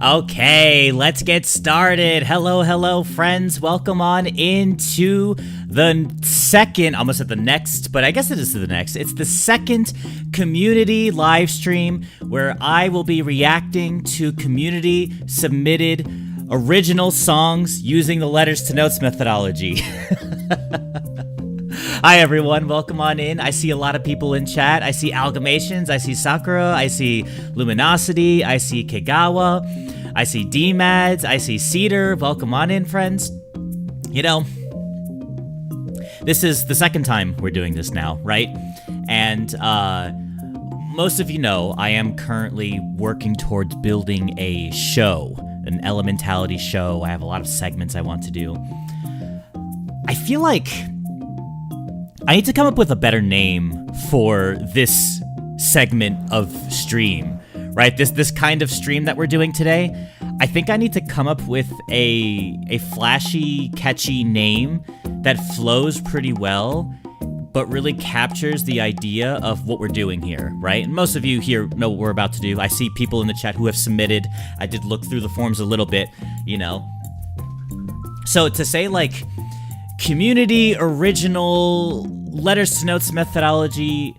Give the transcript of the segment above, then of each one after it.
Okay, let's get started. Hello, friends. Welcome on into the second, almost at the next, but I guess it is the next. It's the second community live stream where I will be reacting to community submitted original songs using the letters to notes methodology. Hi everyone, welcome on in. I see a lot of people in chat. I see Algimations, I see Sakura, I see Luminosity, I see Kegawa, I see Dmadz, I see Cedar. Welcome on in, friends. You know, this is the second time we're doing this now, right? And most of you know I am currently working towards building a show, an elementality show. I have a lot of segments I want to do. I feel like I need to come up with a better name for this segment of stream, right? This kind of stream that we're doing today. I think I need to come up with a flashy, catchy name that flows pretty well, but really captures the idea of what we're doing here, right? And most of you here know what we're about to do. I see people in the chat who have submitted. I did look through the forums a little bit, you know. So to say like community original letters to notes methodology,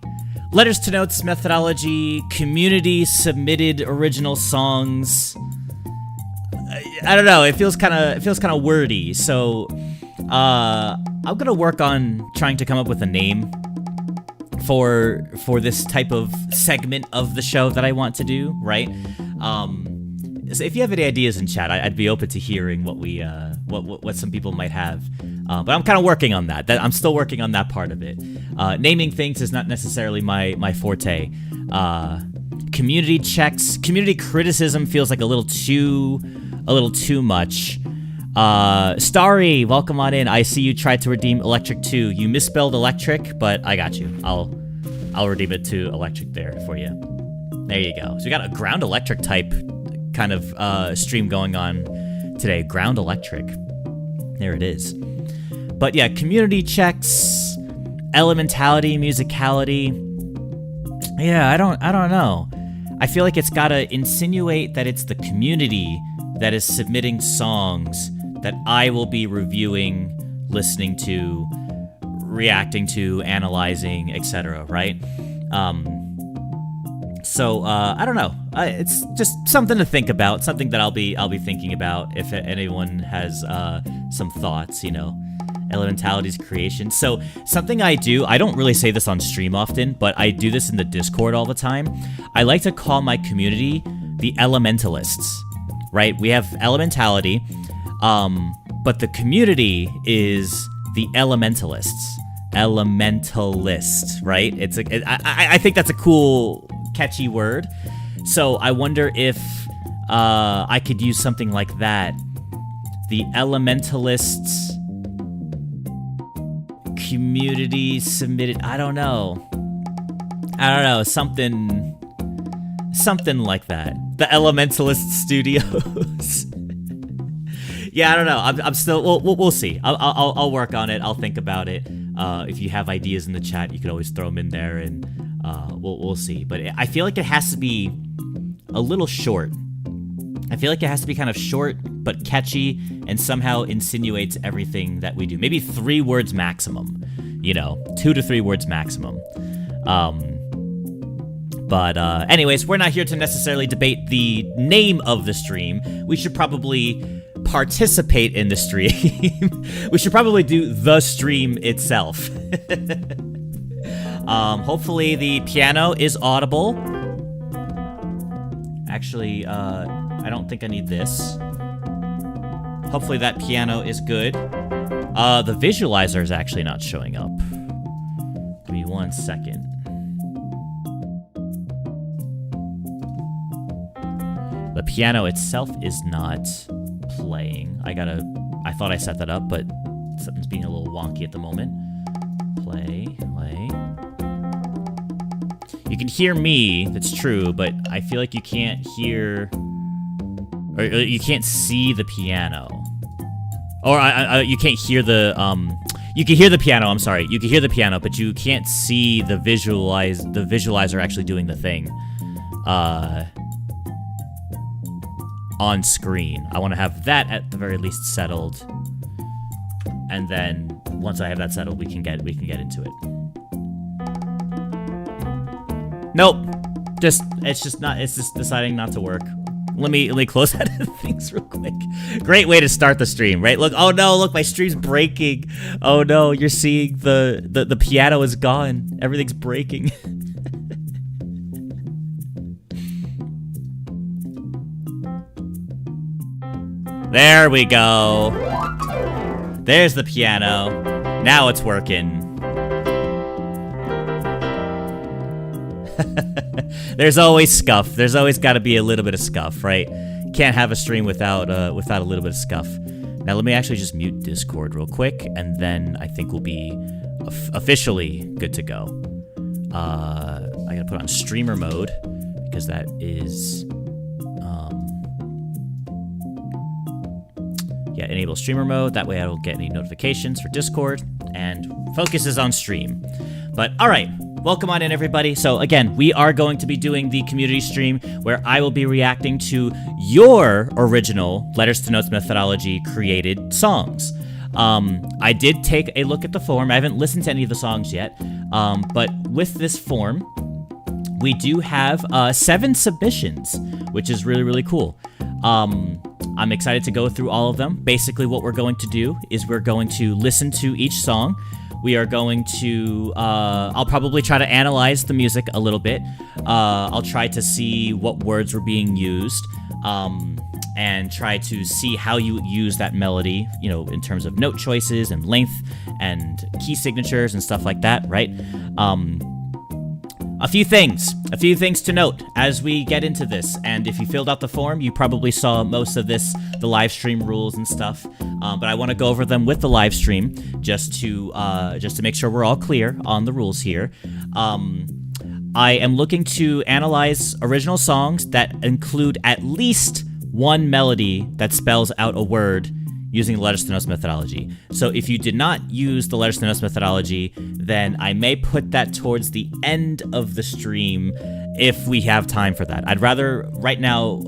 community submitted original songs. I don't know. It feels kind of wordy. So I'm gonna work on trying to come up with a name for this type of segment of the show that I want to do. Right. So if you have any ideas in chat, I'd be open to hearing what some people might have. But I'm kind of working on that. I'm still working on that part of it. Naming things is not necessarily my forte. Community checks, community criticism feels like a little too much. Starry, welcome on in. I see you tried to redeem electric too. You misspelled electric, but I got you. I'll redeem it to electric there for you. There you go. So we got a ground electric type kind of stream going on today. Ground electric. There it is. But yeah, community checks, elementality, musicality. Yeah, I don't know. I feel like it's gotta insinuate that it's the community that is submitting songs that I will be reviewing, listening to, reacting to, analyzing, etc. Right? So I don't know. It's just something to think about. Something that I'll be thinking about if anyone has some thoughts. You know, elementality's creation. So something I do. I don't really say this on stream often, but I do this in the Discord all the time. I like to call my community the elementalists. Right? We have elementality, but the community is the elementalists. Elementalist, right? I think that's a cool, catchy word. So I wonder if I could use something like that. The elementalists community submitted. I don't know. Something like that. The Elementalist Studios. Yeah, I don't know. I'm still. We'll see. I'll work on it. I'll think about it. If you have ideas in the chat, you can always throw them in there, and we'll see. But I feel like it has to be a little short. I feel like it has to be kind of short but catchy, and somehow insinuates everything that we do. Maybe 3 words maximum. You know, 2 to 3 words maximum. But anyways, we're not here to necessarily debate the name of the stream. We should probably participate in the stream. We should probably do the stream itself. Hopefully the piano is audible. Actually, I don't think I need this. Hopefully that piano is good. The visualizer is actually not showing up. Give me 1 second. The piano itself is not playing. I thought I set that up, but something's being a little wonky at the moment. Play. You can hear me, that's true, but I feel like you can't hear, or you can't see the piano. Or you can't hear the, you can hear the piano, I'm sorry. You can hear the piano, but you can't see the visualizer actually doing the thing. on screen. I want to have that at the very least settled. And then once I have that settled, we can get into it. Nope. It's just deciding not to work. Let me close out of things real quick. Great way to start the stream, right? Look, oh no, look, my stream's breaking. Oh no, you're seeing the piano is gone. Everything's breaking. There we go. There's the piano. Now it's working. There's always scuff. There's always got to be a little bit of scuff, right? Can't have a stream without a little bit of scuff. Now let me actually just mute Discord real quick, and then I think we'll be officially good to go. I gotta put on streamer mode because that is yeah, enable streamer mode. That way I don't get any notifications for Discord, and focus is on stream. But all right. Welcome on in, everybody. So again, we are going to be doing the community stream where I will be reacting to your original Letters to Notes methodology created songs. I did take a look at the form. I haven't listened to any of the songs yet, but with this form, we do have 7 submissions, which is really, really cool. I'm excited to go through all of them. Basically, what we're going to do is we're going to listen to each song. We are going to, I'll probably try to analyze the music a little bit. I'll try to see what words were being used, and try to see how you use that melody, you know, in terms of note choices and length and key signatures and stuff like that, right? A few things to note as we get into this, and if you filled out the form, you probably saw most of this, the live stream rules and stuff, but I want to go over them with the live stream just to make sure we're all clear on the rules here. I am looking to analyze original songs that include at least one melody that spells out a word using the Letters to Notes methodology. So if you did not use the Letters to Notes methodology, then I may put that towards the end of the stream if we have time for that. I'd rather right now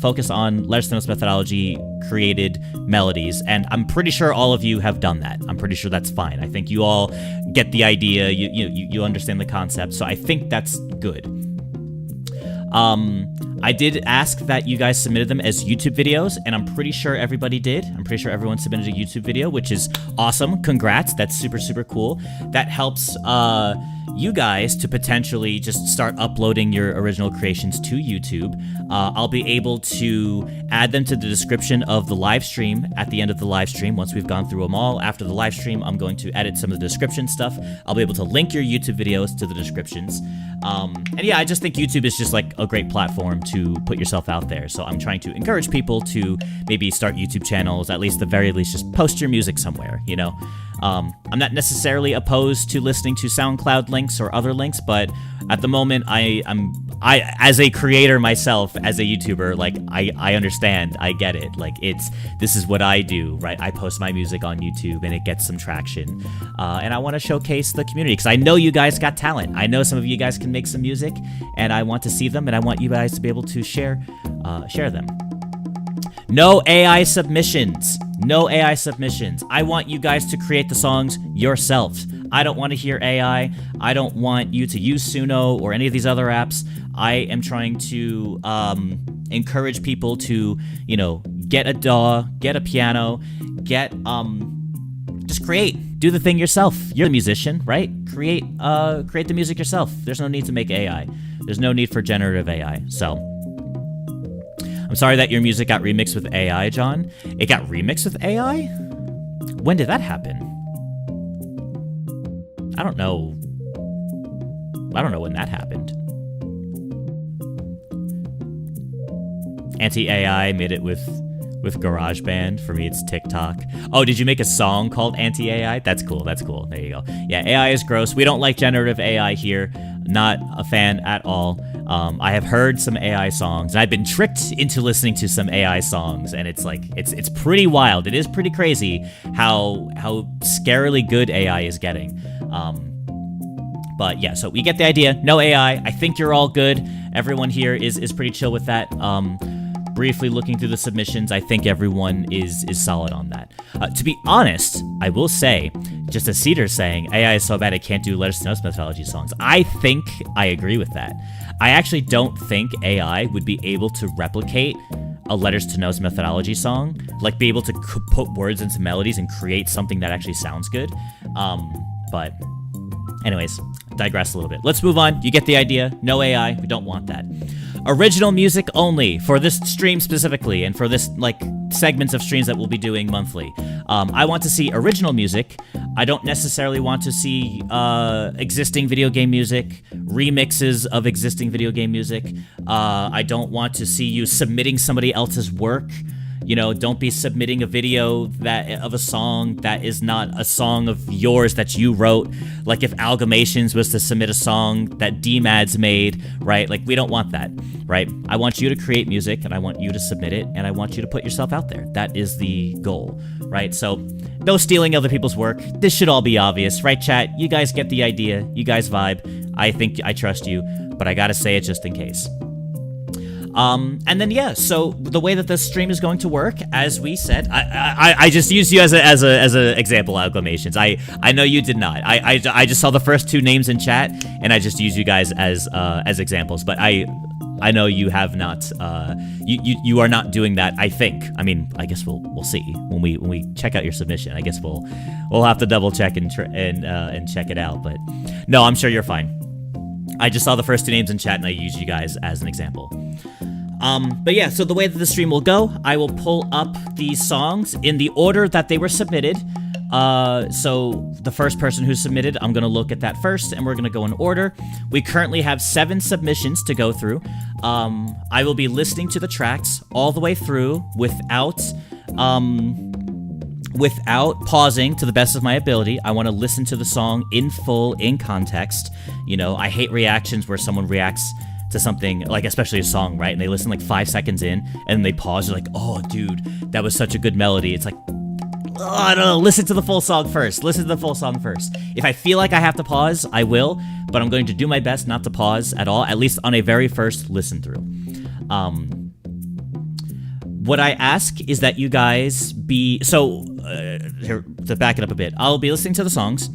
focus on Letters to Notes methodology created melodies, and I'm pretty sure all of you have done that. I'm pretty sure that's fine. I think you all get the idea, you understand the concept, so I think that's good. I did ask that you guys submitted them as YouTube videos, and I'm pretty sure everybody did. I'm pretty sure everyone submitted a YouTube video, which is awesome. Congrats. That's super, super cool. That helps you guys to potentially just start uploading your original creations to YouTube. I'll be able to add them to the description of the live stream at the end of the live stream once we've gone through them all. After the live stream, I'm going to edit some of the description stuff. I'll be able to link your YouTube videos to the descriptions. And yeah, I just think YouTube is just like a great platform to put yourself out there. So I'm trying to encourage people to maybe start YouTube channels, at least the very least, just post your music somewhere, you know? I'm not necessarily opposed to listening to SoundCloud links or other links, but at the moment, I as a creator myself, as a YouTuber, like I understand, I get it. Like this is what I do, right? I post my music on YouTube and it gets some traction, and I want to showcase the community because I know you guys got talent. I know some of you guys can make some music, and I want to see them, and I want you guys to be able to share them. No AI submissions. No AI submissions. I want you guys to create the songs yourselves. I don't want to hear AI. I don't want you to use Suno or any of these other apps. I am trying to encourage people to, you know, get a DAW, get a piano, just create. Do the thing yourself. You're the musician, right? Create the music yourself. There's no need to make AI. There's no need for generative AI. So I'm sorry that your music got remixed with AI, John. It got remixed with AI? When did that happen? I don't know. I don't know when that happened. Anti-AI made it with GarageBand. For me, it's TikTok. Oh, did you make a song called Anti-AI? That's cool. That's cool. There you go. Yeah, AI is gross. We don't like generative AI here. Not a fan at all. I have heard some AI songs, and I've been tricked into listening to some AI songs, and it's like it's pretty wild. It is pretty crazy how scarily good AI is getting. But yeah, so we get the idea. No AI. I think you're all good. Everyone here is pretty chill with that. briefly looking through the submissions, I think everyone is solid on that. To be honest, I will say, just as Cedar saying, AI is so bad it can't do letters to notes methodology songs. I think I agree with that. I actually don't think AI would be able to replicate a letters to notes methodology song, like be able to put words into melodies and create something that actually sounds good. But anyways, digress a little bit. Let's move on. You get the idea. No AI. We don't want that. Original music only for this stream specifically, and for this like segments of streams that we'll be doing monthly. I want to see original music. I don't necessarily want to see existing video game music, remixes of existing video game music. I don't want to see you submitting somebody else's work. You know, don't be submitting a video of a song that is not a song of yours that you wrote. Like if Algimations was to submit a song that Dmadz made, right? Like we don't want that, right? I want you to create music, and I want you to submit it, and I want you to put yourself out there. That is the goal, right? So no stealing other people's work. This should all be obvious, right, chat? You guys get the idea. You guys vibe. I think I trust you, but I gotta say it just in case. And then yeah, so the way that this stream is going to work, as we said, I just used you as a example, Algimations. I know you did not. I just saw the first two names in chat, and I just used you guys as examples. But I know you have not. You are not doing that. I think. I mean, I guess we'll see when we check out your submission. I guess we'll have to double check and check it out. But no, I'm sure you're fine. I just saw the first two names in chat, and I used you guys as an example. But yeah, so the way that the stream will go, I will pull up these songs in the order that they were submitted. So the first person who submitted, I'm going to look at that first, and we're going to go in order. We currently have 7 submissions to go through. I will be listening to the tracks all the way through without pausing to the best of my ability. I want to listen to the song in full, in context. You know, I hate reactions where someone reacts to something, like especially a song, right? And they listen like 5 seconds in, and they pause. They're like, oh, dude, that was such a good melody. It's like, oh, I don't know, listen to the full song first. Listen to the full song first. If I feel like I have to pause, I will, but I'm going to do my best not to pause at all, at least on a very first listen through. What I ask is that you guys be, here, to back it up a bit, I'll be listening to the songs.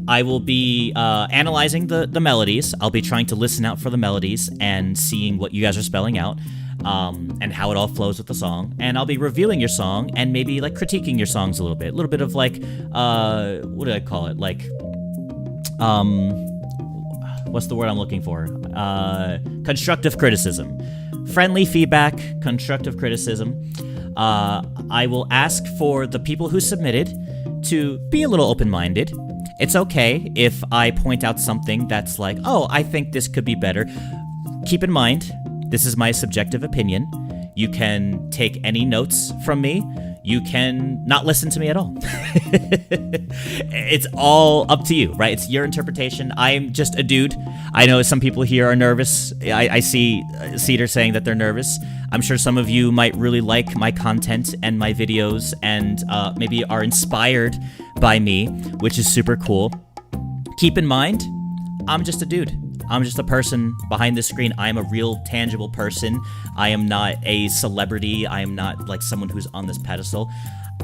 I will be analyzing the melodies. I'll be trying to listen out for the melodies and seeing what you guys are spelling out, and how it all flows with the song. And I'll be reviewing your song and maybe like critiquing your songs a little bit of like, what do I call it? Like, what's the word I'm looking for? Constructive criticism. Friendly feedback, constructive criticism. I will ask for the people who submitted to be a little open-minded. It's okay if I point out something that's like, oh, I think this could be better. Keep in mind, this is my subjective opinion. You can take any notes from me. You can not listen to me at all. It's all up to you, right? It's your interpretation. I'm just a dude. I know some people here are nervous. I see Cedar saying that they're nervous. I'm sure some of you might really like my content and my videos, and maybe are inspired by me, which is super cool. Keep in mind, I'm just a dude. I'm just a person behind the screen. I am a real, tangible person. I am not a celebrity. I am not like someone who's on this pedestal.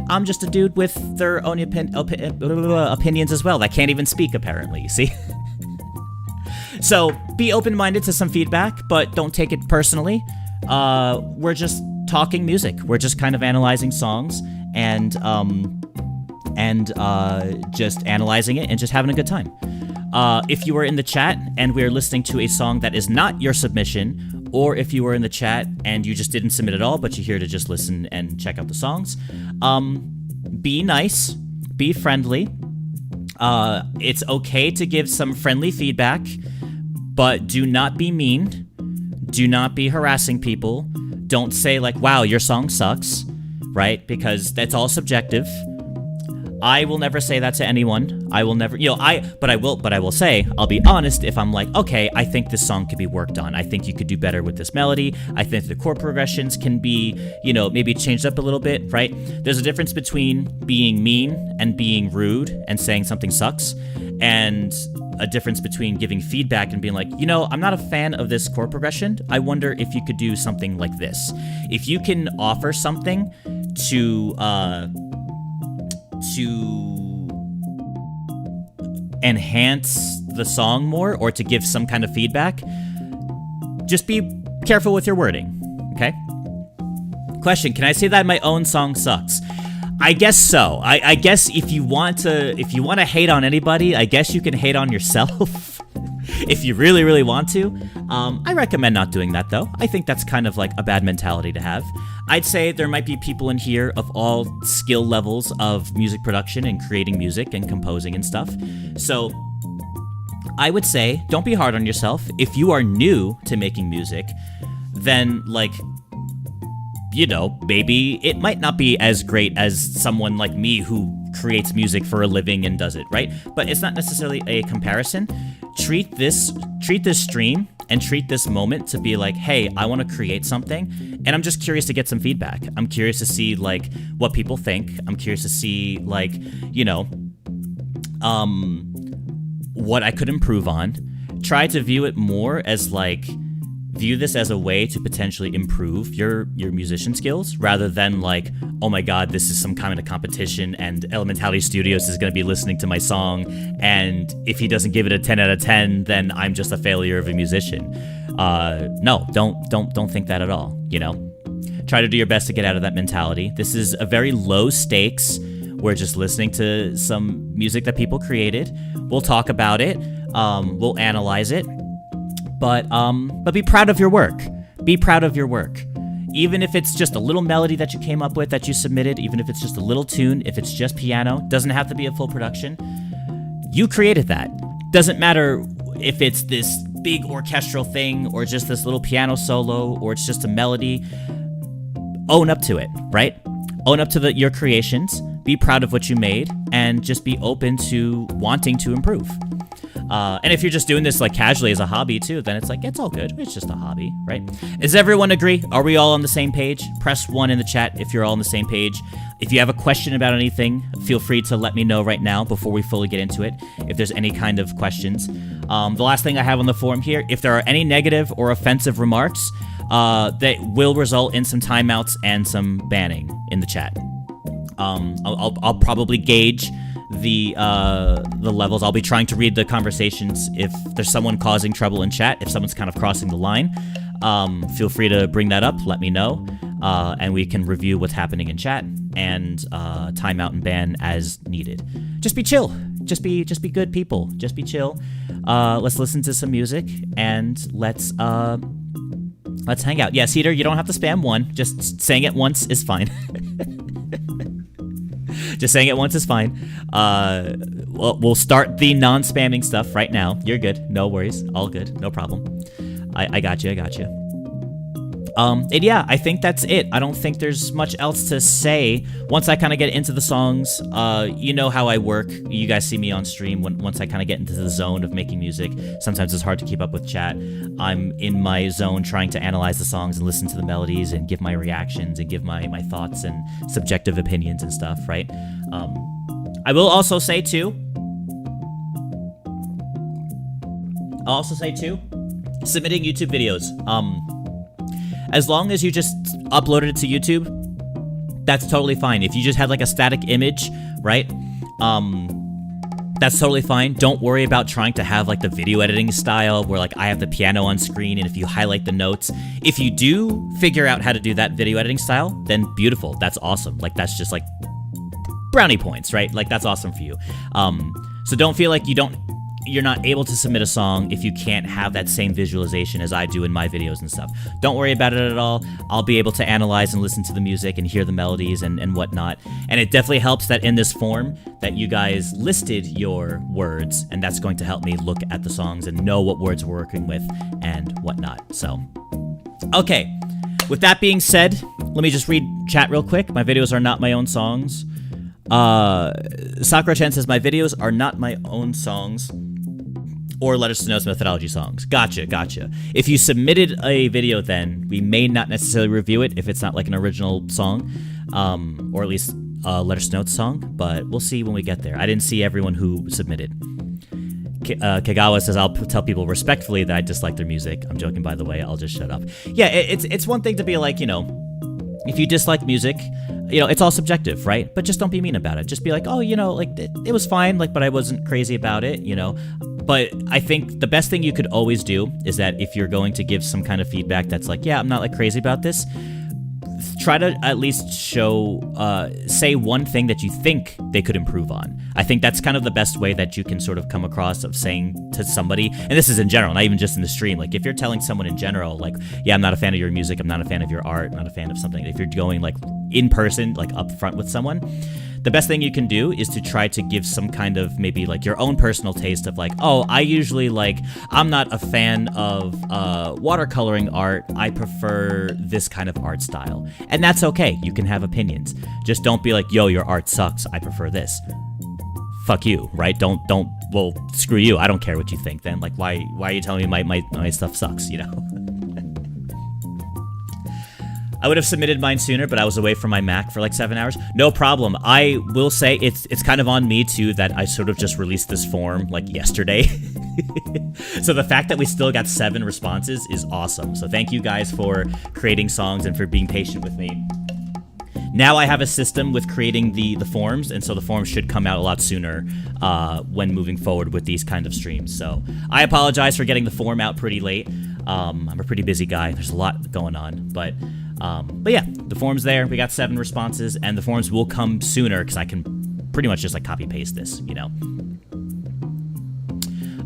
I'm just a dude with their own opinions as well that can't even speak, apparently, you see? So, be open-minded to some feedback, but don't take it personally. We're just talking music. We're just kind of analyzing songs and just analyzing it and just having a good time. If you were in the chat and we're listening to a song that is not your submission, or if you were in the chat and you just didn't submit at all, but you're here to just listen and check out the songs, be nice, be friendly. It's okay to give some friendly feedback, but do not be mean. Do not be harassing people. Don't say like, wow, your song sucks, right? Because that's all subjective. I will never say that to anyone. I will never, but I will say, I'll be honest if I'm like, okay, I think this song could be worked on. I think you could do better with this melody. I think the chord progressions can be, maybe changed up a little bit, right? There's a difference between being mean and being rude and saying something sucks, and a difference between giving feedback and being like, you know, I'm not a fan of this chord progression. I wonder if you could do something like this. If you can offer something to enhance the song more, or to give some kind of feedback, just be careful with your wording, okay? Question, can I say that my own song sucks? I guess so. I guess if you want to hate on anybody, I guess you can hate on yourself. If you really, really want to. I recommend not doing that, though. I think that's kind of like a bad mentality to have. I'd say there might be people in here of all skill levels of music production and creating music and composing and stuff. So I would say don't be hard on yourself. If you are new to making music, then, like, you know, maybe it might not be as great as someone like me who creates music for a living and does it, right? But it's not necessarily a comparison. Treat this stream and treat this moment to be like, hey, I want to create something, and I'm just curious to get some feedback. I'm curious to see, like, what people think. I'm curious to see, like, you know, what I could improve on. Try to view it more as, like, view this as a way to potentially improve your musician skills, rather than like, oh my god, this is some kind of competition and Elementality Studios is going to be listening to my song, and if he doesn't give it a 10 out of 10, then I'm just a failure of a musician. No, don't think that at all, you know? Try to do your best to get out of that mentality. This is a very low stakes. We're just listening to some music that people created. We'll talk about it. We'll analyze it. But be proud of your work. Be proud of your work. Even if it's just a little melody that you came up with that you submitted, even if it's just a little tune, if it's just piano, doesn't have to be a full production. You created that. Doesn't matter if it's this big orchestral thing or just this little piano solo or it's just a melody. Own up to it, right? Own up to your creations. Be proud of what you made and just be open to wanting to improve. And if you're just doing this like casually as a hobby too, then it's like, it's all good. It's just a hobby, right? Does everyone agree? Are we all on the same page? Press 1 in the chat if you're all on the same page. If you have a question about anything, feel free to let me know right now before we fully get into it, if there's any kind of questions. The last thing I have on the forum here, if there are any negative or offensive remarks, that will result in some timeouts and some banning in the chat. I'll probably gauge the levels. I'll be trying to read the conversations. If there's someone causing trouble in chat, if someone's kind of crossing the line, feel free to bring that up, let me know, and we can review what's happening in chat and time out and ban as needed. Just be chill. Just be good people. Just be chill. Let's listen to some music and let's hang out. Yeah, Cedar, you don't have to spam 1. Just saying it once is fine. Just saying it once is fine. We'll start the non-spamming stuff right now. You're good. No worries. All good. No problem. I got you. And yeah, I think that's it. I don't think there's much else to say. Once I kind of get into the songs, you know how I work. You guys see me on stream. Once I kind of get into the zone of making music, sometimes it's hard to keep up with chat. I'm in my zone trying to analyze the songs and listen to the melodies and give my reactions and give my thoughts and subjective opinions and stuff, right? I will also say too, submitting YouTube videos. As long as you just uploaded it to YouTube, that's totally fine. If you just had like a static image, right? That's totally fine. Don't worry about trying to have like the video editing style where like I have the piano on screen and if you highlight the notes. If you do figure out how to do that video editing style, then beautiful. That's awesome. Like that's just like brownie points, right? Like that's awesome for you. So don't feel like you're not able to submit a song if you can't have that same visualization as I do in my videos and stuff. Don't worry about it at all. I'll be able to analyze and listen to the music and hear the melodies and whatnot. And it definitely helps that in this form that you guys listed your words, and that's going to help me look at the songs and know what words we're working with and whatnot. So, okay. With that being said, let me just read chat real quick. My videos are not my own songs. Sakura-chan says, my videos are not my own songs or Letters to Notes methodology songs. Gotcha. If you submitted a video, then we may not necessarily review it if it's not like an original song, or at least a Letters to Notes song, but we'll see when we get there. I didn't see everyone who submitted. Kagawa says, I'll tell people respectfully that I dislike their music. I'm joking, by the way. I'll just shut up. Yeah, it's one thing to be like, if you dislike music, it's all subjective, right? But just don't be mean about it. Just be like, oh, like it was fine, like, but I wasn't crazy about it, But I think the best thing you could always do is that if you're going to give some kind of feedback that's like, yeah, I'm not like crazy about this, try to at least say one thing that you think they could improve on. I think that's kind of the best way that you can sort of come across of saying to somebody, and this is in general, not even just in the stream, like if you're telling someone in general, like, yeah, I'm not a fan of your music, I'm not a fan of your art, I'm not a fan of something, if you're going like in person, like up front with someone, the best thing you can do is to try to give some kind of maybe like your own personal taste of like, oh, I usually I'm not a fan of watercoloring art. I prefer this kind of art style. And that's okay. You can have opinions. Just don't be like, yo, your art sucks. I prefer this. Fuck you, right? Well, screw you. I don't care what you think then. Like, why are you telling me my stuff sucks, I would have submitted mine sooner, but I was away from my Mac for like 7 hours. No problem. I will say it's kind of on me too that I sort of just released this form like yesterday. So the fact that we still got 7 responses is awesome. So thank you guys for creating songs and for being patient with me. Now I have a system with creating the forms, and so the forms should come out a lot sooner when moving forward with these kind of streams. So I apologize for getting the form out pretty late. I'm a pretty busy guy. There's a lot going on, but yeah, the form's there. We got 7 responses, and the forms will come sooner because I can pretty much just like copy paste this,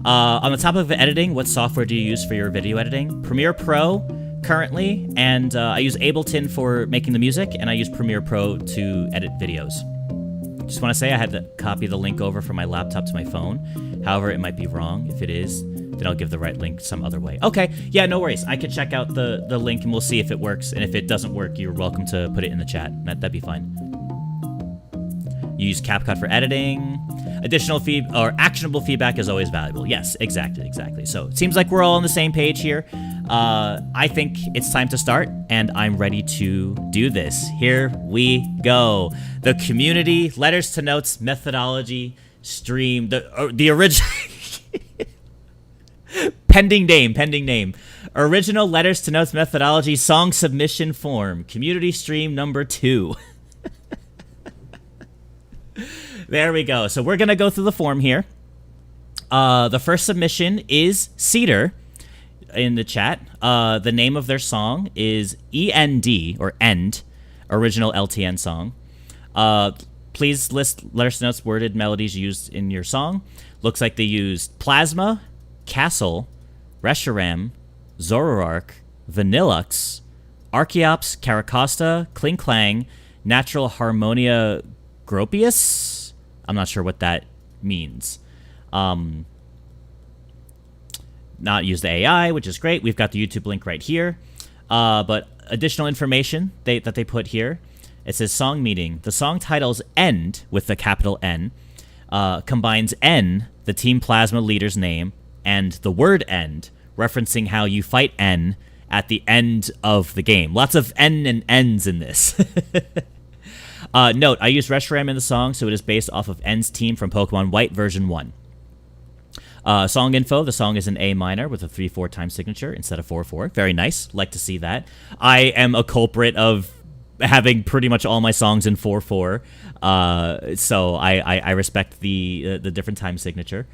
On the topic of editing, what software do you use for your video editing? Premiere Pro currently, and I use Ableton for making the music, and I use Premiere Pro to edit videos. Just want to say I had to copy the link over from my laptop to my phone. However, it might be wrong. If it is, then I'll give the right link some other way. Okay, yeah, no worries. I could check out the link and we'll see if it works. And if it doesn't work, you're welcome to put it in the chat. That'd be fine. You use CapCut for editing. Additional actionable feedback is always valuable. Yes, exactly. So it seems like we're all on the same page here. I think it's time to start, and I'm ready to do this. Here we go. The community, letters to notes, methodology, stream, the original... Pending name. Original letters to notes methodology song submission form. Community stream number 2. There we go. So we're going to go through the form here. The first submission is Cedar in the chat. The name of their song is END, or End, original LTN song. Please list letters to notes worded melodies used in your song. Looks like they used Plasma, Castle, Reshiram, Zoroark, Vanillux, Archeops, Caracosta, Kling Clang, Natural Harmonia Gropius? I'm not sure what that means. Not use the AI, which is great. We've got the YouTube link right here. But additional information that they put here. It says song meeting. The song title's End, with the capital N, combines N, the Team Plasma leader's name, and the word end, referencing how you fight N at the end of the game. Lots of N and N's in this. Note, I use Reshiram in the song, so it is based off of N's team from Pokemon White version 1. Song info, the song is in A minor with a 3/4 time signature instead of 4/4. Very nice. Like to see that. I am a culprit of having pretty much all my songs in 4/4. So I respect the different time signature.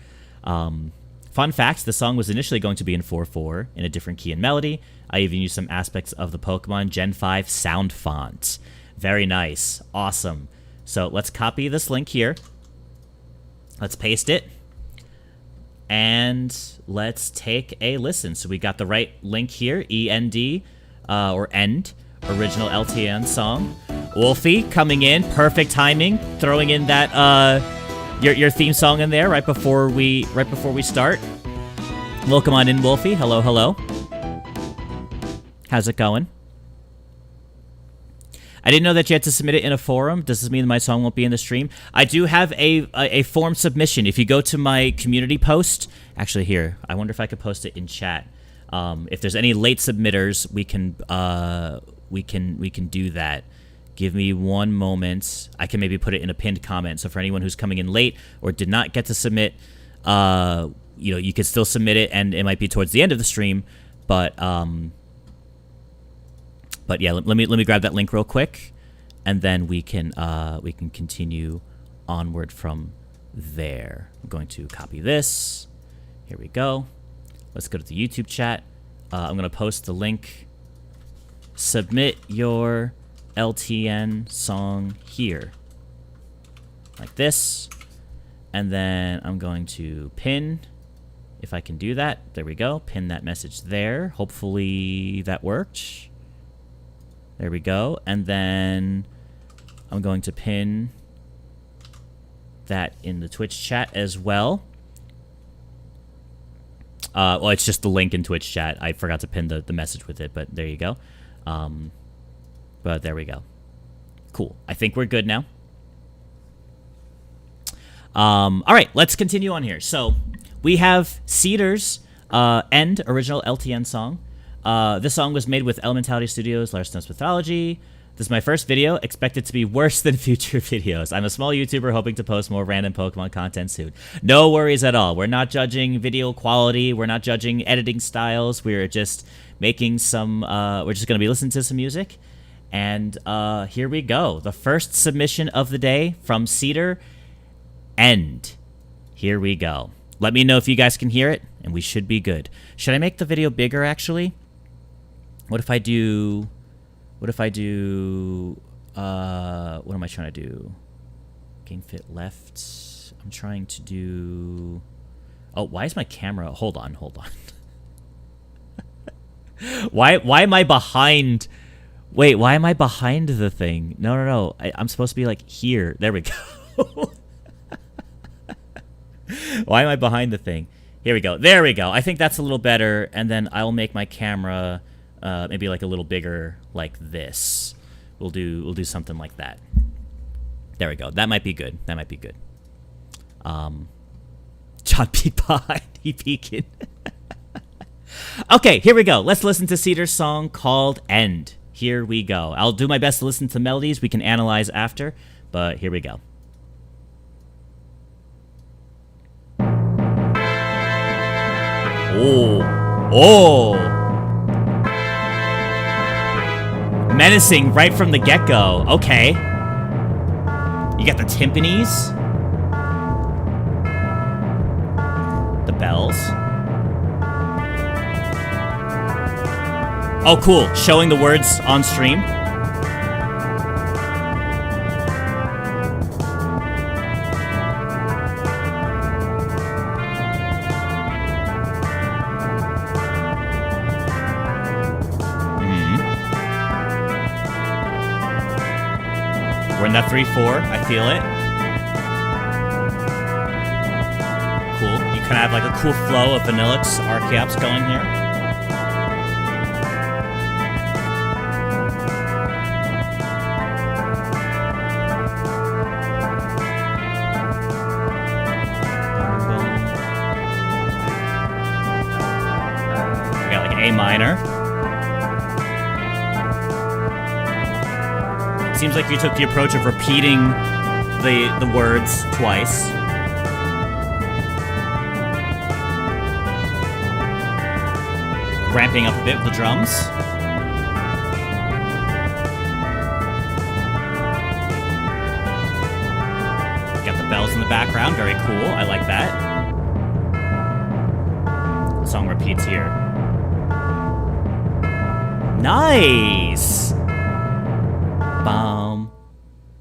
Fun facts, the song was initially going to be in 4/4 in a different key and melody. I even used some aspects of the Pokemon Gen 5 sound font. Very nice. Awesome. So let's copy this link here. Let's paste it. And let's take a listen. So we got the right link here, END, or End, original LTN song. Wolfie coming in, perfect timing, throwing in that your theme song in there right before we start. Welcome on in, Wolfie. Hello, hello. How's it going? I didn't know that you had to submit it in a forum. Does this mean my song won't be in the stream? I do have a form submission. If you go to my community post, actually here, I wonder if I could post it in chat. If there's any late submitters, we can do that. Give me one moment. I can maybe put it in a pinned comment. So for anyone who's coming in late or did not get to submit, you know, you could still submit it, and it might be towards the end of the stream, but yeah, let me grab that link real quick, and then we can continue onward from there. I'm going to copy this. Here we go. Let's go to the YouTube chat. I'm going to post the link. Submit your LTN song here. Like this. And then I'm going to pin, if I can do that. There we go. Pin that message there. Hopefully that worked. There we go. And then I'm going to pin that in the Twitch chat as well. Well, it's just the link in Twitch chat. I forgot to pin the message with it, but there you go. But there we go. Cool. I think we're good now. All right, let's continue on here. So we have Cedar's End original LTN song. This song was made with Elementality Studios, Larsen's Mythology. This is my first video. Expect it to be worse than future videos. I'm a small YouTuber hoping to post more random Pokemon content soon. No worries at all. We're not judging video quality. We're not judging editing styles. We're just making some, we're just going to be listening to some music. And here we go. The first submission of the day from Cedar, End. Here we go. Let me know if you guys can hear it, and we should be good. Should I make the video bigger, actually? What if I do... What am I trying to do? Game fit left. I'm trying to do... Oh, why is my camera... Hold on. Why am I behind... Wait, why am I behind the thing? No. I'm supposed to be, like, here. There we go. Why am I behind the thing? Here we go. There we go. I think that's a little better, and then I'll make my camera... maybe like a little bigger, like this. We'll do something like that. There we go. That might be good. John peeked behind. He peeking. Okay, here we go. Let's listen to Cedar's song called End. Here we go. I'll do my best to listen to melodies. We can analyze after, but here we go. Oh. Menacing right from the get-go. Okay. You got the timpanis. The bells. Oh, cool. Showing the words on stream. We're in that 3-4. I feel it. Cool. You kind of have like a cool flow of Vanillix Archeops going here. We got like A minor. Seems like you took the approach of repeating the words twice. Ramping up a bit with the drums. Got the bells in the background, very cool. I like that. The song repeats here. Nice!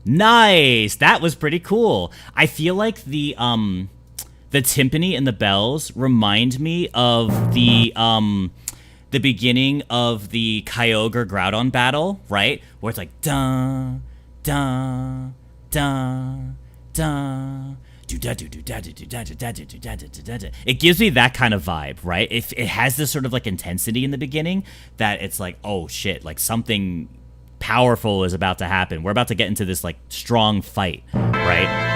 Nice. That was pretty cool. I feel like the timpani and the bells remind me of the beginning of the Kyogre Groudon battle, right? Where it's like dun dun dun dun. It gives me that kind of vibe, right? It has this sort of like intensity in the beginning that it's like, oh shit, like something powerful is about to happen. We're about to get into this like strong fight, right?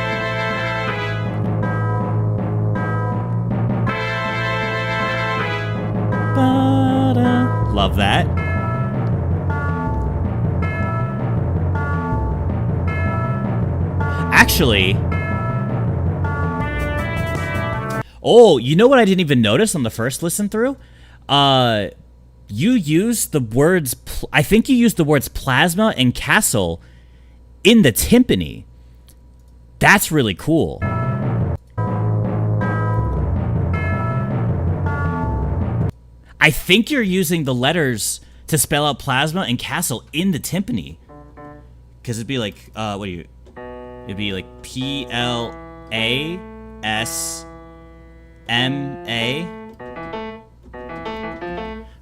Love that. Actually, Oh, you know what I didn't even notice on the first listen through? You used the words, I think you used the words plasma and castle in the timpani. That's really cool. I think you're using the letters to spell out plasma and castle in the timpani. Because it'd be like, it'd be like PLASMA.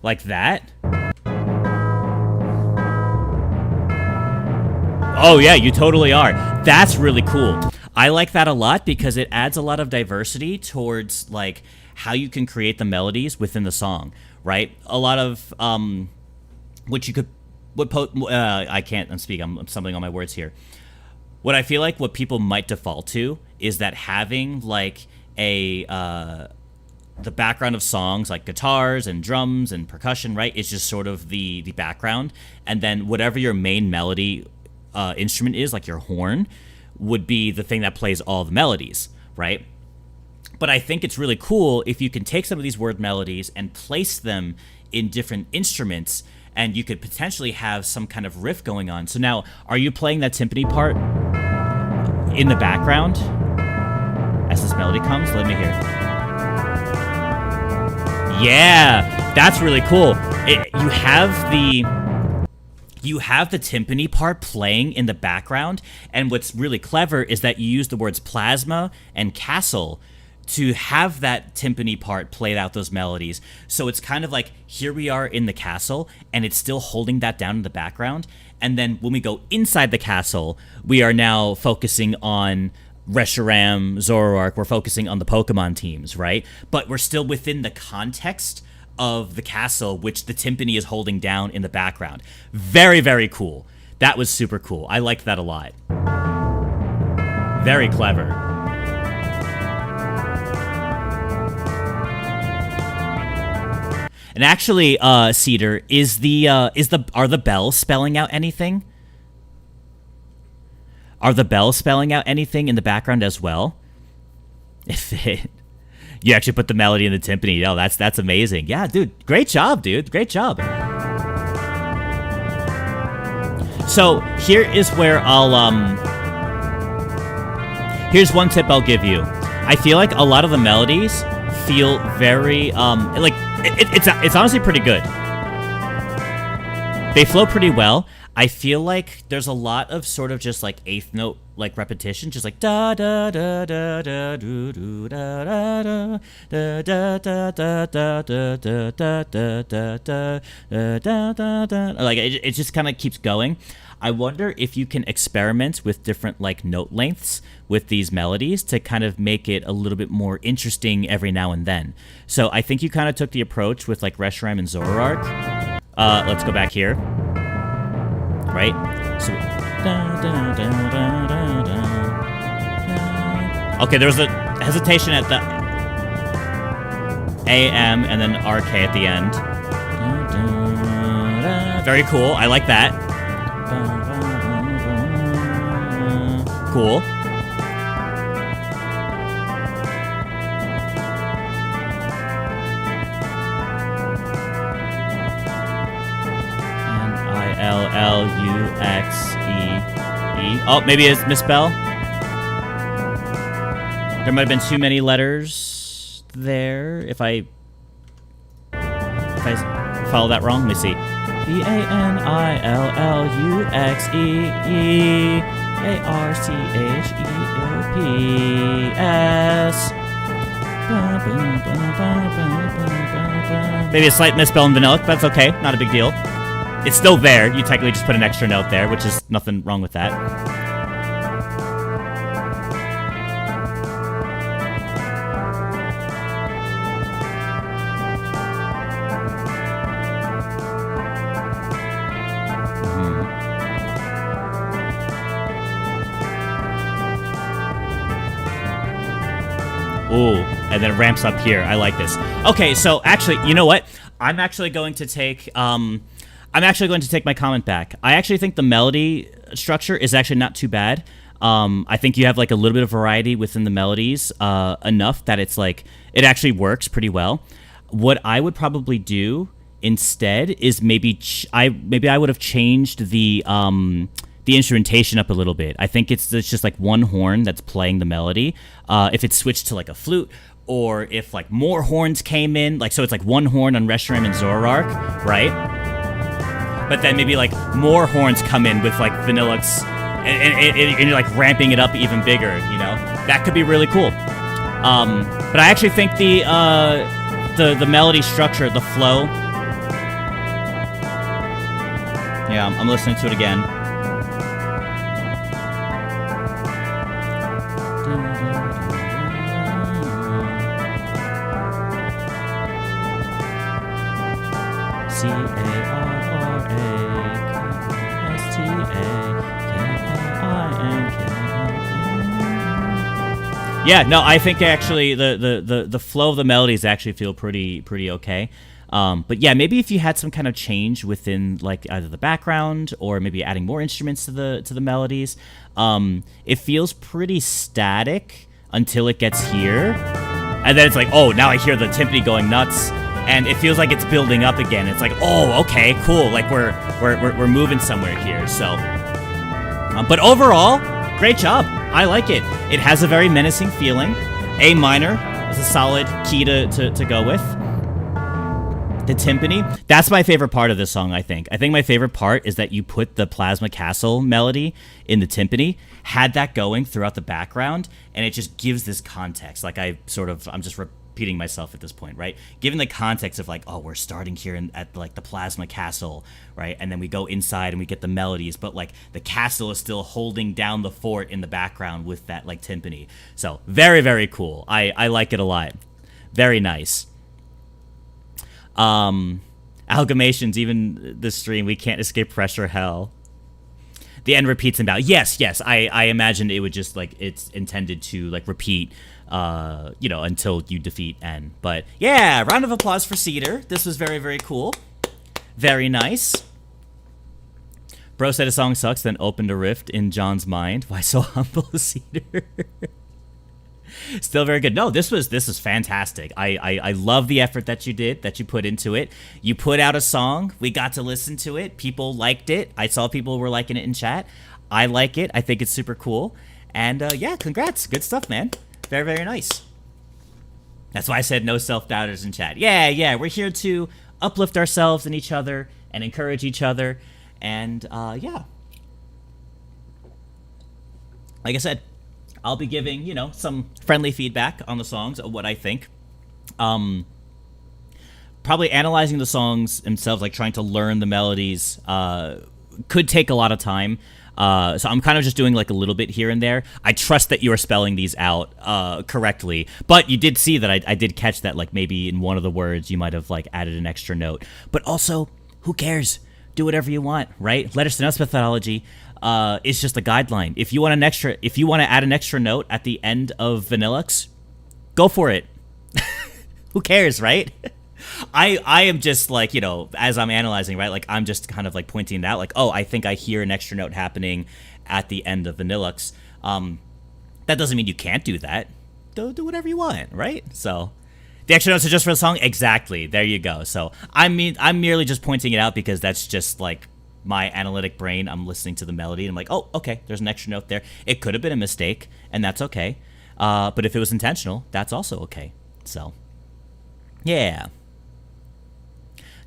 Like that. Oh yeah, you totally are. That's really cool. I like that a lot because it adds a lot of diversity towards like how you can create the melodies within the song, right? A lot of which you could I'm stumbling on my words here. What I feel like what people might default to is that having like the background of songs like guitars and drums and percussion, right, is just sort of the background, and then whatever your main melody instrument is, like your horn, would be the thing that plays all the melodies, right? But I think it's really cool if you can take some of these word melodies and place them in different instruments, and you could potentially have some kind of riff going on. So now, are you playing that timpani part in the background as this melody comes? Let me hear. Yeah, that's really cool. You have the timpani part playing in the background, and what's really clever is that you use the words plasma and castle to have that timpani part played out those melodies. So it's kind of like, here we are in the castle, and it's still holding that down in the background. And then when we go inside the castle, we are now focusing on Reshiram, Zoroark, we're focusing on the Pokemon teams, right? But we're still within the context of the castle, which the timpani is holding down in the background. Very, very cool. That was super cool. I liked that a lot. Very clever. And actually, Cedar, are the bells spelling out anything? Are the bells spelling out anything in the background as well? You actually put the melody in the timpani. Oh, that's amazing. Yeah, dude, great job, dude. Great job. So here is where here's one tip I'll give you. I feel like a lot of the melodies feel very like it's honestly pretty good. They flow pretty well. I feel like there's a lot of sort of just like eighth note like repetition, just like da da da da da do do da da da da da da da da da da da da da da da da. Like it just kind of keeps going. I wonder if you can experiment with different like note lengths with these melodies to kind of make it a little bit more interesting every now and then. So I think you kind of took the approach with like Reshiram and Zoroark. Let's go back here. Right? So okay, there was a hesitation at the AM and then RK at the end. Very cool. I like that. Cool. L-L-U-X-E-E. Oh, maybe it's misspell. There might have been too many letters there. If I follow that wrong, let me see. B-A-N-I-L-L-U-X-E-A-R-C-H-E-O-P-S. Maybe a slight misspell in vanilla, but that's okay. Not a big deal. It's still there. You technically just put an extra note there, which is nothing wrong with that. Ooh, and then it ramps up here. I like this. Okay, so actually, you know what? I'm actually going to take my comment back. I actually think the melody structure is actually not too bad. I think you have like a little bit of variety within the melodies, enough that it's like it actually works pretty well. What I would probably do instead is maybe I would have changed the instrumentation up a little bit. I think it's just like one horn that's playing the melody. If it's switched to like a flute, or if like more horns came in, like so it's like one horn on Reshiram and Zoroark, right? But then maybe like more horns come in with like Vanillux, and you're like ramping it up even bigger, you know? That could be really cool. But I actually think the melody structure, the flow. Yeah, I'm listening to it again. Yeah, no, I think actually the flow of the melodies actually feel pretty okay. But yeah, maybe if you had some kind of change within like either the background or maybe adding more instruments to the melodies, it feels pretty static until it gets here, and then it's like, oh, now I hear the timpani going nuts, and it feels like it's building up again. It's like, oh, okay, cool, like we're moving somewhere here. So, but overall, great job. I like it. It has a very menacing feeling. A minor is a solid key to go with. The timpani, that's my favorite part of this song, I think. I think my favorite part is that you put the Plasma Castle melody in the timpani, had that going throughout the background, and it just gives this context. Like I'm just repeating myself at this point, right? Given the context of like, oh, we're starting here at like the Plasma Castle, right? And then we go inside and we get the melodies, but like the castle is still holding down the fort in the background with that like timpani. So very, very cool. I like it a lot. Very nice. Algimations, even the stream, we can't escape pressure hell. The end repeats in battle. Yes, I imagined it would just like, it's intended to like repeat, you know, until you defeat N. But yeah, round of applause for Cedar. This was very, very cool. Very nice. Bro said a song sucks, then opened a rift in John's mind. Why so humble, Cedar? Still very good. No, this was fantastic. I love the effort that you put into it. You put out a song. We got to listen to it. People liked it. I saw people were liking it in chat. I like it. I think it's super cool. And yeah, congrats. Good stuff, man. Very, very nice. That's why I said no self-doubters in chat. Yeah. We're here to uplift ourselves and each other and encourage each other. And yeah. Like I said, I'll be giving, you know, some friendly feedback on the songs of what I think. Probably analyzing the songs themselves, like trying to learn the melodies, could take a lot of time. So I'm kind of just doing like a little bit here and there. I trust that you are spelling these out correctly. But you did see that I did catch that like maybe in one of the words you might have like added an extra note. But also, who cares? Do whatever you want, right? Letters to notes methodology. It's just a guideline. If you want to add an extra note at the end of Vanillux, go for it. Who cares, right? I am just like, you know, as I'm analyzing, right? Like I'm just kind of like pointing it out, like, oh, I think I hear an extra note happening at the end of Vanillux. That doesn't mean you can't do that. Do whatever you want, right? So the extra notes are just for the song. Exactly. There you go. So I'm merely just pointing it out because that's just like my analytic brain. I'm listening to the melody and I'm like, oh, okay, there's an extra note there. It could have been a mistake, and that's okay. But if it was intentional, that's also okay. So, yeah.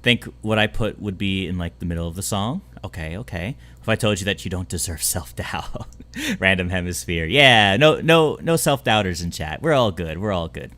Think what I put would be in like the middle of the song. Okay. If I told you that you don't deserve self-doubt. Random hemisphere. Yeah, no self-doubters in chat. We're all good.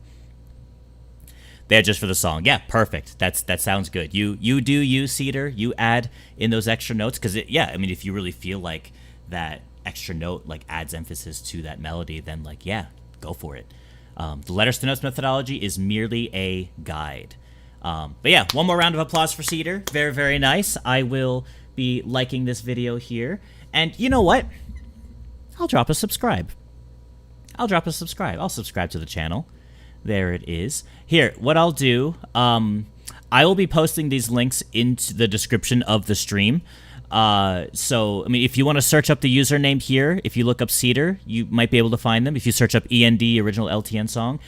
They're just for the song. Yeah, perfect. That sounds good. You do you, Cedar. You add in those extra notes because yeah, I mean, if you really feel like that extra note like adds emphasis to that melody, then like yeah, go for it. The letters to notes methodology is merely a guide. But yeah, one more round of applause for Cedar. Very, very nice. I will be liking this video here, and you know what? I'll drop a subscribe. I'll subscribe to the channel. There it is. Here, what I'll do, I will be posting these links into the description of the stream. So, I mean, if you want to search up the username here, if you look up Cedar, you might be able to find them. If you search up END, original LTN song.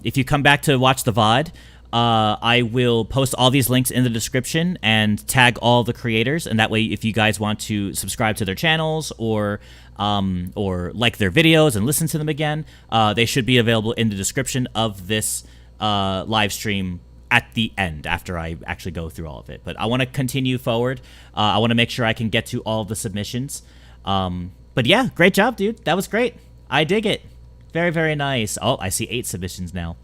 If you come back to watch the VOD, I will post all these links in the description and tag all the creators. And that way, if you guys want to subscribe to their channels or like their videos and listen to them again, they should be available in the description of this live stream at the end after I actually go through all of it. But I want to continue forward. I want to make sure I can get to all of the submissions. But yeah, great job, dude. That was great. I dig it. Very, very nice. Oh, I see 8 submissions now.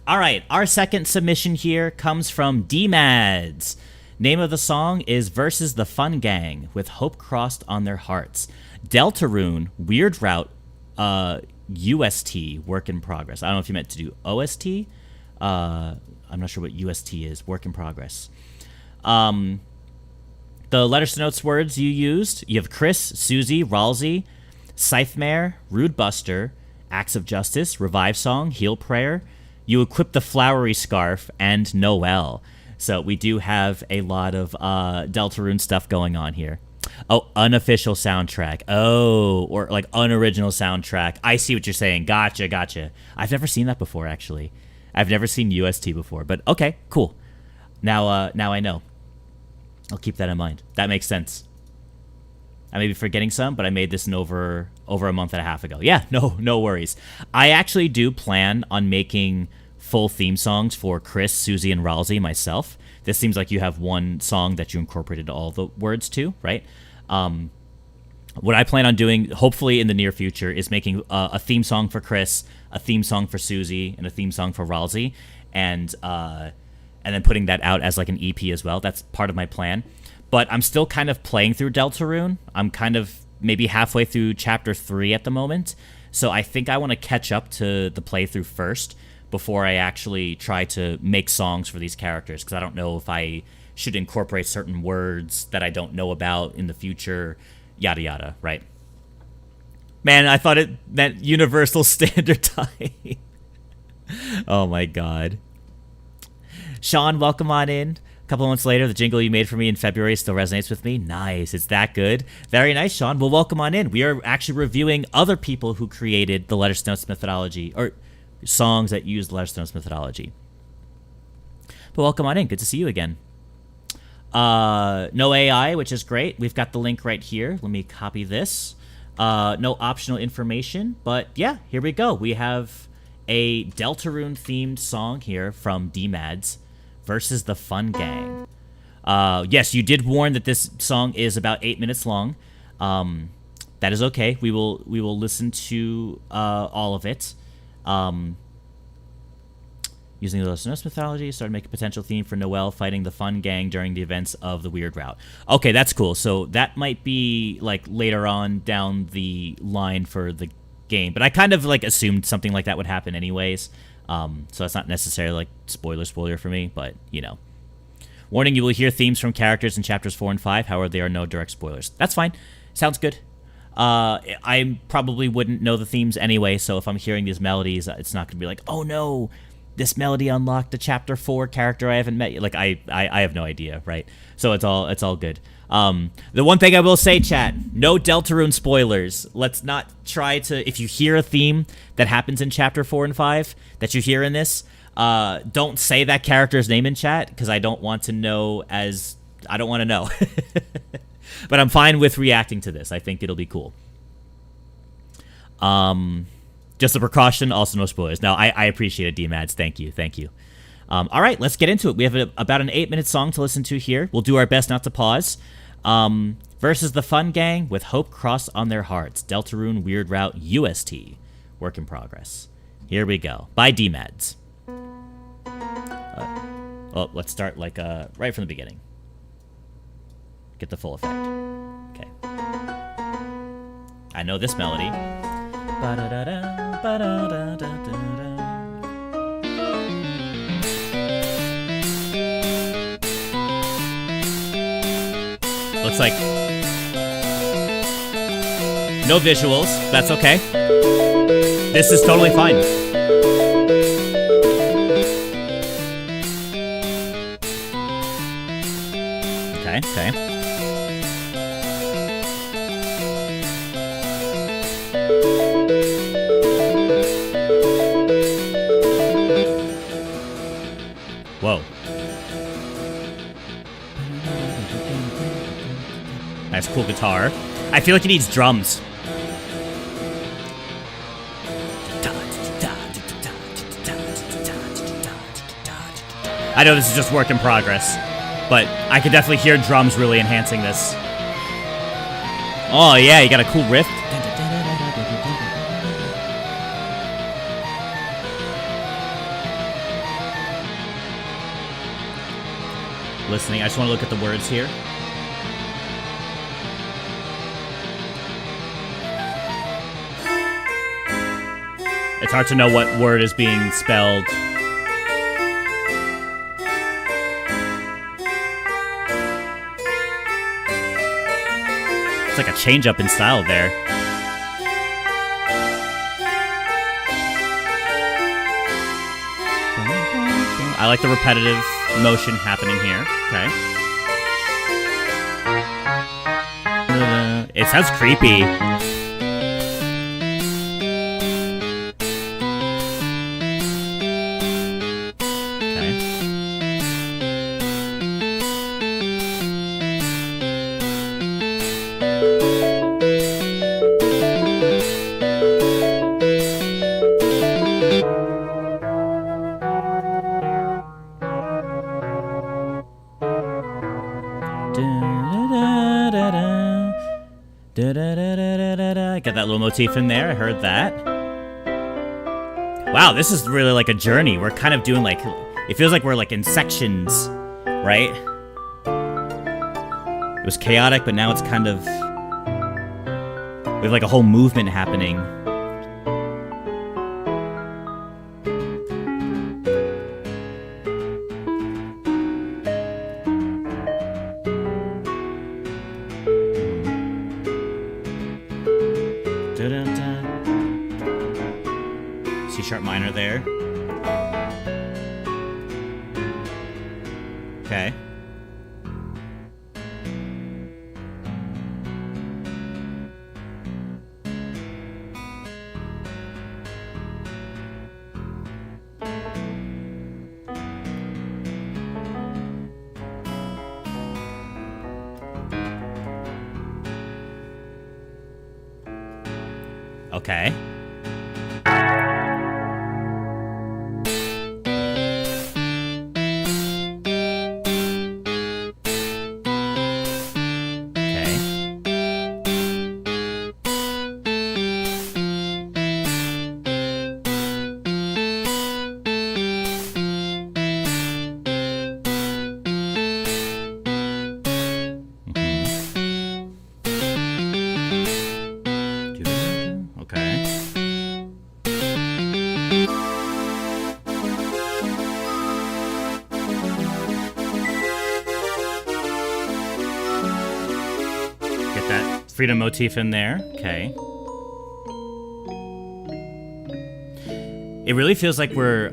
All right, our second submission here comes from Dmadz. Name of the song is Versus the Fun Gang with Hope Crossed on Their Hearts. Deltarune, Weird Route, UST, Work in Progress. I don't know if you meant to do OST. I'm not sure what UST is, Work in Progress. The letters to notes words you used, you have Chris, Susie, Ralsei, Scythemare, Rude Buster, Acts of Justice, Revive Song, Heal Prayer. You equip the Flowery Scarf, and Noel. So we do have a lot of Deltarune stuff going on here. Oh, unofficial soundtrack. Oh, or like unoriginal soundtrack. I see what you're saying. Gotcha, gotcha. I've never seen that before, actually. I've never seen UST before, but okay, cool. Now I know. I'll keep that in mind. That makes sense. I may be forgetting some, but I made this in over a month and a half ago. Yeah, no worries. I actually do plan on making full theme songs for Chris, Susie, and Ralsei myself. This seems like you have one song that you incorporated all the words to, right? What I plan on doing, hopefully in the near future, is making a theme song for Chris, a theme song for Susie, and a theme song for Ralsei, and then putting that out as like an EP as well. That's part of my plan. But I'm still kind of playing through Deltarune. I'm kind of maybe halfway through Chapter 3 at the moment. So I think I want to catch up to the playthrough first before I actually try to make songs for these characters, because I don't know if I should incorporate certain words that I don't know about in the future, yada yada, right? Man, I thought it meant Universal Standard Time. Oh my god. Sean, welcome on in. A couple of months later, the jingle you made for me in February still resonates with me. Nice. It's that good. Very nice, Sean. Well, welcome on in. We are actually reviewing other people who created the Letters to Notes methodology, or songs that use the Letters to Notes methodology. But welcome on in. Good to see you again. No AI, which is great. We've got the link right here. Let me copy this. No optional information, but yeah, here we go. We have a Deltarune themed song here from Dmadz, Versus the Fun Gang. Yes, you did warn that this song is about 8 minutes long. That is okay. We will listen to all of it. Using the Letters to Notes mythology, started making a potential theme for Noel fighting the Fun Gang during the events of the Weird Route. Okay, that's cool. So that might be like later on down the line for the game, but I kind of like assumed something like that would happen anyways. So that's not necessarily like spoiler for me, but you know. Warning, you will hear themes from characters in chapters 4 and 5, however, there are no direct spoilers. That's fine. Sounds good. I probably wouldn't know the themes anyway, so if I'm hearing these melodies, it's not going to be like, oh no, this melody unlocked a chapter 4 character I haven't met yet. Like, I have no idea, right? So it's all good. The one thing I will say, chat, no Deltarune spoilers. Let's not try to, if you hear a theme that happens in chapter 4 and 5 that you hear in this, don't say that character's name in chat, because I don't want to know I don't want to know. But I'm fine with reacting to this. I think it'll be cool. Just a precaution, also no spoilers. No, I appreciate it, Dmadz. Thank you. All right, let's get into it. We have about an 8-minute song to listen to here. We'll do our best not to pause. Versus the Fun Gang with Hope Crossed on Their Hearts. Deltarune Weird Route UST. Work in progress. Here we go. By Dmadz. Let's start like right from the beginning. Get the full effect. Okay. I know this melody. Ba-da-da-da, ba-da-da-da-da-da. Looks like no visuals. That's okay. This is totally fine. cool guitar. I feel like he needs drums. I know this is just work in progress, but I could definitely hear drums really enhancing this. Oh yeah, you got a cool riff. Listening, I just want to look at the words here. It's hard to know what word is being spelled. It's like a change up in style there. I like the repetitive motion happening here. Okay. It sounds creepy. Got that little motif in there. I heard that. Wow, this is really like a journey. We're kind of doing like, it feels like we're like in sections, right? It was chaotic, but now it's kind of, we have like a whole movement happening. C-sharp minor there. Okay. Okay. Freedom motif in there. Okay. It really feels like we're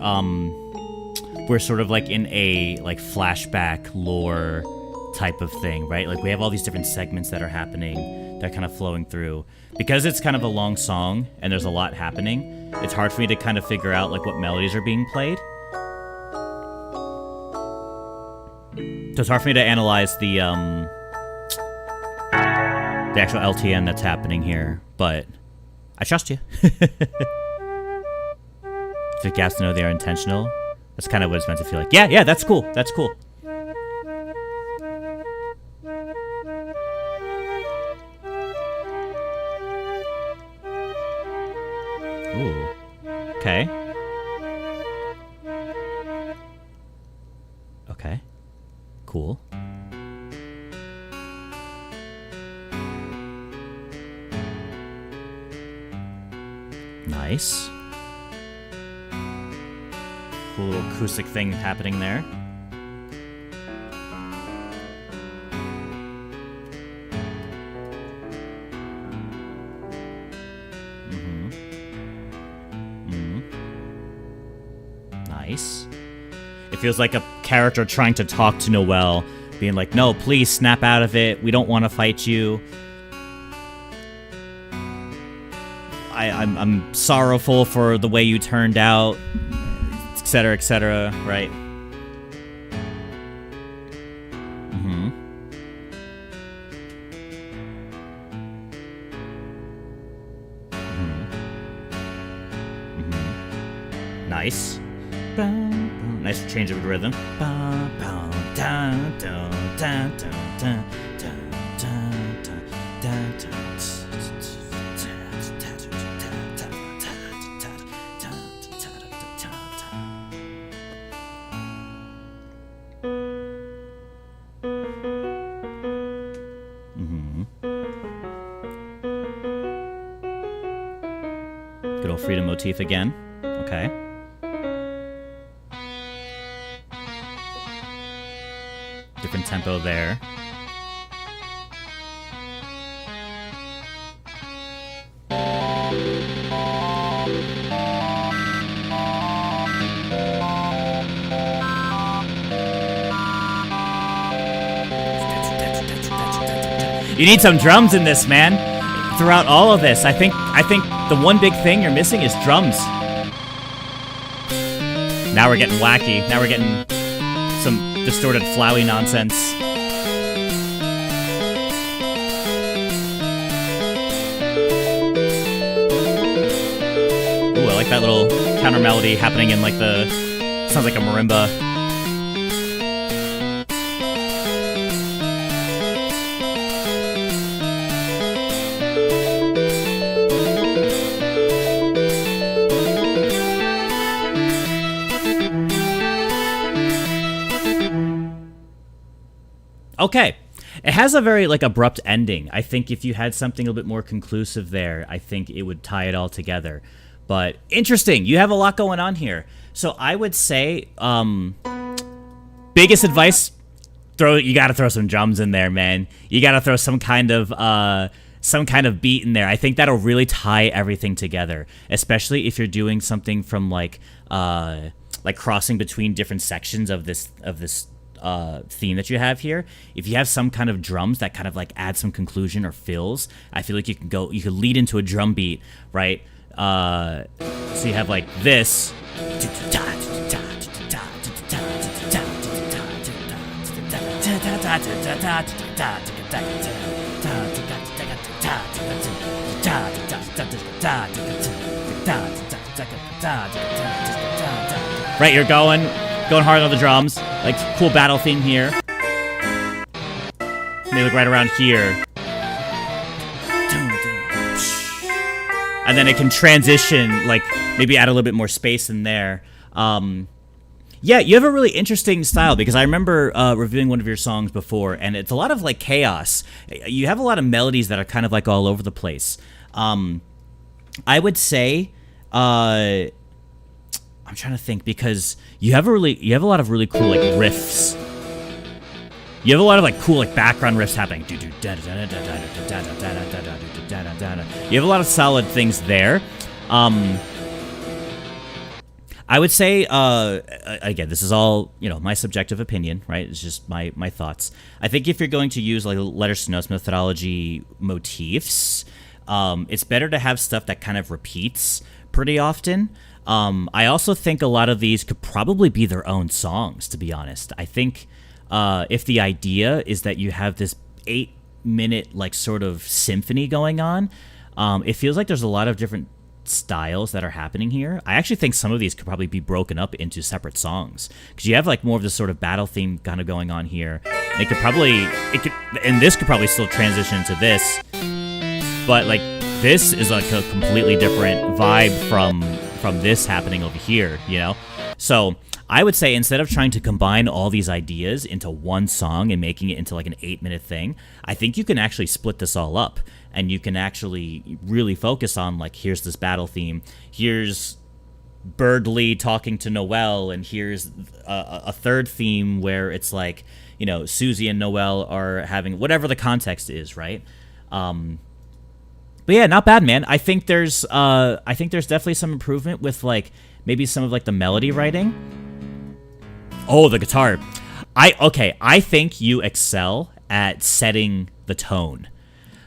sort of like in a like flashback lore type of thing, right? Like we have all these different segments that are happening, that are kind of flowing through. Because it's kind of a long song and there's a lot happening, it's hard for me to kind of figure out like what melodies are being played. So it's hard for me to analyze the actual LTN that's happening here, but I trust you. If it gaps to know they are intentional, that's kind of what it's meant to feel like. Yeah, that's cool. That's cool. Ooh. Okay. Okay. Cool. Nice. Cool little acoustic thing happening there. Nice. It feels like a character trying to talk to Noelle, being like, no, please snap out of it. We don't want to fight you. I'm sorrowful for the way you turned out, etc., right? Nice. Nice change of rhythm. Good old freedom motif again. Okay. Different tempo there. You need some drums in this, man. Throughout all of this, I think the one big thing you're missing is drums. Now we're getting wacky. Now we're getting some distorted, flowy nonsense. Ooh, I like that little counter melody happening in like the... Sounds like a marimba. Okay. It has a very, like, abrupt ending. I think if you had something a little bit more conclusive there, I think it would tie it all together. But interesting. You have a lot going on here. So I would say, biggest advice, you gotta throw some drums in there, man. You gotta throw some kind of beat in there. I think that'll really tie everything together, especially if you're doing something from, like crossing between different sections of this theme that you have here. If you have some kind of drums that kind of like add some conclusion or fills, I feel like you could lead into a drum beat, right? So you have like this. Right, you're going hard on the drums. Like, cool battle theme here. Maybe like right around here. And then it can transition, like, maybe add a little bit more space in there. Yeah, you have a really interesting style, because I remember reviewing one of your songs before, and it's a lot of, like, chaos. You have a lot of melodies that are kind of, like, all over the place. I would say... I'm trying to think, because you have a lot of really cool like riffs. You have a lot of like cool like background riffs happening. You have a lot of solid things there. I would say again, this is all, you know, my subjective opinion, right? It's just my thoughts. I think if you're going to use like letters to notes methodology motifs, it's better to have stuff that kind of repeats pretty often. I also think a lot of these could probably be their own songs, to be honest. I think if the idea is that you have this 8-minute like sort of symphony going on, it feels like there's a lot of different styles that are happening here. I actually think some of these could probably be broken up into separate songs, because you have like more of this sort of battle theme kind of going on here. And this could probably still transition into this, but like this is like a completely different vibe from this happening over here, you know? So I would say instead of trying to combine all these ideas into one song and making it into like an 8-minute thing, I think you can actually split this all up, and you can actually really focus on like, here's this battle theme, here's Birdley talking to Noelle, and here's a third theme where it's like, you know, Susie and Noelle are having whatever the context is, right? But yeah, not bad, man. I think there's definitely some improvement with like maybe some of like the melody writing. Oh, the guitar. I think you excel at setting the tone.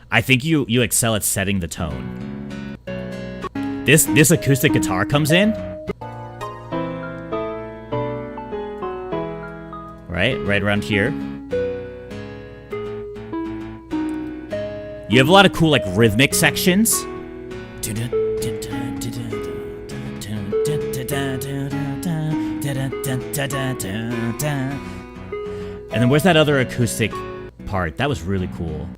I think you excel at setting the tone. This acoustic guitar comes in. Right around here. You have a lot of cool, like, rhythmic sections. And then where's that other acoustic part? That was really cool.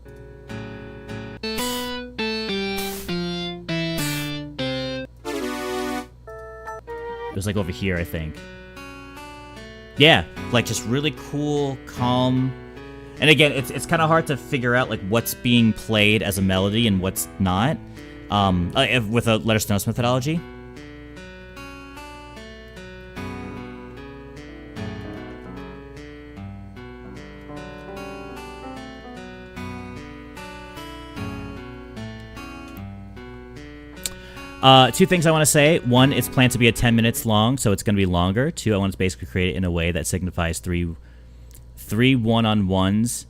It was like over here, I think. Yeah, like just really cool, calm. And again, it's kind of hard to figure out like what's being played as a melody and what's not, with a letter notes methodology. Two things I want to say. One, it's planned to be 10 minutes long, so it's going to be longer. Two, I want to basically create it in a way that signifies three one-on-ones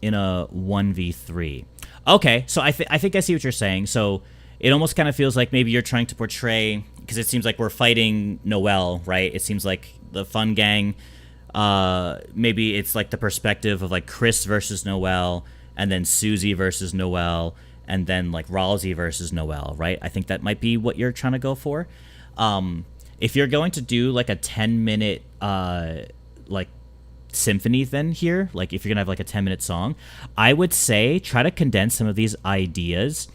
in a 1v3. Okay, so I think I see what you're saying. So it almost kind of feels like maybe you're trying to portray, because it seems like we're fighting Noel, right? It seems like the fun gang, maybe it's like the perspective of like Chris versus Noel, and then Susie versus Noel, and then like Ralsei versus Noel, right? I think that might be what you're trying to go for. If you're going to do like a 10-minute like symphony then here, like if you're gonna have like a 10-minute song, I would say try to condense some of these ideas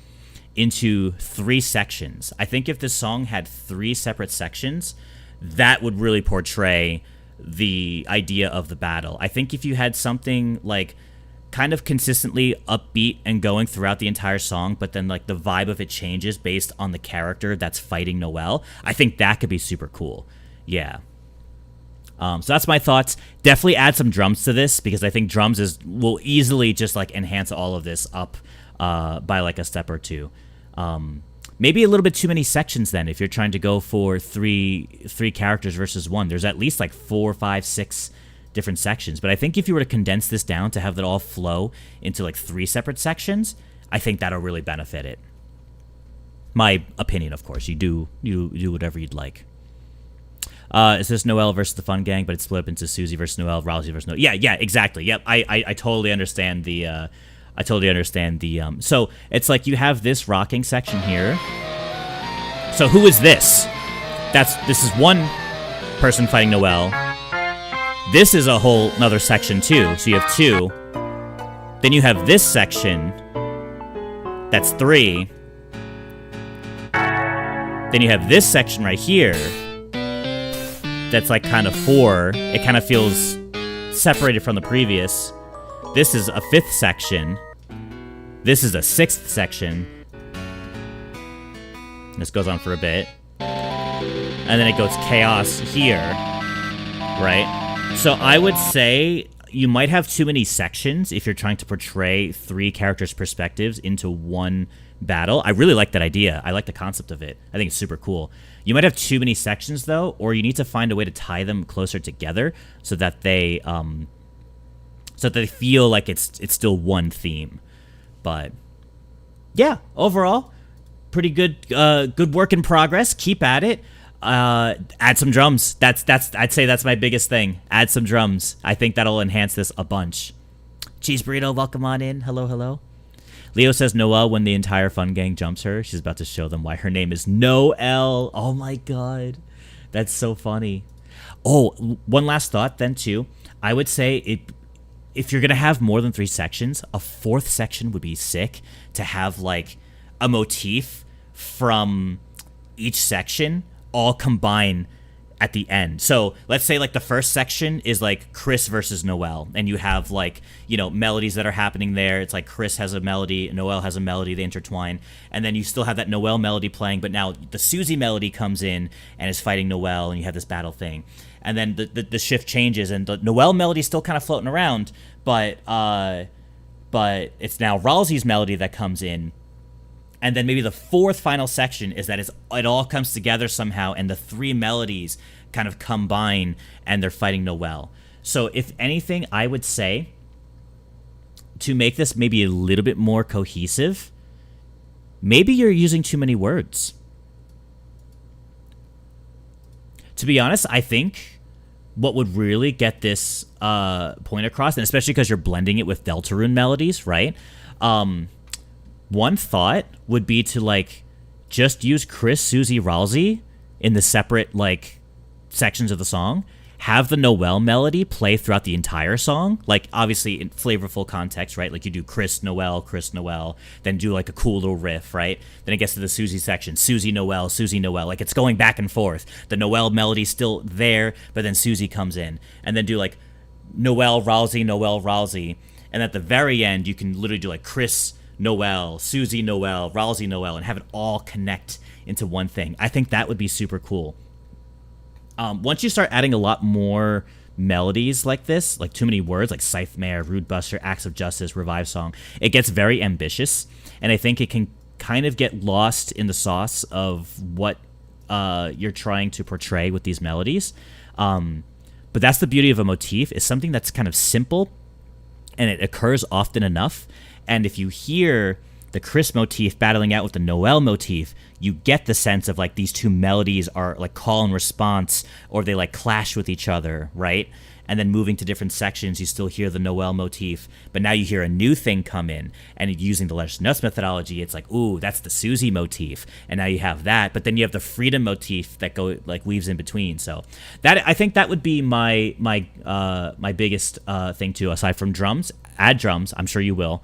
into 3 sections. I think if this song had 3 separate sections, that would really portray the idea of the battle. I think if you had something like kind of consistently upbeat and going throughout the entire song, but then like the vibe of it changes based on the character that's fighting Noel, I think that could be super cool. Yeah. So that's my thoughts. Definitely add some drums to this, because I think drums will easily just like enhance all of this up by like a step or two. Maybe a little bit too many sections then if you're trying to go for three characters versus 1. There's at least like 4, 5, 6 different sections. But I think if you were to condense this down to have that all flow into like 3 separate sections, I think that'll really benefit it. My opinion, of course. You do whatever you'd like. Is this Noel versus the Fun Gang, but it's split up into Susie versus Noel, Ralsei versus Noel? Yeah, exactly. Yep, I totally understand the. So it's like you have this rocking section here. So who is this? This is one person fighting Noel. This is a whole another section too. So you have 2. Then you have this section. That's 3. Then you have this section right here. That's like kind of 4. It kind of feels separated from the previous. This is a 5th section. This is a 6th section. This goes on for a bit. And then it goes chaos here. Right? So I would say you might have too many sections if you're trying to portray 3 characters' perspectives into one battle. I really like that idea. I like the concept of it. I think it's super cool. You might have too many sections, though, or you need to find a way to tie them closer together so that they feel like it's still one theme. But yeah, overall, pretty good good work in progress. Keep at it. Add some drums. I'd say that's my biggest thing. Add some drums. I think that'll enhance this a bunch. Cheese Burrito, welcome on in. Hello. Leo says Noel, when the entire Fun Gang jumps her, she's about to show them why her name is Noel. Oh my god. That's so funny. Oh, one last thought then too. I would say if you're going to have more than 3 sections, a 4th section would be sick to have like a motif from each section all combine at the end. So let's say like the first section is like Chris versus Noel, and you have like, you know, melodies that are happening there. It's like Chris has a melody, Noel has a melody, they intertwine, and then you still have that Noel melody playing, but now the Susie melody comes in and is fighting Noel, and you have this battle thing. And then the shift changes, and the Noel melody's still kind of floating around, but it's now Ralsei's melody that comes in. And then maybe the 4th final section is that it all comes together somehow, and the 3 melodies kind of combine, and they're fighting Noel. So if anything, I would say to make this maybe a little bit more cohesive, maybe you're using too many words. To be honest, I think what would really get this point across, and especially because you're blending it with Deltarune melodies, right? One thought would be to like just use Chris, Susie, Ralsei in the separate, like, sections of the song. Have the Noel melody play throughout the entire song. Like, obviously, in flavorful context, right? Like, you do Chris, Noel, then do, like, a cool little riff, right? Then it gets to the Susie section. Susie, Noel. Like, it's going back and forth. The Noel melody's still there, but then Susie comes in. And then do, like, Noel, Ralsei. And at the very end, you can literally do, like, Chris, Noel, Susie, Noel, Ralsei, Noel, and have it all connect into one thing. I think that would be super cool. Once you start adding a lot more melodies like this, like too many words, like Scythe Mare, Rude Buster, Acts of Justice, Revive Song, it gets very ambitious, and I think it can kind of get lost in the sauce of what you're trying to portray with these melodies. But that's the beauty of a motif, is something that's kind of simple, and it occurs often enough, and if you hear the Chris motif battling out with the Noel motif, you get the sense of, like, these two melodies are, like, call and response, or they, like, clash with each other, right? And then moving to different sections, you still hear the Noel motif, but now you hear a new thing come in, and using the Let's Nuts methodology, it's like, ooh, that's the Susie motif, and now you have that, but then you have the Freedom motif that weaves in between. So that, I think that would be my biggest thing too, aside from drums. Add drums, I'm sure you will.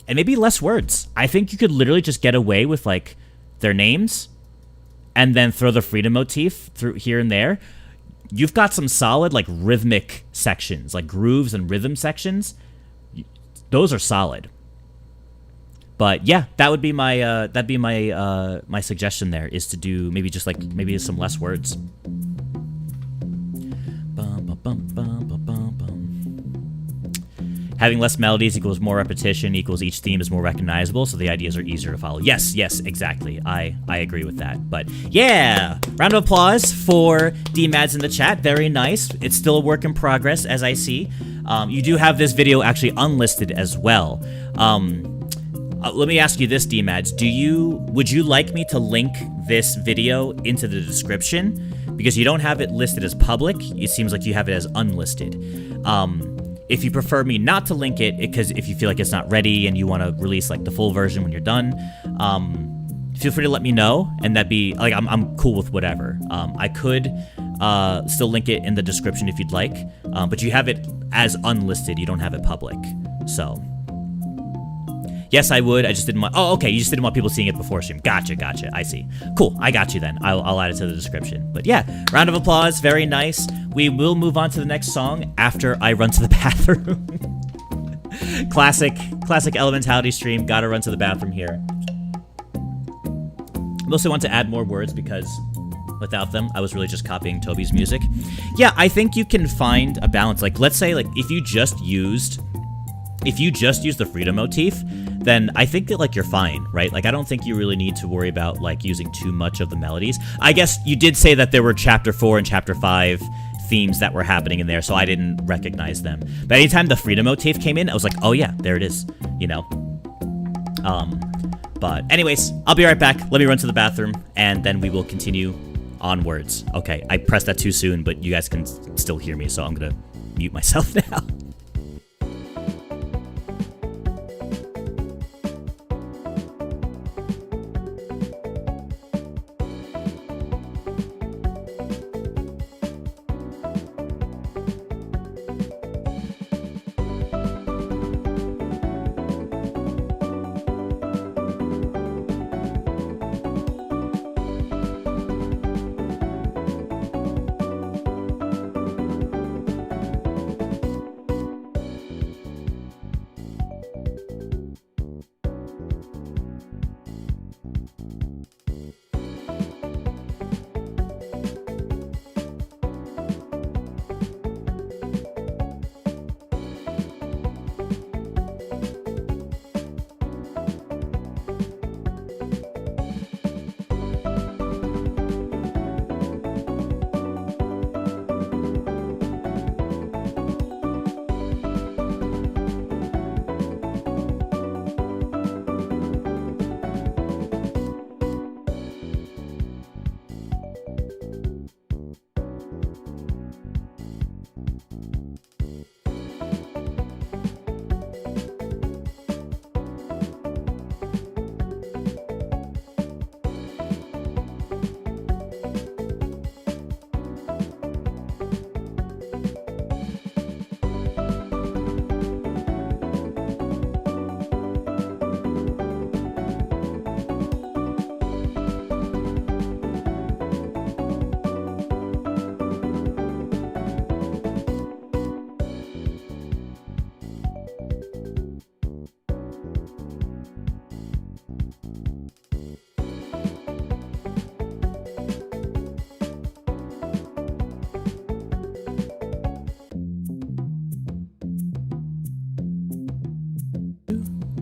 And maybe less words. I think you could literally just get away with, like, their names and then throw the Freedom motif through here and there. You've got some solid, like, rhythmic sections, like grooves and rhythm sections. Those are solid. But yeah, that would be my my suggestion there, is to do maybe just like maybe some less words. Having less melodies equals more repetition equals each theme is more recognizable, so the ideas are easier to follow. Yes, exactly. I agree with that. But yeah, round of applause for Dmadz in the chat. Very nice. It's still a work in progress, as I see. You do have this video actually unlisted as well. Let me ask you this, Dmadz. Would you like me to link this video into the description? Because you don't have it listed as public. It seems like you have it as unlisted. If you prefer me not to link it, because if you feel like it's not ready and you want to release like the full version when you're done, feel free to let me know, and that'd be like I'm cool with whatever. I could still link it in the description if you'd like, but you have it as unlisted. You don't have it public, so. Yes, I would. I just didn't want... Oh, okay. You just didn't want people seeing it before stream. Gotcha. I see. Cool. I got you then. I'll add it to the description. But yeah, round of applause. Very nice. We will move on to the next song after I run to the bathroom. Classic Elementality stream. Gotta run to the bathroom here. Mostly want to add more words because without them, I was really just copying Toby's music. Yeah, I think you can find a balance. Like, let's say, like, if you just used the Freedom motif, then I think that, like, you're fine, right? Like, I don't think you really need to worry about, like, using too much of the melodies. I guess you did say that there were Chapter 4 and Chapter 5 themes that were happening in there, so I didn't recognize them. But anytime the Freedom motif came in, I was like, oh yeah, there it is, you know? But anyways, I'll be right back. Let me run to the bathroom, and then we will continue onwards. Okay, I pressed that too soon, but you guys can still hear me, so I'm gonna mute myself now.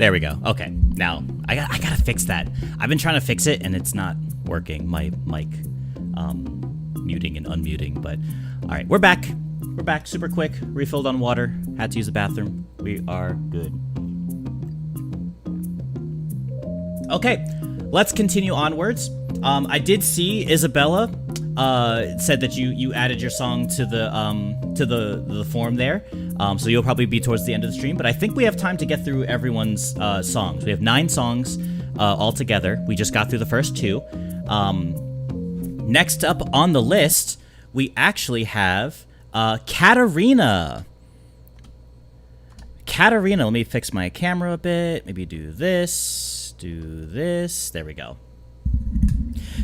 There we go. Okay, now I gotta fix that. I've been trying to fix it and it's not working. My mic, muting and unmuting. But all right, we're back. We're back. Super quick. Refilled on water. Had to use the bathroom. We are good. Okay, let's continue onwards. I did see Isabella said that you added your song to the form there. So you'll probably be towards the end of the stream, but I think we have time to get through everyone's songs. We have 9 songs all together. We just got through the first 2. Next up on the list, we actually have KATARiNA. KATARiNA, let me fix my camera a bit. Maybe do this. There we go.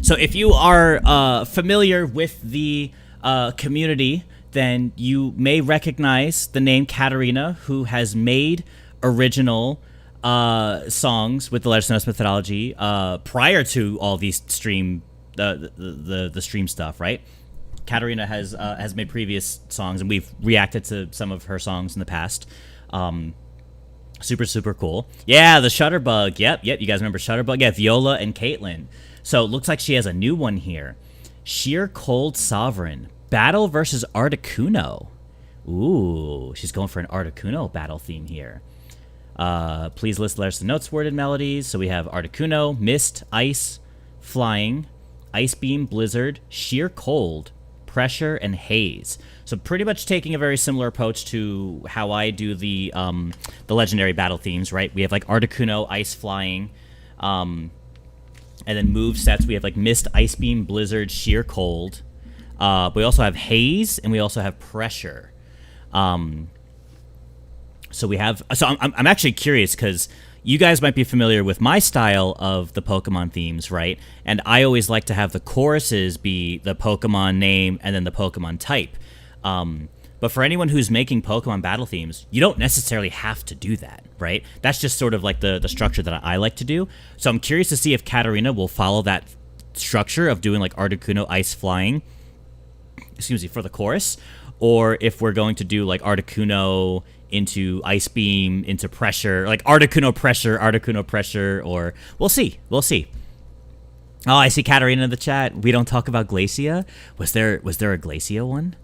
So if you are familiar with the community, then you may recognize the name KATARiNA, who has made original songs with the Legends of Notes methodology prior to all these stream the stream stuff, right? KATARiNA has made previous songs, and we've reacted to some of her songs in the past. Super cool. Yeah, the Shutterbug. Yep. You guys remember Shutterbug? Yeah, Viola and Caitlin. So it looks like she has a new one here. Sheer Cold Sovereign. Battle versus Articuno. Ooh, she's going for an Articuno battle theme here. Please list letters to notes, worded melodies. So we have Articuno, Mist, Ice, Flying, Ice Beam, Blizzard, Sheer Cold, Pressure, and Haze. So pretty much taking a very similar approach to how I do the legendary battle themes, right? We have like Articuno, Ice, Flying, and then move sets. We have like Mist, Ice Beam, Blizzard, Sheer Cold. We also have Haze, and we also have Pressure. So we have. So I'm actually curious because you guys might be familiar with my style of the Pokemon themes, right? And I always like to have the choruses be the Pokemon name and then the Pokemon type. But for anyone who's making Pokemon battle themes, you don't necessarily have to do that, right? That's just sort of like the structure that I like to do. So I'm curious to see if KATARiNA will follow that structure of doing like Articuno, Ice, Flying, for the chorus, or if we're going to do like Articuno into Ice Beam into Pressure, like Articuno Pressure, or we'll see. Oh, I see KATARiNA in the chat. We don't talk about Glacia. Was there a Glacia one?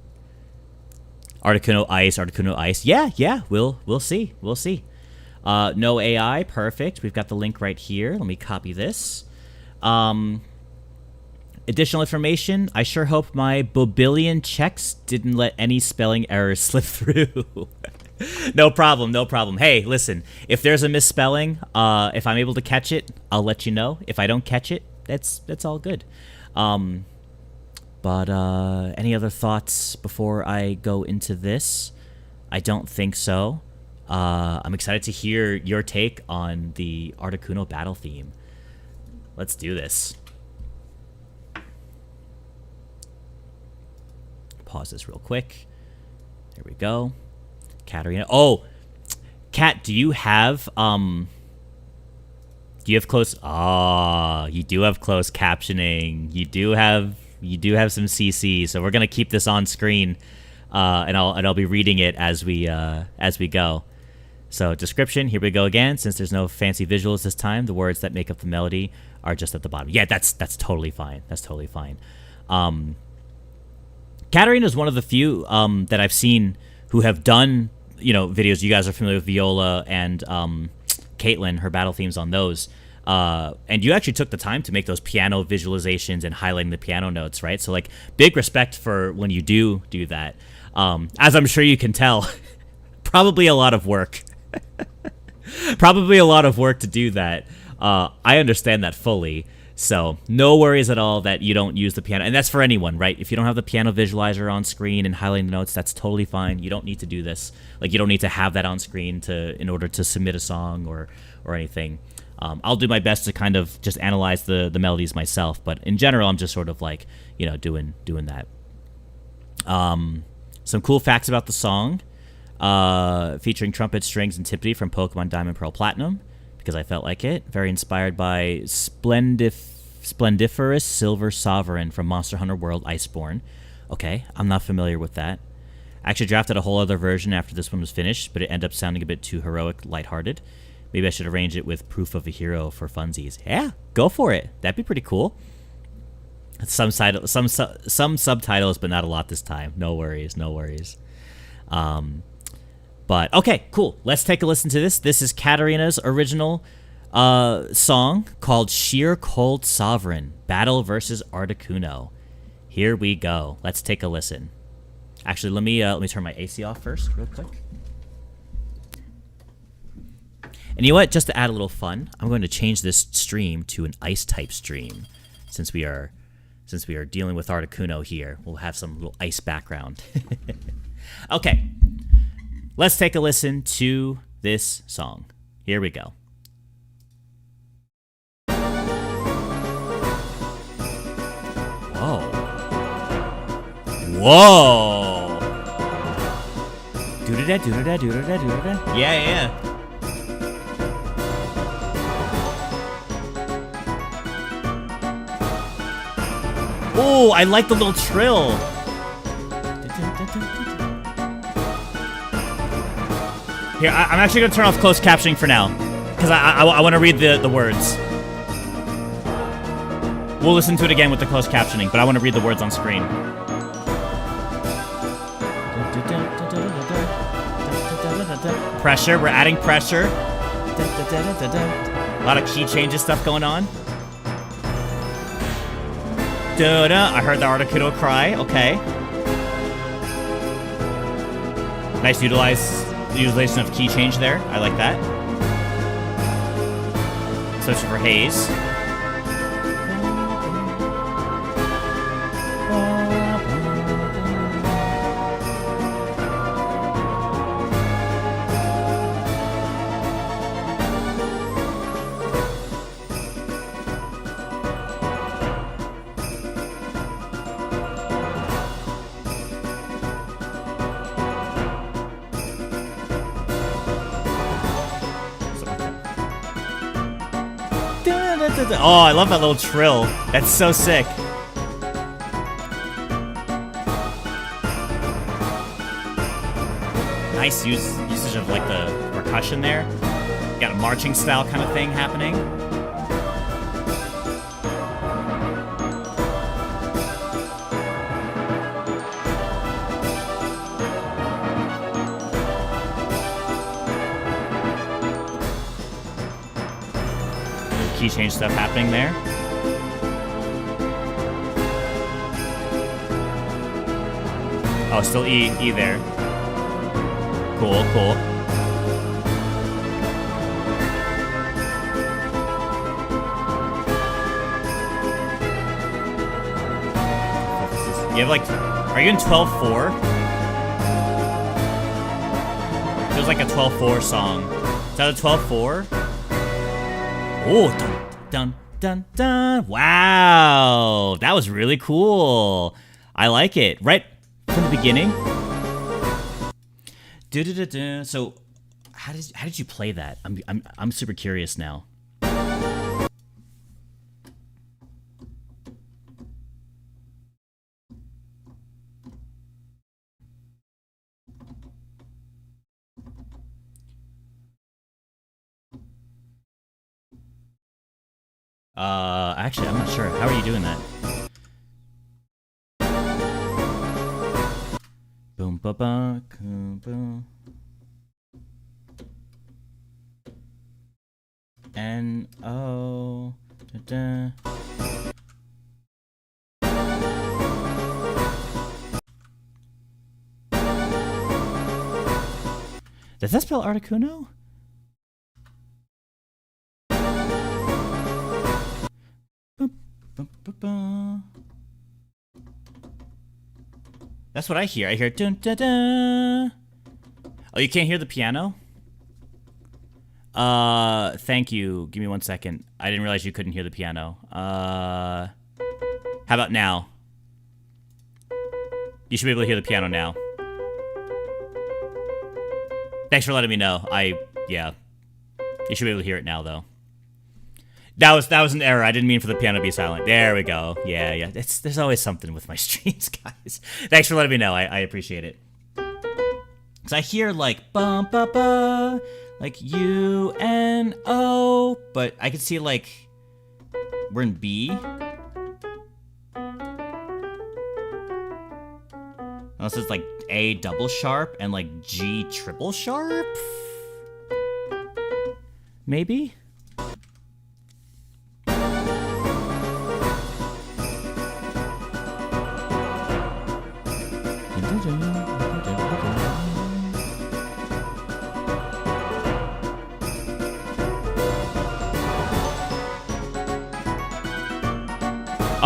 Articuno Ice. Yeah. We'll see. No AI, perfect. We've got the link right here. Let me copy this. Additional information, I sure hope my Bobillion checks didn't let any spelling errors slip through. No problem. Hey, listen, if there's a misspelling, if I'm able to catch it, I'll let you know. If I don't catch it, that's all good. But any other thoughts before I go into this? I don't think so. I'm excited to hear your take on the Articuno battle theme. Let's do this. Pause this real quick. There we go. KATARiNA. Oh, Kat, do you have closed? Ah, you do have closed captioning. You do have some CC. So we're gonna keep this on screen, and I'll be reading it as we go. So description. Here we go again. Since there's no fancy visuals this time, the words that make up the melody are just at the bottom. Yeah, that's totally fine. That's totally fine. KATARiNA is one of the few that I've seen who have done, videos. You guys are familiar with Viola and Caitlin, her battle themes on those. And you actually took the time to make those piano visualizations and highlighting the piano notes, right? So, like, big respect for when you do that. As I'm sure you can tell, probably a lot of work. Probably a lot of work to do that. I understand that fully. So no worries at all that you don't use the piano. And that's for anyone, right? If you don't have the piano visualizer on screen and highlighting the notes, that's totally fine. You don't need to do this. Like, you don't need to have that on screen in order to submit a song or anything. I'll do my best to kind of just analyze the melodies myself. But in general, I'm just sort of like, doing that. Some cool facts about the song. Featuring trumpet, strings, and timpani from Pokemon Diamond, Pearl, Platinum, because I felt like it. Very inspired by Splendiferous Silver Sovereign from Monster Hunter World Iceborne. Okay, I'm not familiar with that. I actually drafted a whole other version after this one was finished, but it ended up sounding a bit too heroic, lighthearted. Maybe I should arrange it with proof of a hero for funsies. Yeah, go for it. That'd be pretty cool. Some subtitles, but not a lot this time. No worries, no worries. But okay, cool. Let's take a listen to this. This is KATARiNA's original song called Sheer Cold Sovereign, Battle versus Articuno. Here we go. Let's take a listen. Actually, let me turn my AC off first, real quick. And you know what? Just to add a little fun, I'm going to change this stream to an ice type stream, since we are dealing with Articuno here. We'll have some little ice background. Okay, let's take a listen to this song. Here we go. Whoa. Whoa. Do-da-da, do-da-da, do-da-da, do-da-da. Yeah. Oh, I like the little trill. Here, I'm actually going to turn off closed captioning for now, because I want to read the words. We'll listen to it again with the closed captioning, but I want to read the words on screen. Pressure, we're adding pressure. A lot of key changes stuff going on. I heard the Articuno cry. Okay. Nice utilization of key change there. I like that. Searching for haze. Oh, I love that little trill. That's so sick. Nice usage of like the percussion there. Got a marching style kind of thing happening. Key change stuff happening there. Oh, still E there. Cool. You have like, are you in 12/4? Feels like a 12/4 song. Is that a 12/4? Oh, dun. Wow, that was really cool. I like it. Right from the beginning. So, how did you play that? I'm super curious now. Actually, I'm not sure. How are you doing that? Boom, ba, ba, boom. N-O, da-da. Does that spell Articuno? That's what I hear. I hear dun da da. Oh, you can't hear the piano? Thank you. Give me 1 second. I didn't realize you couldn't hear the piano. How about now? You should be able to hear the piano now. Thanks for letting me know. Yeah. You should be able to hear it now, though. That was an error. I didn't mean for the piano to be silent. There we go. Yeah. There's always something with my streams, guys. Thanks for letting me know. I appreciate it. Cause I hear like bum ba ba, like U-N-O, but I could see like we're in B. Unless it's like A double sharp and like G triple sharp? Maybe?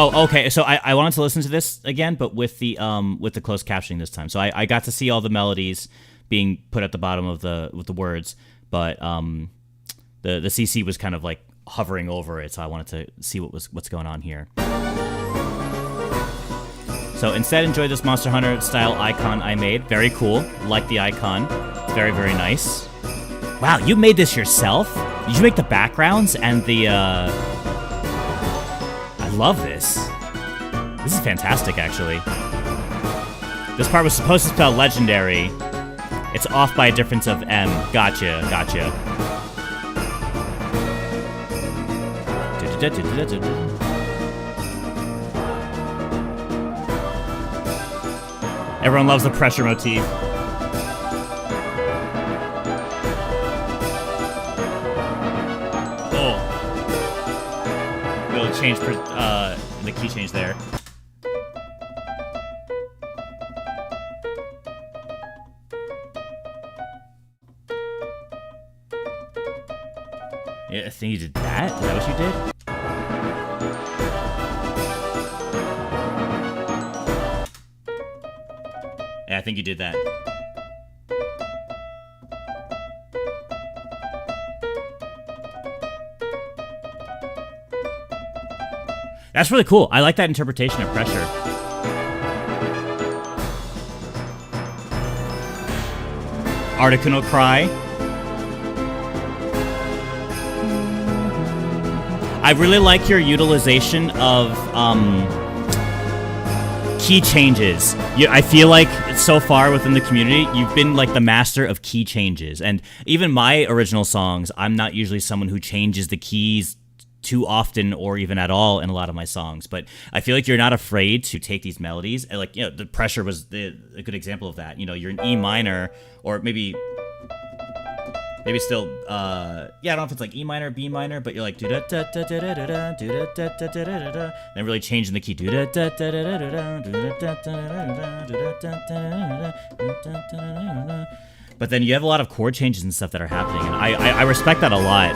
Oh, okay. So I wanted to listen to this again, but with the closed captioning this time. So I got to see all the melodies being put at the bottom of the words, but the CC was kind of like hovering over it, so I wanted to see what's going on here. So instead, enjoy this Monster Hunter style icon I made. Very cool. Like the icon. It's very, very nice. Wow, you made this yourself? Did you make the backgrounds and the I love this. This is fantastic, actually. This part was supposed to spell legendary. It's off by a difference of M. Gotcha, gotcha. Everyone loves the pressure motif. Change the key change there. Yeah, I think you did that. Is that what you did? Yeah, I think you did that. That's really cool. I like that interpretation of pressure. Articuno cry. I really like your utilization of key changes. I feel like so far within the community, you've been like the master of key changes. And even my original songs, I'm not usually someone who changes the keys too often or even at all in a lot of my songs, but I feel like you're not afraid to take these melodies, and like, you know, the pressure was a good example of that. You know, you're in E minor, or maybe still, yeah, I don't know if it's like E minor, B minor, but you're like then really changing the key. But then you have a lot of chord changes and stuff that are happening, and I respect that a lot.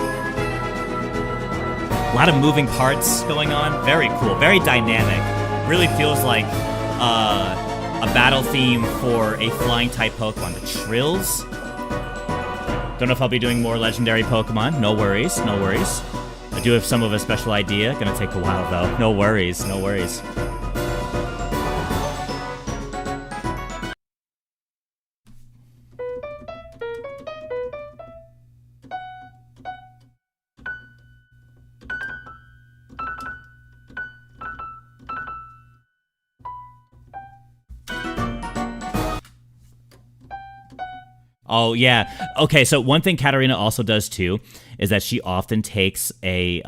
A lot of moving parts going on. Very cool. Very dynamic. Really feels like a battle theme for a flying type Pokemon. The Trills. Don't know if I'll be doing more legendary Pokemon. No worries. No worries. I do have some of a special idea. Gonna take a while though. No worries. No worries. Oh, yeah. Okay, so one thing KATARiNA also does, too, is that she often takes a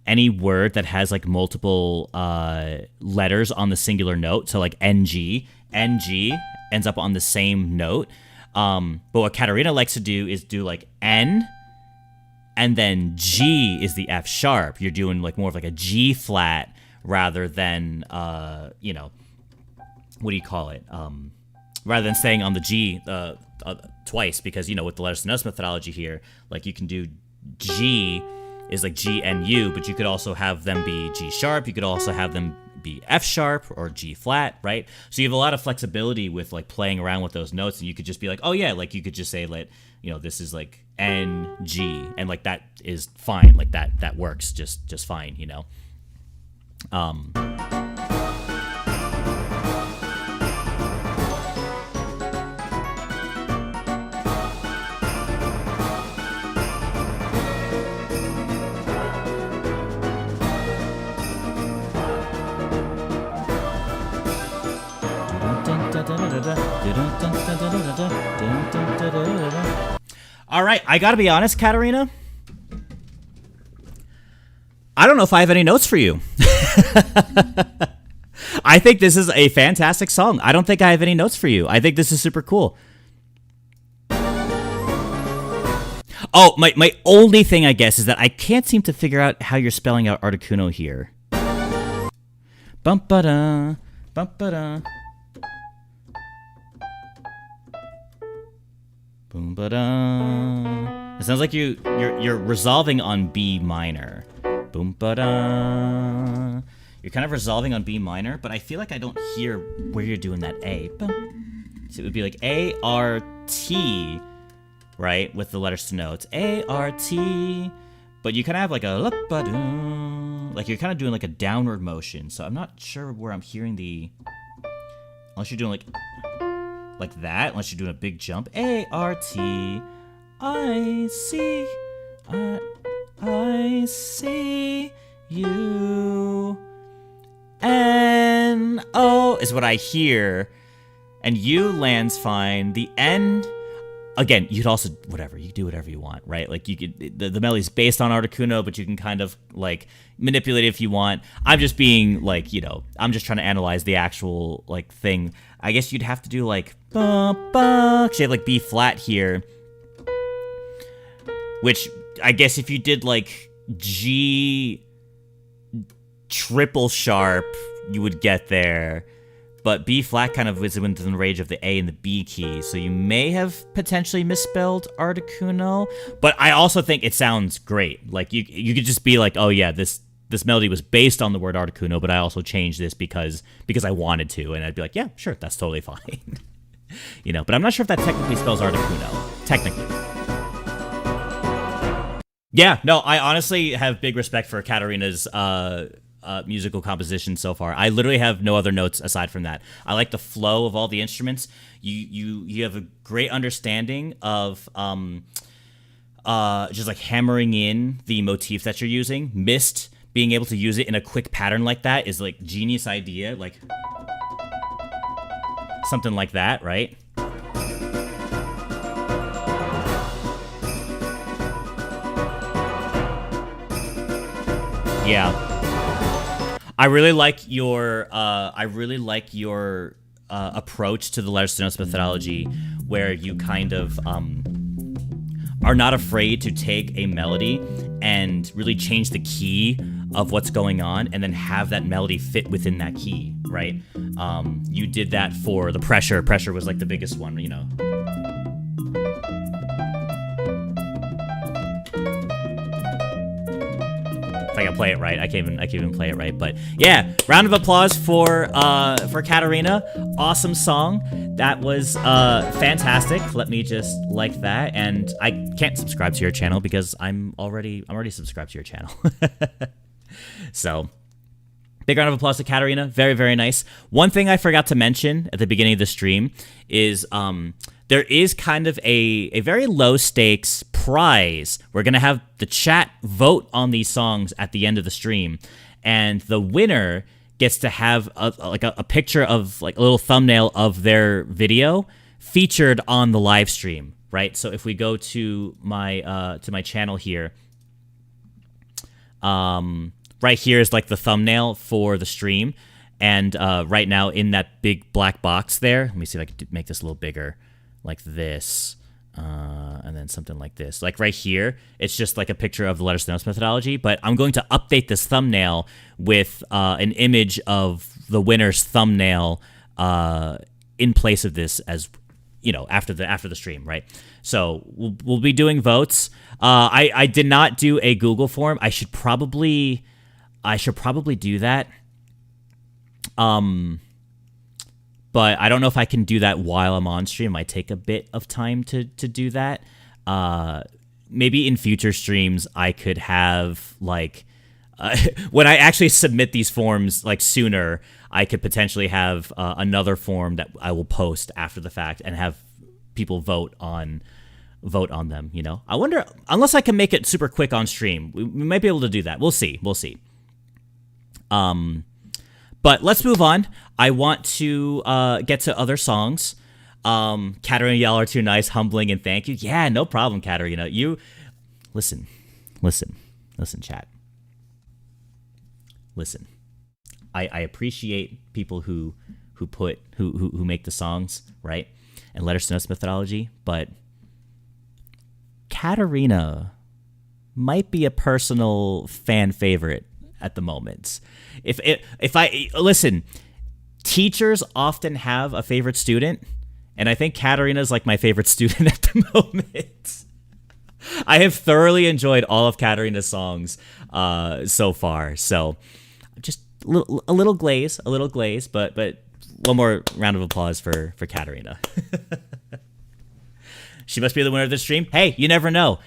any word that has, like, multiple letters on the singular note, so, like, NG ends up on the same note. But what KATARiNA likes to do is do, like, N, and then G is the F sharp. You're doing, like, more of, like, a G flat rather than, you know, what do you call it? Rather than staying on the G twice, because, you know, with the letters to notes methodology here, like, you can do G is like G and U, but you could also have them be G sharp. You could also have them be F sharp or G flat, right? So you have a lot of flexibility with, like, playing around with those notes, and you could just be like, oh yeah, like, you could just say, like, you know, this is like N G, and like that is fine, like that works just fine, you know. All right, I gotta be honest, KATARiNA. I don't know if I have any notes for you. I think this is a fantastic song. I don't think I have any notes for you. I think this is super cool. Oh, my only thing, I guess, is that I can't seem to figure out how you're spelling out Articuno here. Bum-ba-da, bum-ba-da. Boom-ba-da. It sounds like you're resolving on B minor. Boom-ba-da. You're kind of resolving on B minor, but I feel like I don't hear where you're doing that A. So it would be like A-R-T, right? With the letters to notes. A-R-T. But you kind of have like a... like you're kind of doing like a downward motion. So I'm not sure where I'm hearing the... Unless you're doing like that. Unless you're doing a big jump. A-R-T. I see. I see you. N-O is what I hear. And U lands fine. The N, again, you'd also, whatever, you do whatever you want, right? Like, you could, the melody's based on Articuno, but you can kind of, like, manipulate it if you want. I'm just being, like, you know, I'm just trying to analyze the actual, like, thing. I guess you'd have to do, like, because you have, like, B flat here. Which, I guess if you did, like, G triple sharp, you would get there. But B flat kind of is within the range of the A and the B key, so you may have potentially misspelled Articuno. But I also think it sounds great. Like, you could just be like, oh yeah, this melody was based on the word Articuno, but I also changed this because I wanted to, and I'd be like, yeah, sure, that's totally fine. You know, but I'm not sure if that technically spells Articuno. Technically. Yeah, no, I honestly have big respect for KATARiNA's musical composition so far. I literally have no other notes aside from that. I like the flow of all the instruments. You have a great understanding of just like hammering in the motif that you're using. Mist, being able to use it in a quick pattern like that is like genius idea. Like something like that, right? Yeah, I really like your approach to the letters to notes methodology, where you kind of are not afraid to take a melody and really change the key of what's going on, and then have that melody fit within that key, right? You did that for the pressure. Pressure was like the biggest one, you know. I can play it right. I can't even play it right. But yeah, round of applause for KATARiNA. Awesome song. That was fantastic. Let me just like that. And I can't subscribe to your channel because I'm already subscribed to your channel. So big round of applause to KATARiNA. Very, very nice. One thing I forgot to mention at the beginning of the stream is there is kind of a very low stakes prize. We're going to have the chat vote on these songs at the end of the stream. And the winner gets to have a picture of like a little thumbnail of their video featured on the live stream, right? So if we go to my channel here, right here is like the thumbnail for the stream. And right now in that big black box there, let me see if I can make this a little bigger. Like this, and then something like this. Like right here, it's just like a picture of the letters to notes methodology, but I'm going to update this thumbnail with an image of the winner's thumbnail in place of this, as you know, after the stream, right? So we'll be doing votes. I did not do a Google form. I should probably do that. But I don't know if I can do that while I'm on stream. It might take a bit of time to do that. Maybe in future streams, I could have, like, when I actually submit these forms, like, sooner, I could potentially have another form that I will post after the fact and have people vote on them, you know? I wonder, unless I can make it super quick on stream, we might be able to do that. We'll see. But let's move on. I want to get to other songs. Katarina, y'all are too nice, humbling, and thank you. Yeah, no problem, Katarina. You listen, chat. Listen. I appreciate people who make the songs, right? And let us know its methodology, but Katarina might be a personal fan favorite at the moment. If I listen, teachers often have a favorite student, and I think Katarina is like my favorite student at the moment. I have thoroughly enjoyed all of Katarina's songs so far. So just a little glaze, but one more round of applause for Katarina. She must be the winner of the stream. Hey, you never know.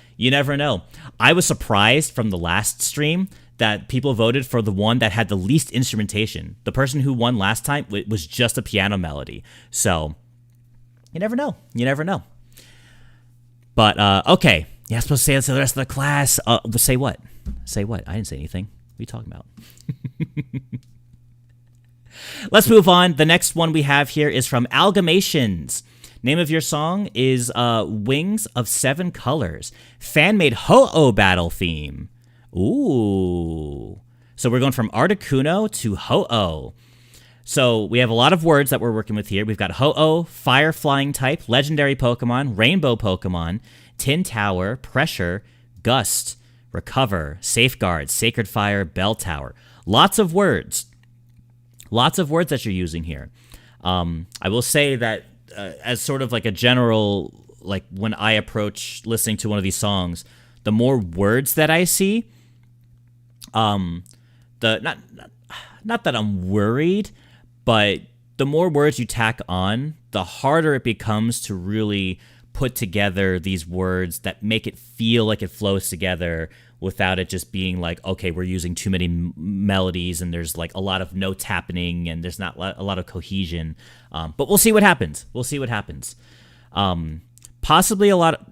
I was surprised from the last stream that people voted for the one that had the least instrumentation. The person who won last time was just a piano melody. So you never know. But okay. Yeah, I'm supposed to say this to the rest of the class. Say what? I didn't say anything. What are you talking about? Let's move on. The next one we have here is from Algimations. Name of your song is Wings of Seven Colors. Fan-made Ho-Oh battle theme. Ooh. So we're going from Articuno to Ho-Oh. So we have a lot of words that we're working with here. We've got Ho-Oh, Fire Flying type, Legendary Pokemon, Rainbow Pokemon, Tin Tower, Pressure, Gust, Recover, Safeguard, Sacred Fire, Bell Tower. Lots of words that you're using here. I will say that as sort of like a general, like when I approach listening to one of these songs, the more words that I see, not that I'm worried, but the more words you tack on, the harder it becomes to really put together these words that make it feel like it flows together without it just being like, okay, we're using too many melodies and there's like a lot of notes happening and there's not a lot of cohesion. But we'll see what happens. Possibly a lot,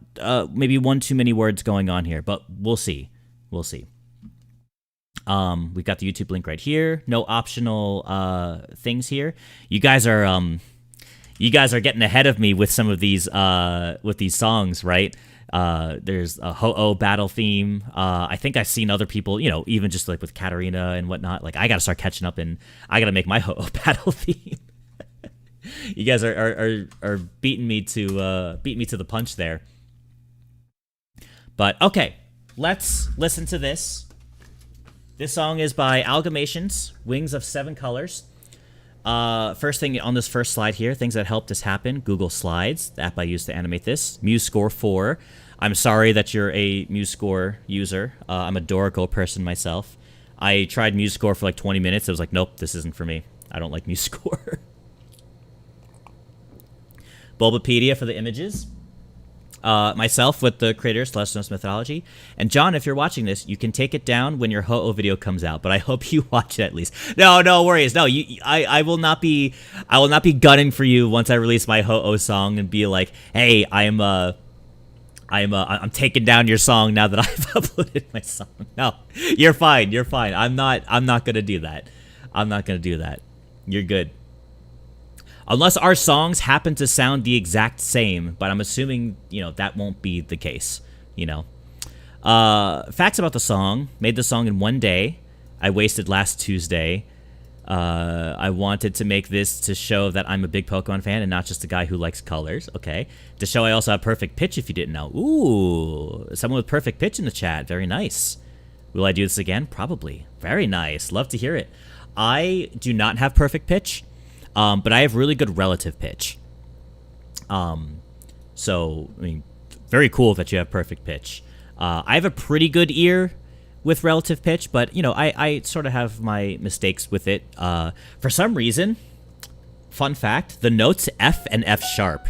maybe one too many words going on here, but we'll see. We've got the YouTube link right here. No optional things here. You guys are getting ahead of me with some of these songs, right? There's a Ho-Oh battle theme. I think I've seen other people, even just like with Katarina and whatnot. Like I got to start catching up and I got to make my Ho-Oh battle theme. You guys are beating me to the punch there. But okay, let's listen to this. This song is by Algimations, Wings of Seven Colors. First thing on this first slide here, things that helped this happen. Google Slides, the app I use to animate this. MuseScore 4. I'm sorry that you're a MuseScore user. I'm a Dorico person myself. I tried MuseScore for like 20 minutes. I was like, nope, this isn't for me. I don't like MuseScore. Bulbapedia for the images. Myself with the creators, Celestial's methodology. And John, if you're watching this, you can take it down when your Ho-Oh video comes out, but I hope you watch it at least. No worries. No, I will not be gunning for you once I release my Ho-Oh song and be like, hey, I'm taking down your song now that I've uploaded my song. No, you're fine. I'm not gonna do that. You're good. Unless our songs happen to sound the exact same, but I'm assuming, that won't be the case, Facts about the song. Made the song in one day. I wasted last Tuesday. I wanted to make this to show that I'm a big Pokemon fan and not just a guy who likes colors. Okay. To show I also have perfect pitch if you didn't know. Ooh, someone with perfect pitch in the chat. Very nice. Will I do this again? Probably. Very nice. Love to hear it. I do not have perfect pitch. But I have really good relative pitch. So, very cool that you have perfect pitch. I have a pretty good ear with relative pitch, but, I sort of have my mistakes with it. For some reason, fun fact, the notes F and F sharp.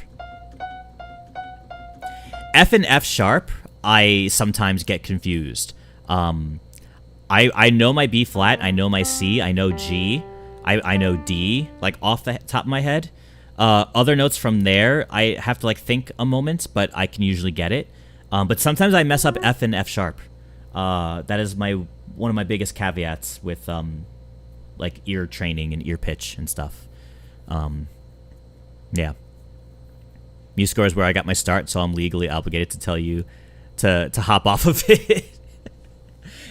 F and F sharp, I sometimes get confused. I know my B flat, I know my C, I know G. I know D, like off the top of my head. Other notes from there, I have to think a moment, but I can usually get it. But sometimes I mess up F and F sharp. That is one of my biggest caveats with ear training and ear pitch and stuff. Yeah. MuseScore is where I got my start, so I'm legally obligated to tell you to hop off of it.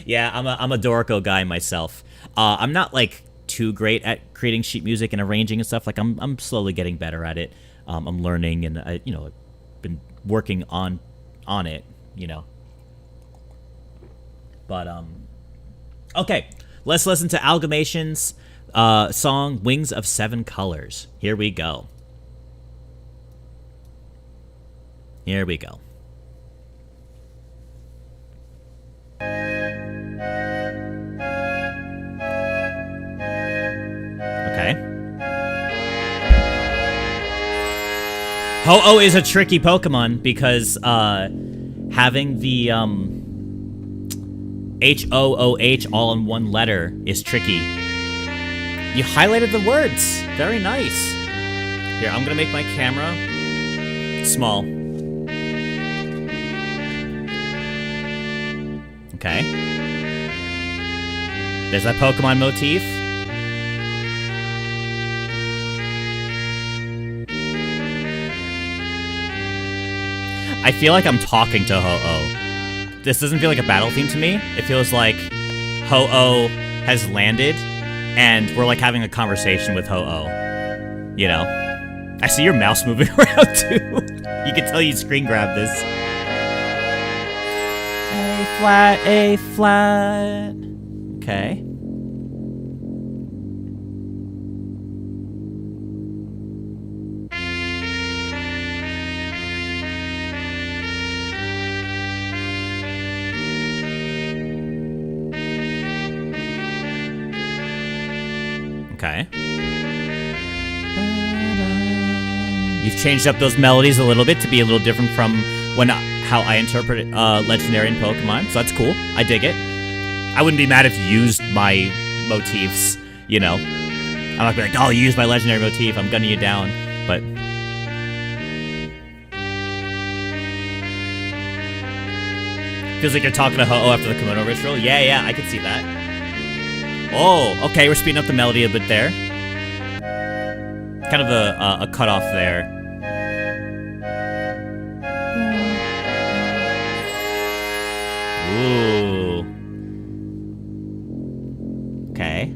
Yeah, I'm a Dorico guy myself. I'm not like too great at creating sheet music and arranging and stuff. Like I'm slowly getting better at it. I'm learning, and I've been working on it, But okay, let's listen to Algimations' song "Wings of Seven Colors." Here we go. Here we go. Okay. Ho-Oh is a tricky Pokemon because having the H-O-O-H all in one letter is tricky. You highlighted the words. Very nice. Here, I'm gonna make my camera small. Okay. There's that Pokemon motif. I feel like I'm talking to Ho-Oh. This doesn't feel like a battle theme to me. It feels like Ho-Oh has landed, and we're like having a conversation with Ho-Oh. I see your mouse moving around too. You can tell you screen grab this. A flat. Okay. Okay. You've changed up those melodies a little bit to be a little different from how I interpret legendary in Pokemon, so that's cool. I dig it. I wouldn't be mad if you used my motifs, I'm not gonna be like, oh, you used my legendary motif, I'm gunning you down, but... Feels like you're talking to Ho-Oh after the kimono ritual. Yeah, I can see that. Oh, okay, we're speeding up the melody a bit there. Kind of a cutoff there. Ooh. Okay.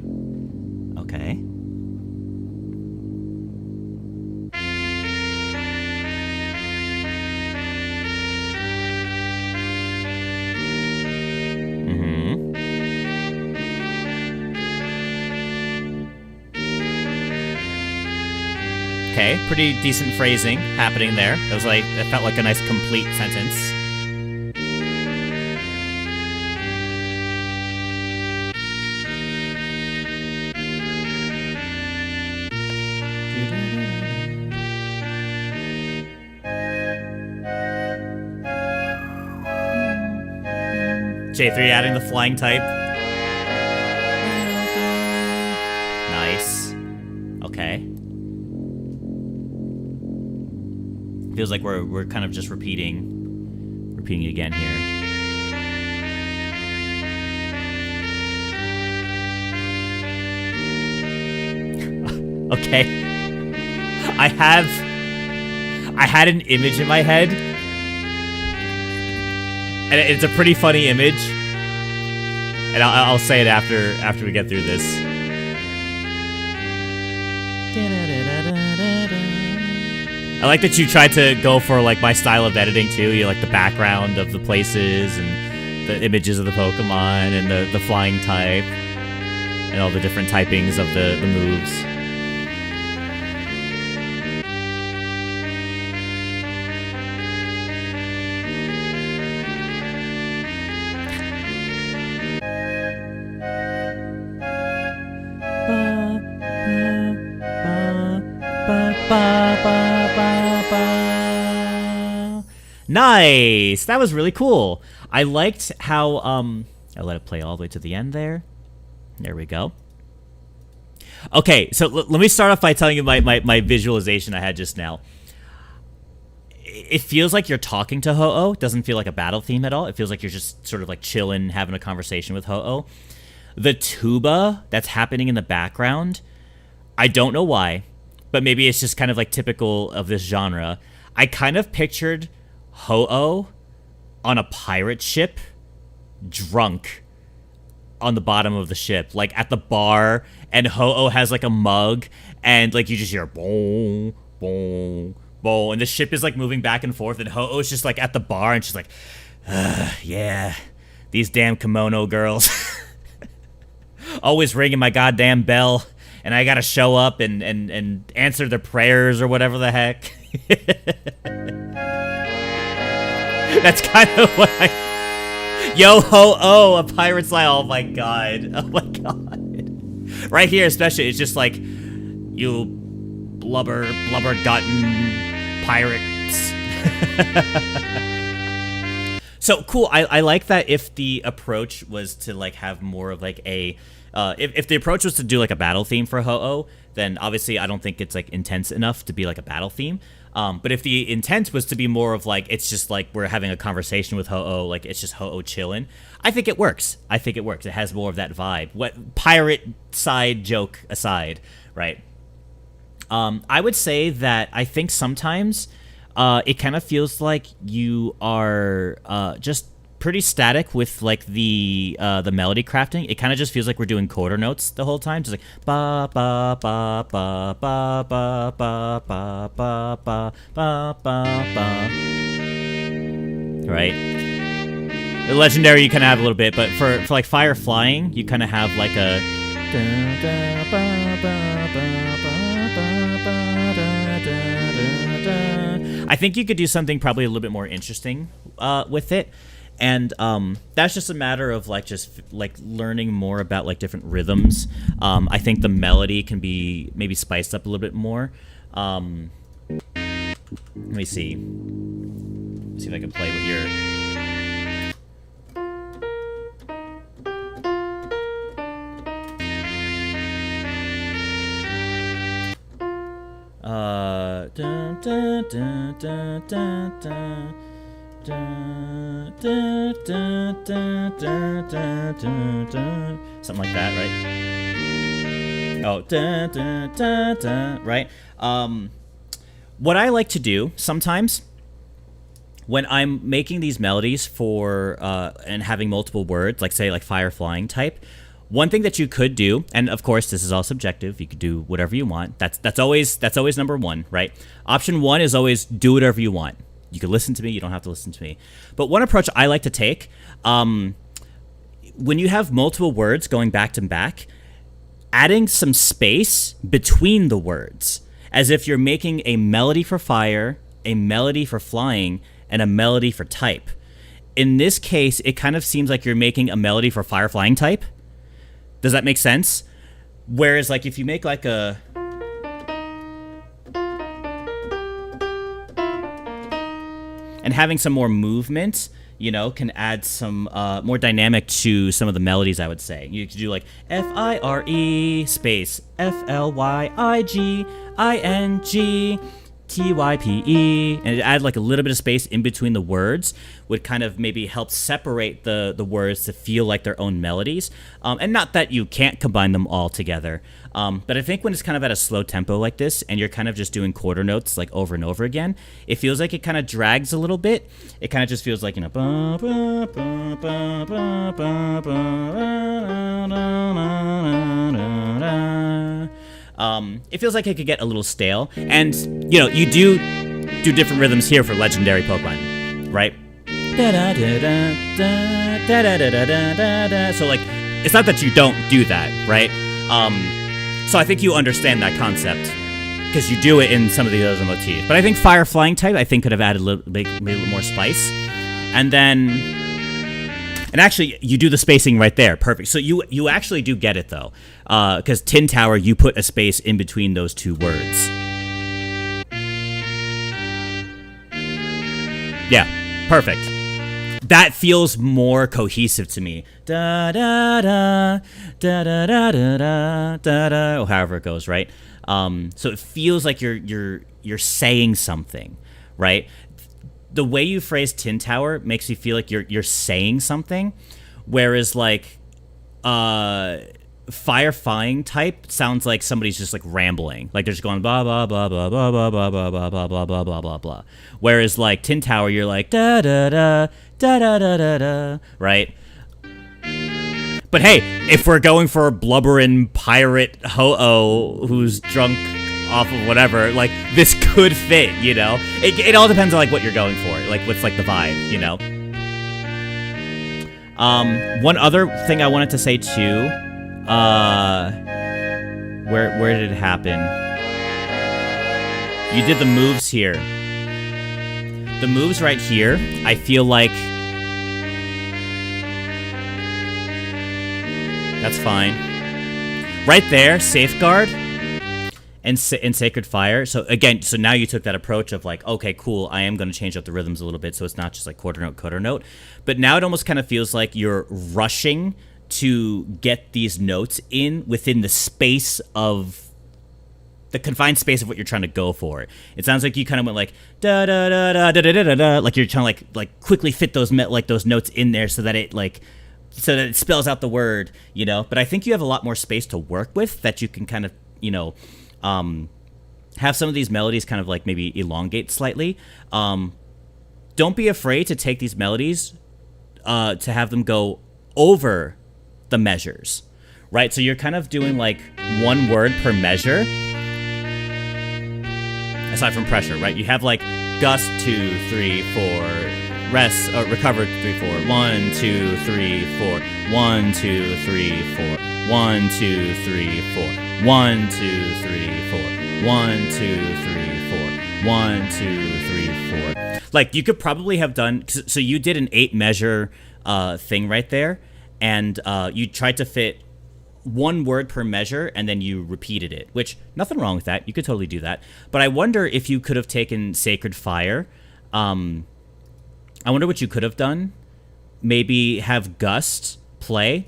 Okay, pretty decent phrasing happening there. That felt like a nice complete sentence. J3 adding the flying type. Nice. Okay. Feels like we're kind of just repeating it again here. Okay. I had an image in my head, and it's a pretty funny image. And I'll say it after we get through this. I like that you tried to go for like my style of editing too. You like the background of the places and the images of the Pokemon and the flying type and all the different typings of the moves. Nice! That was really cool. I liked how, I let it play all the way to the end there. There we go. Okay, so let me start off by telling you my visualization I had just now. It feels like you're talking to Ho-Oh. It doesn't feel like a battle theme at all. It feels like you're just sort of like chilling, having a conversation with Ho-Oh. The tuba that's happening in the background, I don't know why, but maybe it's just kind of like typical of this genre. I kind of pictured Ho-Oh on a pirate ship, drunk on the bottom of the ship, like at the bar, and Ho-Oh has like a mug, and like you just hear boom, boom, boom, and the ship is like moving back and forth, and Ho-Oh's just like at the bar, and she's like, yeah, these damn kimono girls. Always ringing my goddamn bell, and I gotta show up and answer their prayers or whatever the heck. That's kind of what I... Yo ho oh, a pirate's lie. Oh my god. Oh my god. Right here especially, it's just like, you blubber gotten pirates. So cool. I like that if the approach was to like have more of like a if the approach was to do like a battle theme for Ho-Oh, then obviously I don't think it's like intense enough to be like a battle theme. But if the intent was to be more of like, it's just like we're having a conversation with Ho-Oh, like it's just Ho-Oh chilling, I think it works. It has more of that vibe. What pirate side joke aside, right? I would say that I think sometimes it kind of feels like you are just pretty static with like the melody crafting. It kind of just feels like we're doing quarter notes the whole time, just like ba ba ba ba ba ba ba ba ba ba ba ba. Right. The legendary you kind of have a little bit, but for like fire flying, you kind of have like a. I think you could do something probably a little bit more interesting with it. And that's just a matter of like just like learning more about like different rhythms. I think the melody can be maybe spiced up a little bit more. Let me see. See if I can play with your. Dun, dun, dun, dun, dun, dun. Dun, dun, dun, dun, dun, dun, dun, dun. Something like that, right? Oh, dun, dun, dun, dun, right? What I like to do sometimes when I'm making these melodies for and having multiple words, like say like fire flying type, one thing that you could do, and of course this is all subjective, you could do whatever you want. That's always number one, right? Option one is always do whatever you want. You can listen to me, you don't have to listen to me. But one approach I like to take, when you have multiple words going back to back, adding some space between the words, as if you're making a melody for fire, a melody for flying, and a melody for type. In this case, it kind of seems like you're making a melody for fire flying type. Does that make sense? Whereas like if you make like a... and having some more movement, you know, can add some more dynamic to some of the melodies, I would say. You could do like F-I-R-E space F-L-Y-I-G-I-N-G T-Y-P-E, and add like a little bit of space in between the words would kind of maybe help separate the words to feel like their own melodies. And not that you can't combine them all together, but I think when it's kind of at a slow tempo like this and you're kind of just doing quarter notes like over and over again, it feels like it kind of drags a little bit. It kind of just feels like, you know, it feels like it could get a little stale. And, you know, you do different rhythms here for legendary Pokemon, right? So, like, it's not that you don't do that, right? So I think you understand that concept because you do it in some of the other motifs. But I think Fire Flying type, I think, could have added maybe a little more spice. And then... and actually, you do the spacing right there. Perfect. So you actually do get it, though. Because Tin Tower, you put a space in between those two words. Yeah, perfect. That feels more cohesive to me. Da da da da da da da da da da, or however it goes, right? So it feels like you're saying something, right? The way you phrase Tin Tower makes me feel like you're saying something, whereas like fire-fying type sounds like somebody's just like rambling, like they're just going blah blah blah blah blah blah blah blah blah blah blah blah blah blah blah. Whereas like Tin Tower, you're like da da da da da da da da, right? But hey, if we're going for a blubbering pirate ho-oh who's drunk off of whatever, like this could fit, you know. It all depends on like what you're going for, like what's like the vibe, you know. One other thing I wanted to say too, where did it happen? You did the moves here. The moves right here, I feel like that's fine. Right there, Safeguard and Sacred Fire. So again, so now you took that approach of like, okay, cool, I am going to change up the rhythms a little bit so it's not just like quarter note. But now it almost kind of feels like you're rushing to get these notes in within the space of the confined space of what you're trying to go for. It sounds like you kind of went like da da da da da da da da, like you're trying to like quickly fit those those notes in there so that it spells out the word, you know. But I think you have a lot more space to work with, that you can kind of, you know, have some of these melodies kind of like maybe elongate slightly. Don't be afraid to take these melodies, to have them go over the measures, right? So you're kind of doing like one word per measure, aside from pressure, right? You have like gust 2, 3, 4, rest, recover 3, 4, 1, 2, 3, 4, 1, 2, 3, 4, 1, 2, 3, 4, 1, 2, 3, 4, 1, 2, 3, 4, 1, 2, 3, 4. Like you could probably have done, so you did an 8 measure thing right there, and you tried to fit one word per measure, and then you repeated it, which nothing wrong with that. You could totally do that. But I wonder if you could have taken Sacred Fire. I wonder what you could have done. Maybe have Gust play,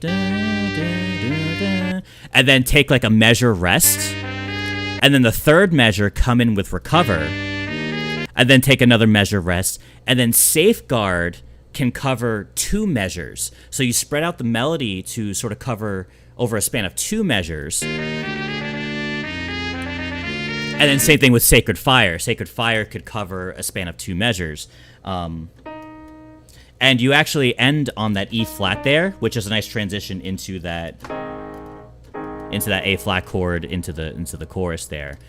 and then take like a measure rest, and then the third measure come in with Recover, and then take another measure rest, and then Safeguard can cover 2 measures. So you spread out the melody to sort of cover over a span of 2 measures. And then same thing with Sacred Fire. Sacred Fire could cover a span of 2 measures. And you actually end on that E flat there, which is a nice transition into that A flat chord into the chorus there.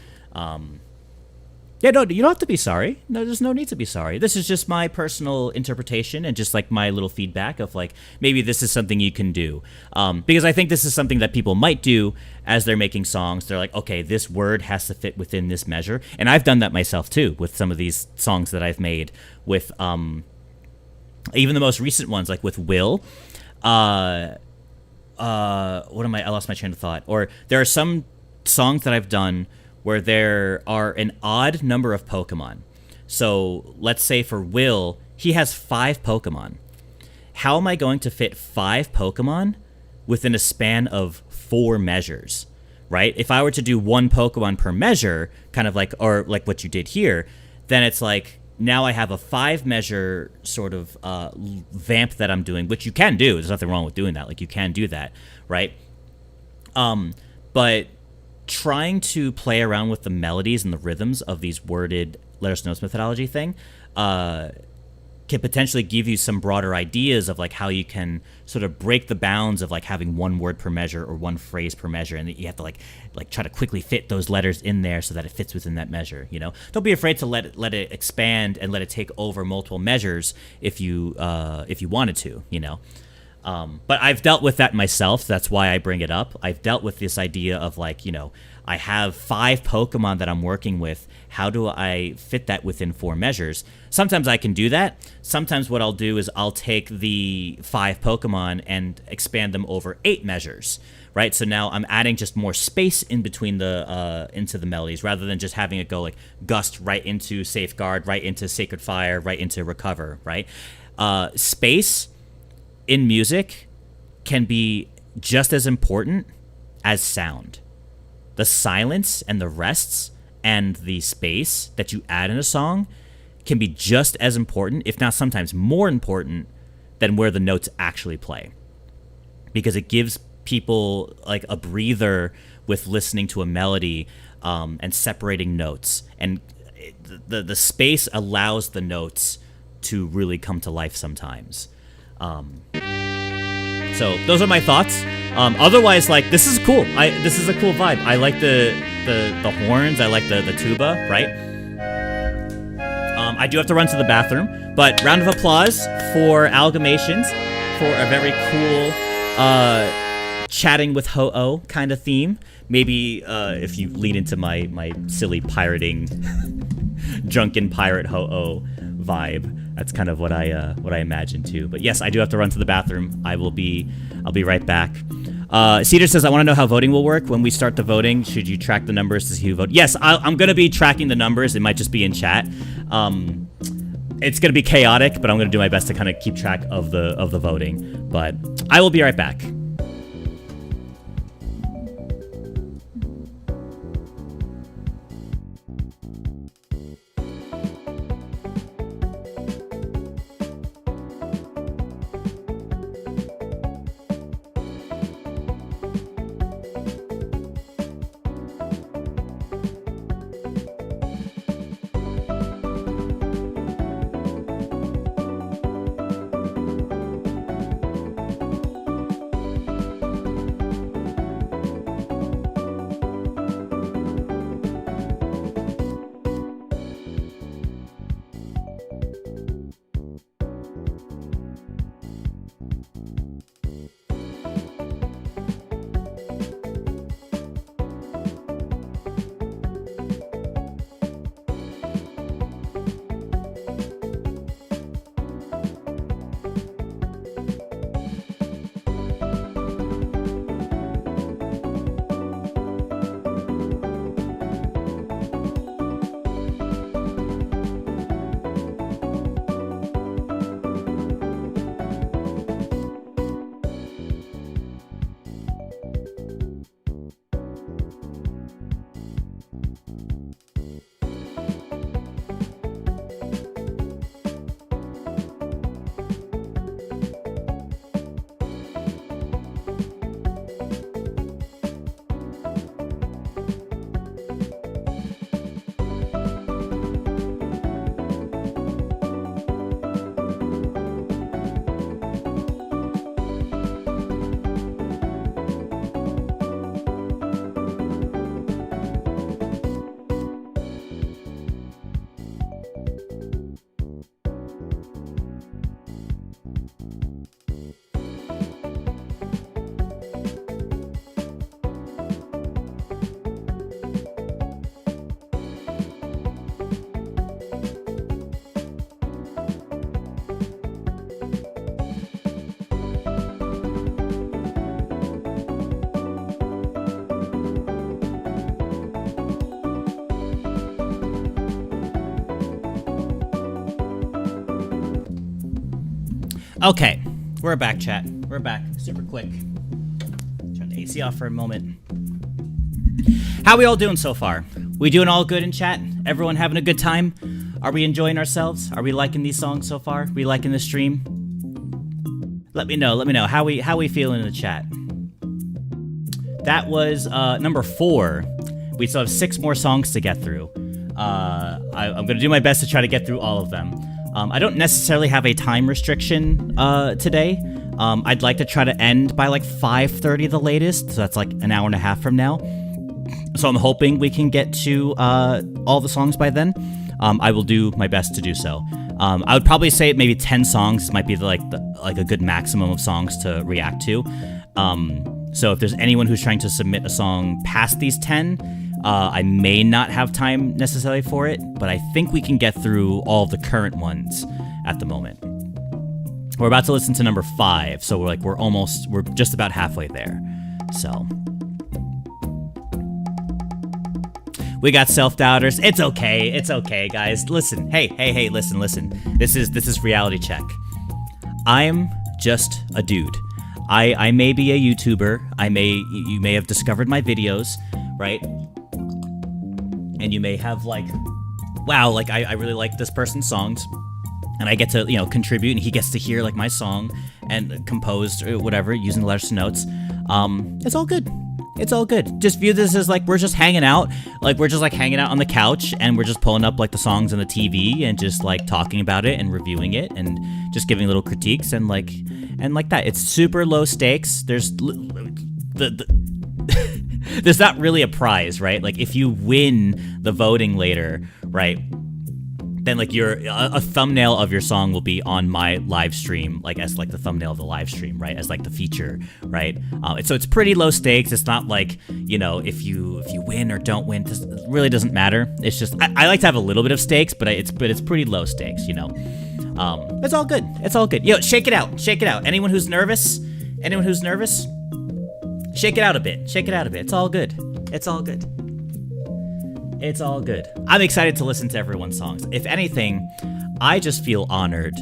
Yeah, no, you don't have to be sorry. No, there's no need to be sorry. This is just my personal interpretation and just like my little feedback of like, maybe this is something you can do. Because I think this is something that people might do as they're making songs. They're like, okay, this word has to fit within this measure. And I've done that myself too with some of these songs that I've made with, even the most recent ones, like with Will. I lost my train of thought. Or there are some songs that I've done where there are an odd number of Pokemon. So let's say for Will, he has 5 Pokemon. How am I going to fit 5 Pokemon within a span of 4 measures, right? If I were to do 1 Pokemon per measure, kind of like, or like what you did here, then it's like, now I have a 5 measure sort of vamp that I'm doing, which you can do. There's nothing wrong with doing that. Like you can do that, right? But trying to play around with the melodies and the rhythms of these worded letters notes methodology thing can potentially give you some broader ideas of like how you can sort of break the bounds of like having 1 word per measure or 1 phrase per measure, and that you have to like try to quickly fit those letters in there so that it fits within that measure. You know, don't be afraid to let it expand and let it take over multiple measures if you wanted to. You know. But I've dealt with that myself. That's why I bring it up. I've dealt with this idea of like, you know, I have 5 Pokemon that I'm working with. How do I fit that within 4 measures? Sometimes I can do that. Sometimes what I'll do is I'll take the 5 Pokemon and expand them over 8 measures, right? So now I'm adding just more space in between into the melodies rather than just having it go like Gust right into Safeguard, right into Sacred Fire, right into Recover, right? Space in music can be just as important as sound. The silence and the rests and the space that you add in a song can be just as important, if not sometimes more important, than where the notes actually play. Because it gives people like a breather with listening to a melody and separating notes. And the space allows the notes to really come to life sometimes. So those are my thoughts. Otherwise, like, this is cool. This is a cool vibe. I like the horns. I like the tuba, right? I do have to run to the bathroom, but round of applause for Algimations for a very cool chatting with Ho-Oh kind of theme. Maybe if you lean into my silly pirating, drunken pirate Ho-Oh vibe. That's kind of what I imagine too. But yes, I do have to run to the bathroom. I'll be right back. Cedar says, I want to know how voting will work. When we start the voting, should you track the numbers to see who vote? Yes, I'm going to be tracking the numbers. It might just be in chat. It's going to be chaotic, but I'm going to do my best to kind of keep track of the voting. But I will be right back. Okay, we're back, chat. We're back. Super quick. Turn the AC off for a moment. How we all doing so far? We doing all good in chat? Everyone having a good time? Are we enjoying ourselves? Are we liking these songs so far? We liking the stream? Let me know. Let me know how we feeling in the chat. That was number 4. We still have 6 more songs to get through. I'm gonna do my best to try to get through all of them. I don't necessarily have a time restriction today. I'd like to try to end by like 5:30 the latest, so that's like an hour and a half from now. So I'm hoping we can get to all the songs by then. I will do my best to do so. I would probably say maybe 10 songs might be like a good maximum of songs to react to. So if there's anyone who's trying to submit a song past these 10, I may not have time necessarily for it, but I think we can get through all of the current ones at the moment. We're about to listen to number 5, so we're just about halfway there. So we got self-doubters. It's okay, guys. Listen, hey, listen. This is reality check. I'm just a dude. I may be a YouTuber. You may have discovered my videos, right? And you may have wow, I really like this person's songs, and I get to, contribute, and he gets to hear my song and composed or whatever using the letters to notes. It's all good. It's all good. Just view this as like we're just hanging out. Like we're just like hanging out on the couch and we're just pulling up like the songs on the TV and just like talking about it and reviewing it and just giving little critiques and like that. It's super low stakes. There's there's not really a prize, right? Like if you win the voting later, right? Then like a thumbnail of your song will be on my live stream, like as like the thumbnail of the live stream, right? As like the feature, right? So it's pretty low stakes. It's not like, you know, if you win or don't win, it really doesn't matter. It's just I like to have a little bit of stakes, but it's pretty low stakes, you know. It's all good. It's all good. Yo, shake it out. Shake it out. Anyone who's nervous, shake it out a bit. Shake it out a bit. It's all good. It's all good. It's all good. I'm excited to listen to everyone's songs. If anything, I just feel honored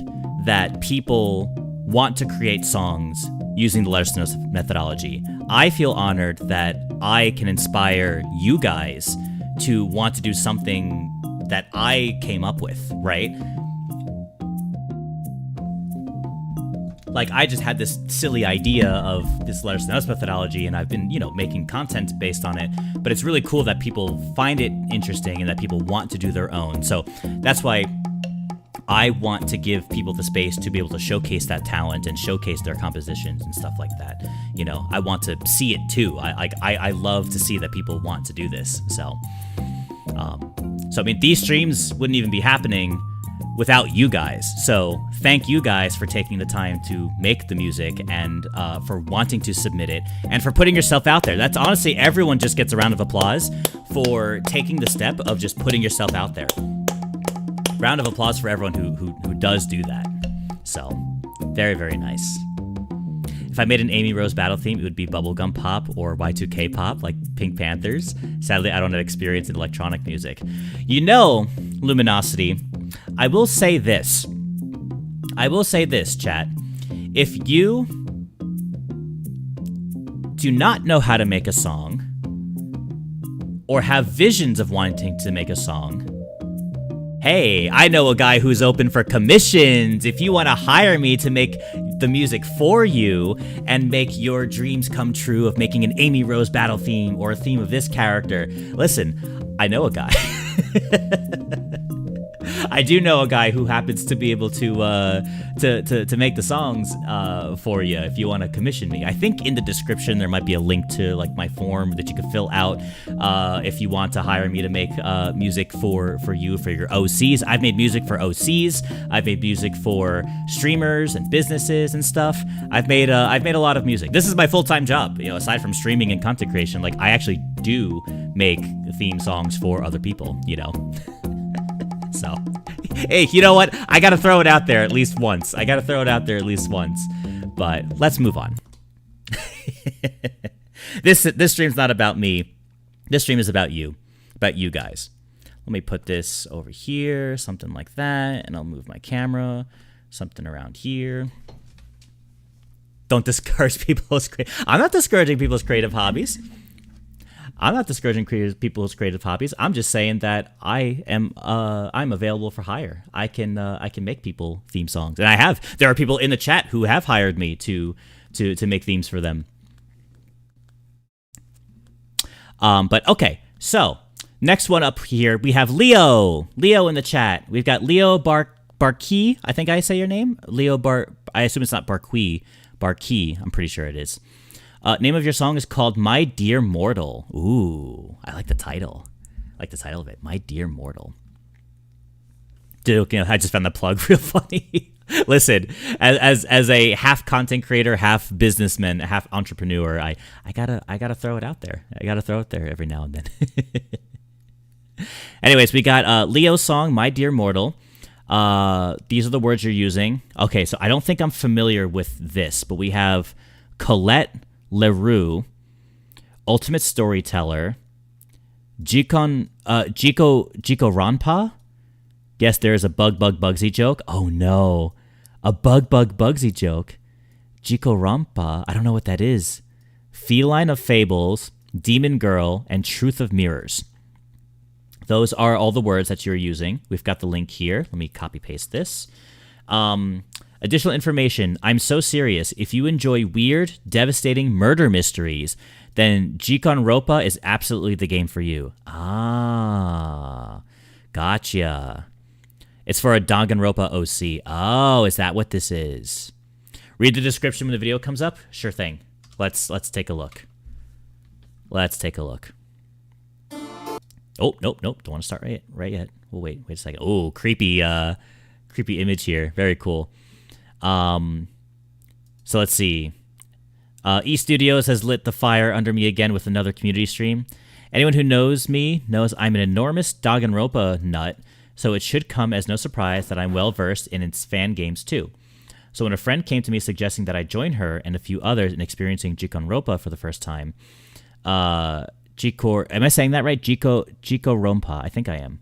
that people want to create songs using the Let Us Know methodology. I feel honored that I can inspire you guys to want to do something that I came up with, right? Like, I just had this silly idea of this Let Us Know methodology, and I've been, you know, making content based on it. But it's really cool that people find it interesting and that people want to do their own. So that's why I want to give people the space to be able to showcase that talent and showcase their compositions and stuff like that. You know, I want to see it too. I love to see that people want to do this. So I mean, these streams wouldn't even be happening without you guys. So thank you guys for taking the time to make the music and for wanting to submit it and for putting yourself out there. That's honestly, everyone just gets a round of applause for taking the step of just putting yourself out there. Round of applause for everyone who does do that. So very, very nice. If I made an Amy Rose battle theme, it would be bubblegum pop or Y2K pop, like Pink Panthers. Sadly, I don't have experience in electronic music. You know, Luminosity, I will say this, chat. If you do not know how to make a song or have visions of wanting to make a song, hey, I know a guy who's open for commissions. If you want to hire me to make the music for you and make your dreams come true of making an Amy Rose battle theme or a theme of this character, listen, I know a guy. I do know a guy who happens to be able to make the songs for you if you want to commission me. I think in the description there might be a link to like my form that you can fill out if you want to hire me to make music for you for your OCs. I've made music for OCs. I've made music for streamers and businesses and stuff. I've made a lot of music. This is my full-time job. You know, aside from streaming and content creation, like I actually do make theme songs for other people. You know. So, hey, you know what? I gotta throw it out there at least once. But let's move on. This stream's not about me. This stream is about you guys. Let me put this over here, something like that, and I'll move my camera, something around here. Don't discourage people's. I'm not discouraging people's creative hobbies. I'm just saying that I'm available for hire. I can make people theme songs, and I have. There are people in the chat who have hired me to make themes for them. But okay, so next one up here we have Leo in the chat. We've got Leo Barqui. I think I say your name, Leo I assume it's not Barqui. I'm pretty sure it is. Name of your song is called My Dear Mortal. Ooh, I like the title. Of it. My Dear Mortal. Dude, you know, I just found the plug real funny. Listen, as a half content creator, half businessman, half entrepreneur, I gotta throw it out there. I gotta throw it there every now and then. Anyways, we got Leo's song, My Dear Mortal. These are the words you're using. Okay, so I don't think I'm familiar with this, but we have Colette Leroux, Ultimate Storyteller, Jiko Ranpa. Yes, there is a Bugsy joke. Oh no, a Bugsy joke. Jiko Rampa. I don't know what that is. Feline of Fables, Demon Girl, and Truth of Mirrors. Those are all the words that you're using. We've got the link here. Let me copy paste this. Additional information, I'm so serious. If you enjoy weird, devastating murder mysteries, then Jikonropa is absolutely the game for you. Ah, gotcha. It's for a Danganronpa OC. Oh, is that what this is? Read the description when the video comes up? Sure thing. Let's take a look. Let's take a look. Oh, nope. Don't want to start right yet. We'll wait a second. Oh, creepy image here. Very cool. So let's see. E Studios has lit the fire under me again with another community stream. Anyone who knows me knows I'm an enormous Danganronpa nut, so it should come as no surprise that I'm well versed in its fan games too. So when a friend came to me suggesting that I join her and a few others in experiencing Jikonropa for the first time, am I saying that right? Jikonropa, I think I am.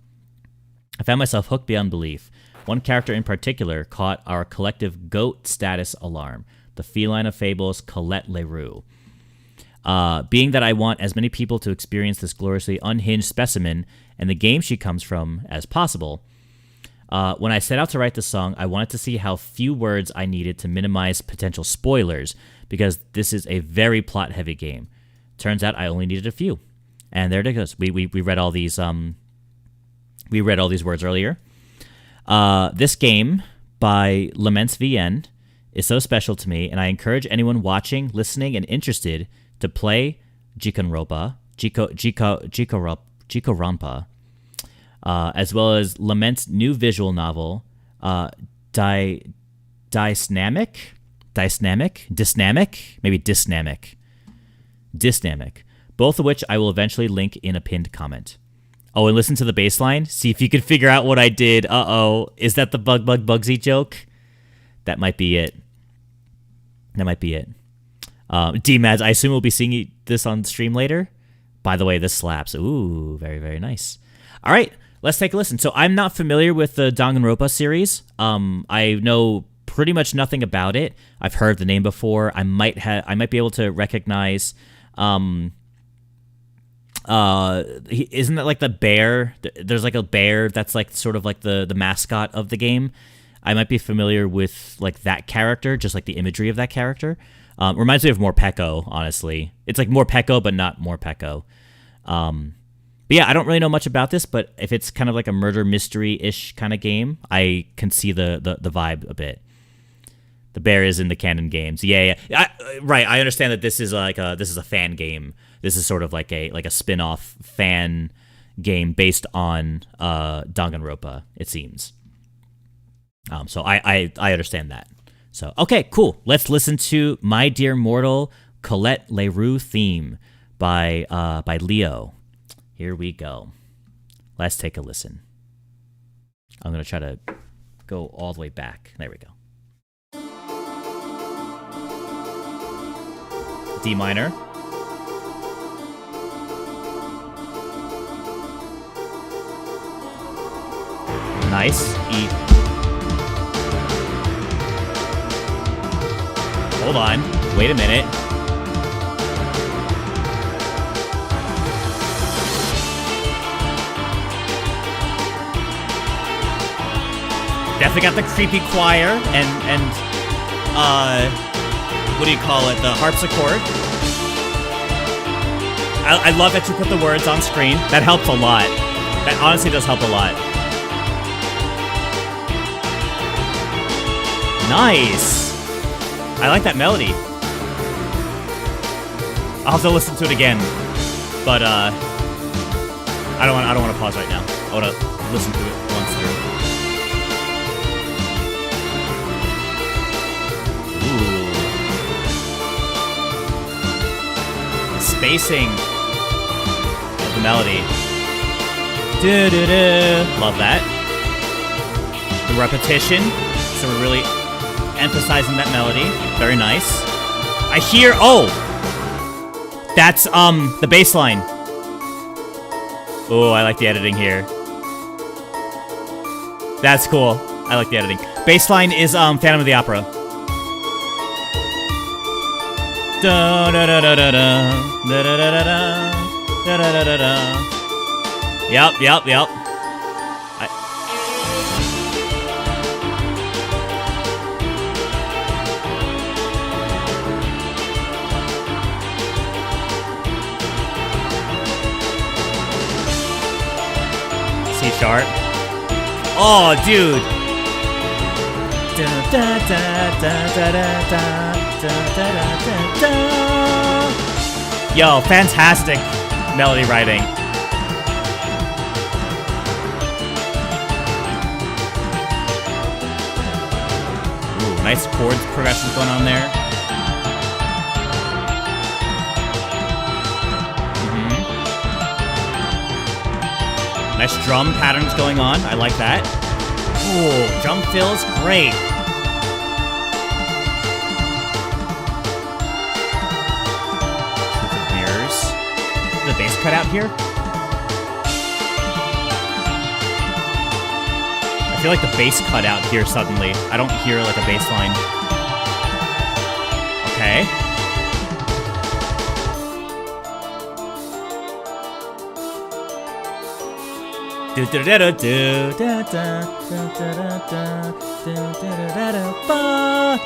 I found myself hooked beyond belief. One character in particular caught our collective GOAT status alarm, the feline of fables, Colette Leroux. Being that I want as many people to experience this gloriously unhinged specimen and the game she comes from as possible, when I set out to write the song, I wanted to see how few words I needed to minimize potential spoilers, because this is a very plot-heavy game. Turns out I only needed a few, and there it goes. We read all these words earlier. This game by Laments VN is so special to me, and I encourage anyone watching, listening, and interested to play Jikonropa, as well as Lament's new visual novel, Dysnamic, both of which I will eventually link in a pinned comment. Oh, and listen to the bass line. See if you can figure out what I did. Uh-oh. Is that the Bugsy joke? That might be it. Dmadz, I assume we'll be seeing this on stream later. By the way, this slaps. Ooh, very, very nice. All right, let's take a listen. So I'm not familiar with the Danganronpa series. I know pretty much nothing about it. I've heard the name before. I might be able to recognize... isn't that like the bear? There's like a bear that's like sort of like the mascot of the game. I might be familiar with like that character, just like the imagery of that character. Reminds me of Morpeko, honestly. It's like Morpeko, but not Morpeko. But yeah, I don't really know much about this, but if it's kind of like a murder mystery-ish kind of game, I can see the vibe a bit. The bear is in the canon games. Yeah. Right, I understand that this is a fan game. This is sort of like a spin-off fan game based on Danganronpa, it seems. So I understand that. So, okay, cool. Let's listen to My Dear Mortal Colette Leroux theme by Leo. Here we go. Let's take a listen. I'm going to try to go all the way back. There we go. D minor. Nice. E. Hold on. Wait a minute. Definitely got the creepy choir and what do you call it? The harpsichord. I love that you put the words on screen. That helps a lot. That honestly does help a lot. Nice. I like that melody. I'll have to listen to it again, but I don't want to pause right now. I want to listen to it once through. Ooh, spacing of the melody. Love that. The repetition. So we're really emphasizing that melody. Very nice. I hear... Oh! That's, the bass line. Oh, I like the editing here. That's cool. I like the editing. Bass line is, Phantom of the Opera. Yep. C sharp. Oh, dude. Yo, fantastic melody writing. Ooh, nice chord progressions going on there. Nice drum patterns going on. I like that. Ooh, drum fills, great. Mirrors. Is the bass cut out here? I feel like the bass cut out here suddenly. I don't hear like a bass line. Okay.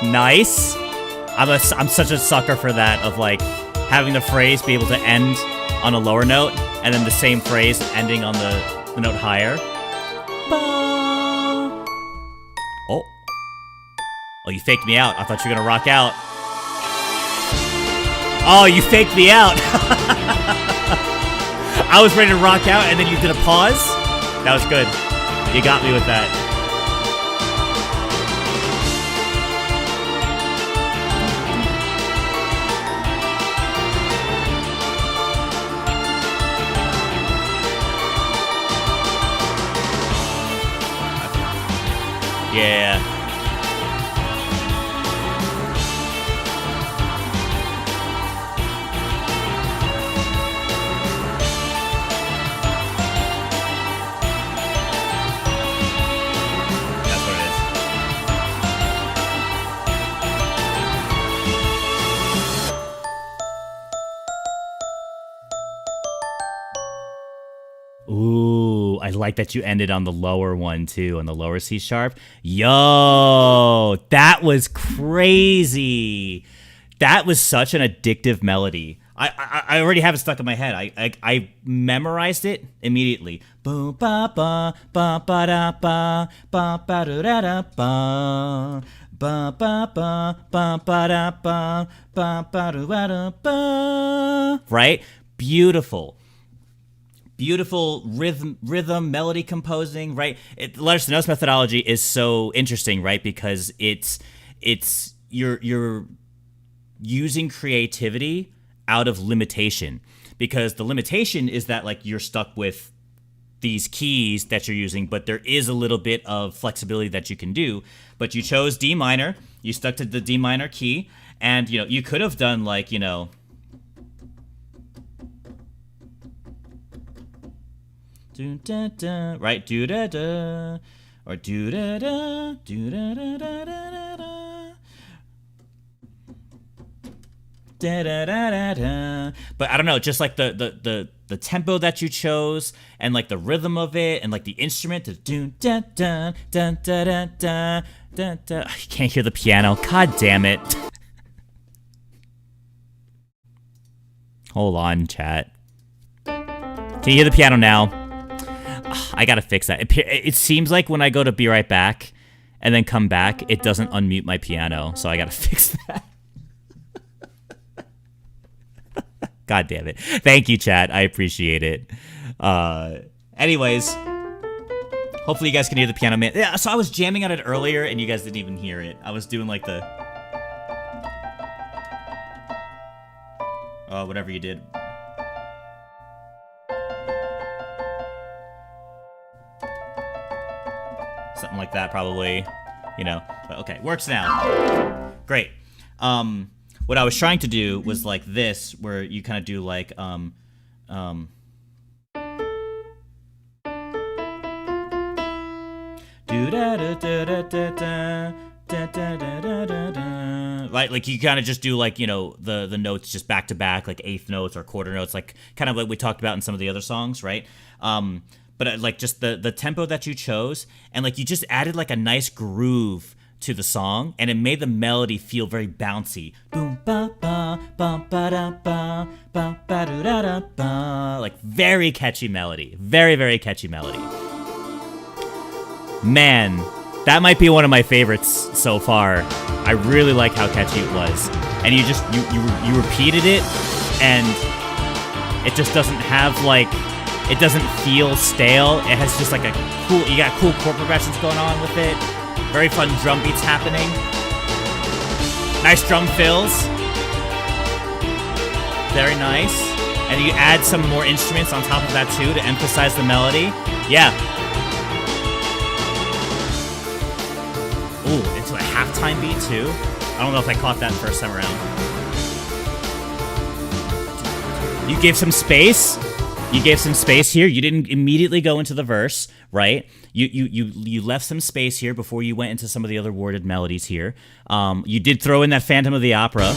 Nice. I'm such a sucker for that, of like having the phrase be able to end on a lower note and then the same phrase ending on the note higher. Oh, you faked me out. I thought you were gonna rock out. Oh, you faked me out. I was ready to rock out and then you did a pause. That was good. You got me with that. Yeah. Ooh, I like that you ended on the lower one too, on the lower C sharp. Yo, that was crazy. That was such an addictive melody. I already have it stuck in my head. I memorized it immediately. Boom ba ba ba ba da ba ba ba da da ba ba ba ba ba ba da ba ba ba da ba. Right? Beautiful. Beautiful rhythm, melody composing, right? Letters to Notes methodology is so interesting, right? Because you're using creativity out of limitation. Because the limitation is that like you're stuck with these keys that you're using, but there is a little bit of flexibility that you can do. But you chose D minor, you stuck to the D minor key, and you could have done like, do da da, right? Do da da, or do da da, do da da da da da da da da da. But I don't know, just like the tempo that you chose, and like the rhythm of it, and like the instrument, the do da da da da da da da da. You can't hear the piano. God damn it! Hold on, chat. Can you hear the piano now? I gotta fix that. It seems like when I go to be right back and then come back, it doesn't unmute my piano, so I gotta fix that. God damn it. Thank you, chat. I appreciate it. Anyways, hopefully you guys can hear the piano man. Yeah, so I was jamming on it earlier and you guys didn't even hear it. I was doing like the... whatever you did. Something like that, probably, but okay, works now. Great. What I was trying to do was like this, where you kind of do like, right, like you kind of just do like, the notes just back to back, like eighth notes or quarter notes, like kind of like we talked about in some of the other songs, right? But like just the tempo that you chose, and like you just added like a nice groove to the song, and it made the melody feel very bouncy. Boom ba ba ba ba da ba ba ba da da ba. Like very catchy melody, very catchy melody. Man, that might be one of my favorites so far. I really like how catchy it was. And you just, you repeated it, and it just doesn't have, like, it doesn't feel stale. It has just, like, a cool, you got cool chord progressions going on with it. Very fun drum beats happening. Nice drum fills. Very nice. And you add some more instruments on top of that, too, to emphasize the melody. Yeah. Ooh, into a halftime beat, too. I don't know if I caught that first time around. You gave some space. You gave some space here. You didn't immediately go into the verse, right? You left some space here before you went into some of the other worded melodies here. You did throw in that Phantom of the Opera.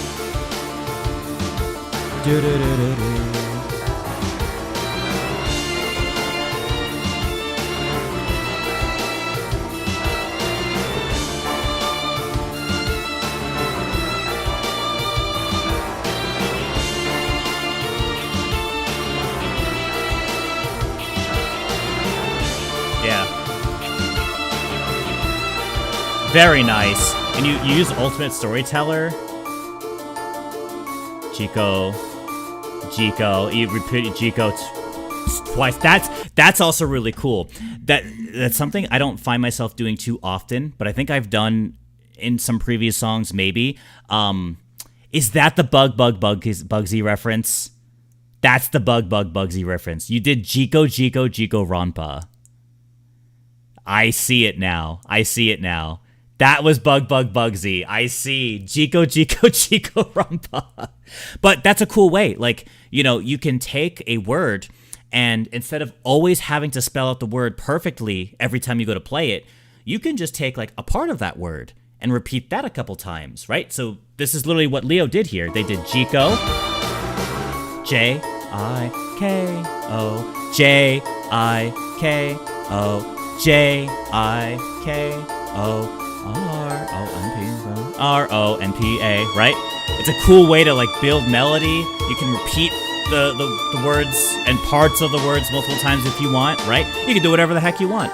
Very nice. And you use Ultimate Storyteller. Chico. You repeat Chico twice. That's also really cool. That's something I don't find myself doing too often, but I think I've done in some previous songs maybe. Is that the Bugsy reference? That's the Bugsy reference. You did Chico Rampa. I see it now. That was Bugsy. I see. Chico Rampa. But that's a cool way. Like, you know, you can take a word and instead of always having to spell out the word perfectly every time you go to play it, you can just take like a part of that word and repeat that a couple times, right? So this is literally what Leo did here. They did Chico, J-I-K-O, J-I-K-O, J-I-K-O. R-O-N-P-A, right? It's a cool way to like build melody. You can repeat the words and parts of the words multiple times if you want, right? You can do whatever the heck you want.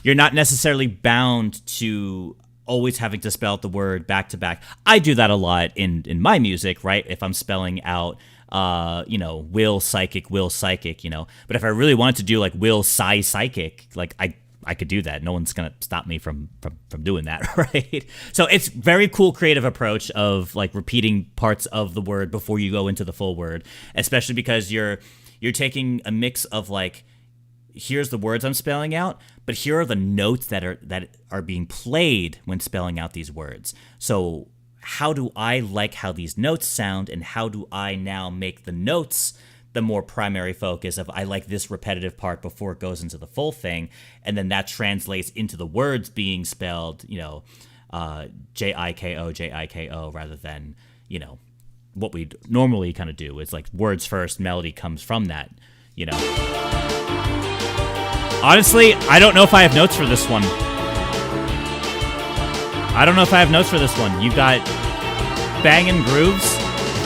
You're not necessarily bound to always having to spell out the word back to back. I do that a lot in my music, right? If I'm spelling out you know, will psychic, you know. But if I really wanted to do like will psychic, like I could do that. No one's gonna stop me from doing that, right? So it's very cool creative approach of like repeating parts of the word before you go into the full word, especially because you're taking a mix of like, here's the words I'm spelling out, but here are the notes that are being played when spelling out these words. So how do I like how these notes sound, and how do I now make the notes the more primary focus of I like this repetitive part before it goes into the full thing, and then that translates into the words being spelled, you know, J-I-K-O, rather than, you know, what we normally kind of do is like words first, melody comes from that, you know. Honestly, I don't know if I have notes for this one. You got banging grooves,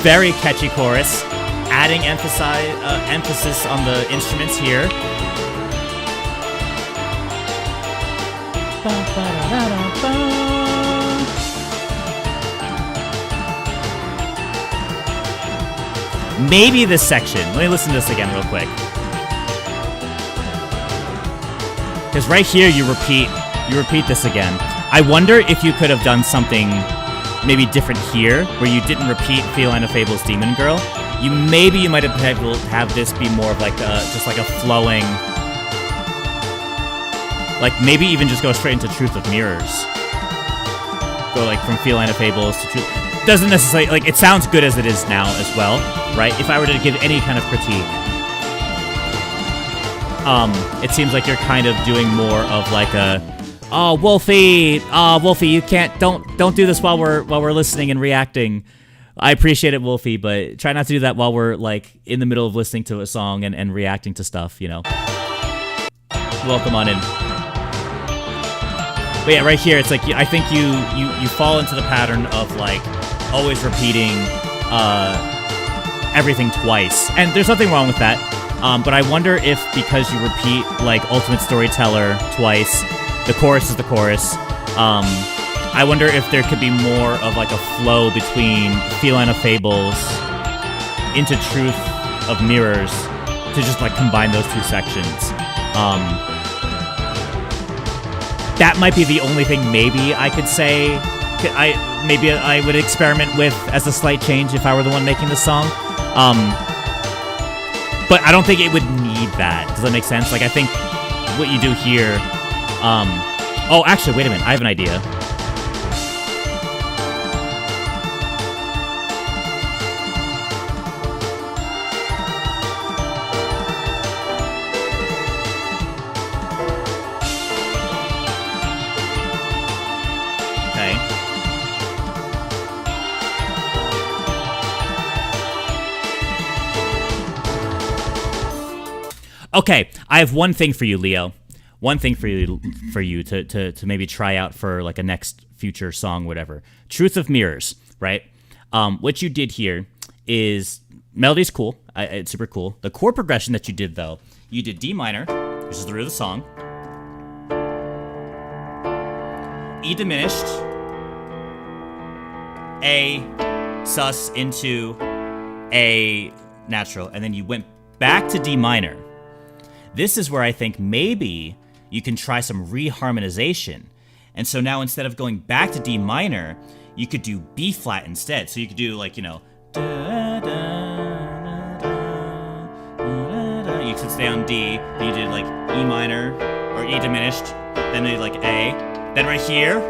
very catchy chorus, adding emphasis on the instruments here. Maybe this section. Let me listen to this again real quick. Because right here you repeat this again. I wonder if you could have done something maybe different here, where you didn't repeat Feline of Fable's Demon Girl. You might have this be more of like just like a flowing, like maybe even just go straight into Truth of Mirrors. Go like from Feline of Fables to Truth. Doesn't necessarily, like, it sounds good as it is now as well, right? If I were to give any kind of critique, it seems like you're kind of doing more of like a, oh, Wolfie, you can't, don't do this while we're listening and reacting. I appreciate it, Wolfie, but try not to do that while we're like in the middle of listening to a song and reacting to stuff, you know. Welcome on in. But yeah, right here, it's like, I think you fall into the pattern of like always repeating everything twice, and there's nothing wrong with that. But I wonder if because you repeat like Ultimate Storyteller twice, the chorus is the chorus. I wonder if there could be more of like a flow between Feline of Fables into Truth of Mirrors to just like combine those two sections. That might be the only thing maybe I could say maybe I would experiment with as a slight change if I were the one making the song. But I don't think it would need that. Does that make sense? Like, I think what you do here... oh, actually, wait a minute. I have an idea. Okay, I have one thing for you, Leo. One thing for you to maybe try out for like a next future song, whatever. Truth of Mirrors, right? What you did here is melody's cool. It's super cool. The chord progression that you did though, you did D minor, which is the root of the song. E diminished. A sus into A natural, and then you went back to D minor. This is where I think maybe you can try some reharmonization. And so now instead of going back to D minor, you could do B flat instead. So you could do like, you know, you could stay on D, then you did like E minor or E diminished, then you did like A, then right here.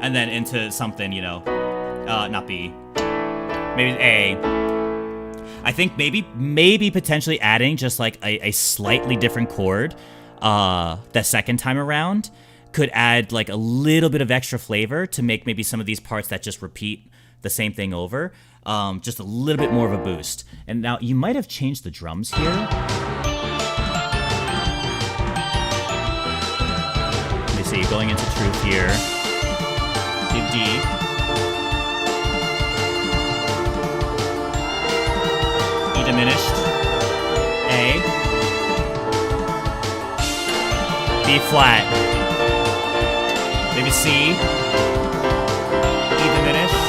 And then into something, you know, not B, maybe A. I think maybe potentially adding just like a slightly different chord the second time around could add like a little bit of extra flavor to make maybe some of these parts that just repeat the same thing over, just a little bit more of a boost. And now you might have changed the drums here. Let me see, going into Truth here. D, E diminished, A, B flat, maybe C, E diminished,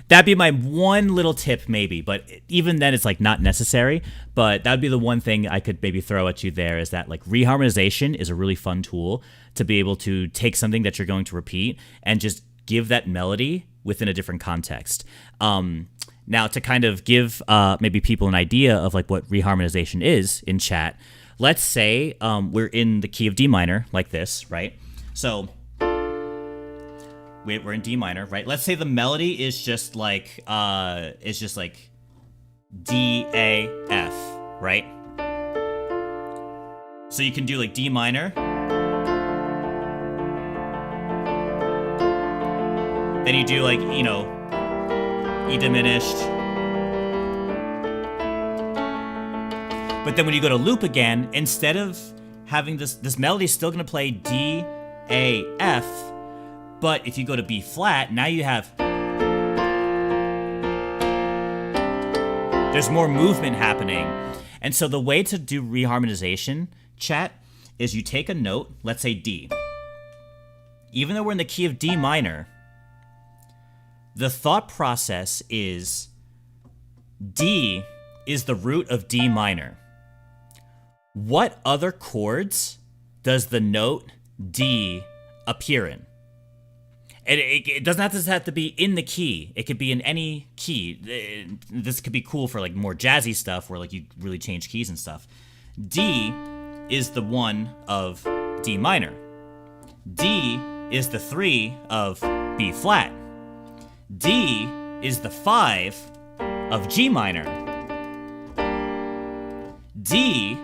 That'd be my one little tip, maybe, but even then it's like not necessary. But that'd be the one thing I could maybe throw at you there, is that like reharmonization is a really fun tool to be able to take something that you're going to repeat and just give that melody within a different context. Now, to kind of give maybe people an idea of like what reharmonization is in chat, let's say we're in the key of D minor like this, right? So we're in D minor, right? Let's say the melody is just like D, A, F, right? So you can do like D minor, then you do like, you know, E diminished. But then when you go to loop again, instead of having this melody is still gonna play D, A, F, but if you go to B flat, now you have, there's more movement happening. And so the way to do reharmonization, chat, is you take a note, let's say D. Even though we're in the key of D minor, the thought process is D is the root of D minor. What other chords does the note D appear in? And it doesn't have to be in the key. It could be in any key. This could be cool for like more jazzy stuff where like you really change keys and stuff. D is the 1 of D minor. D is the 3 of B flat. D is the 5 of G minor. D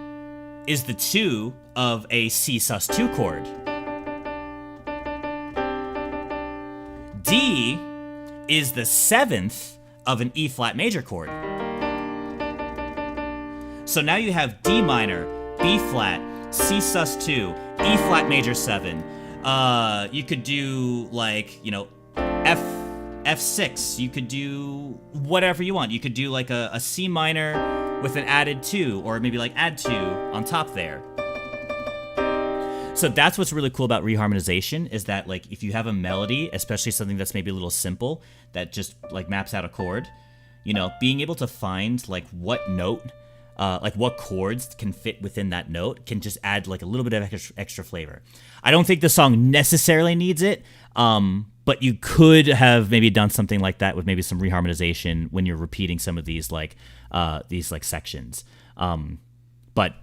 is the 2 of a C sus2 chord. D is the 7th of an E flat major chord. So now you have D minor, B flat, C sus2, E flat major 7. You could do like, F6. You could do whatever you want. You could do like a C minor with an added 2, or maybe like add 2 on top there. So that's what's really cool about reharmonization, is that like if you have a melody, especially something that's maybe a little simple that just like maps out a chord, being able to find like what note, like what chords can fit within that note can just add like a little bit of extra flavor. I don't think the song necessarily needs it, but you could have maybe done something like that with maybe some reharmonization when you're repeating some of these sections. But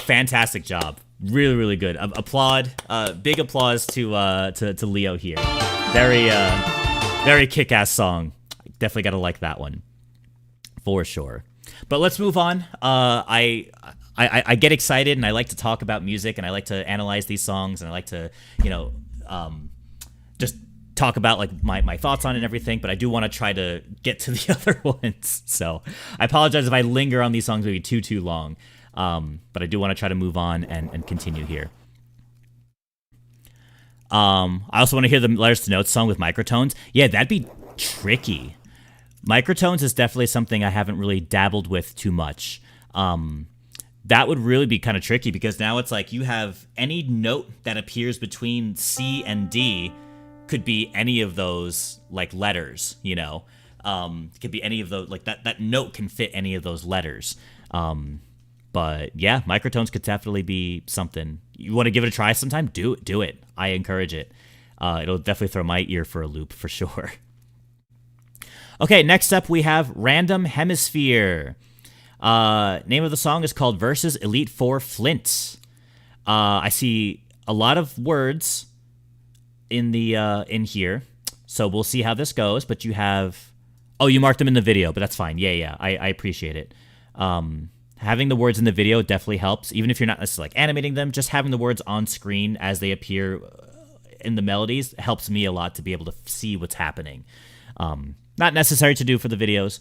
fantastic job. Really, really good. Big applause to Leo here. Very kick-ass song. Definitely got to like that one for sure. But let's move on. I get excited and I like to talk about music and I like to analyze these songs and I like to just talk about like my thoughts on it and everything. But I do want to try to get to the other ones. So I apologize if I linger on these songs maybe too long. But I do want to try to move on and continue here. I also want to hear the Letters to Notes song with microtones. Yeah, that'd be tricky. Microtones is definitely something I haven't really dabbled with too much. That would really be kind of tricky because now it's like you have any note that appears between C and D could be any of those like letters, it could be any of those, like that note can fit any of those letters. But yeah, microtones could definitely be something. You want to give it a try sometime? Do it. I encourage it. It'll definitely throw my ear for a loop for sure. Okay, next up we have Random Hemisphere. Name of the song is called Versus Elite Four Flint. I see a lot of words in here, so we'll see how this goes. But you have, you marked them in the video, but that's fine. Yeah, I appreciate it. Having the words in the video definitely helps, even if you're not necessarily like animating them. Just having the words on screen as they appear in the melodies helps me a lot to be able to see what's happening. Not necessary to do for the videos,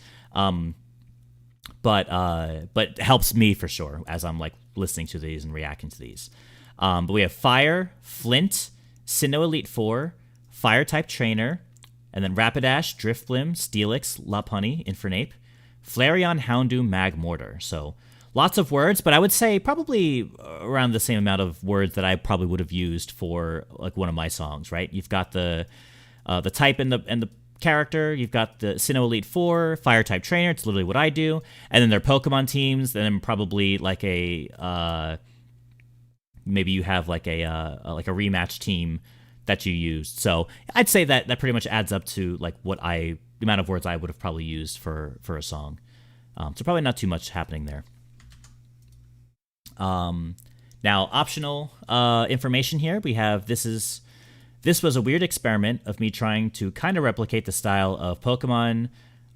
but helps me for sure as I'm like listening to these and reacting to these. But we have Fire, Flint, Sinnoh Elite 4, Fire type Trainer, and then Rapidash, Driftblim, Steelix, Lopunny, Infernape, Flareon, Houndoom, Magmortar. So lots of words, but I would say probably around the same amount of words that I probably would have used for like one of my songs, right? You've got the type and the character. You've got the Sinnoh Elite 4, Fire type Trainer. It's literally what I do. And then their Pokemon teams. Then probably like maybe you have like a rematch team that you used. So I'd say that pretty much adds up to like the amount of words I would have probably used for a song. So probably not too much happening there. Now, optional information here. We have this was a weird experiment of me trying to kind of replicate the style of Pokemon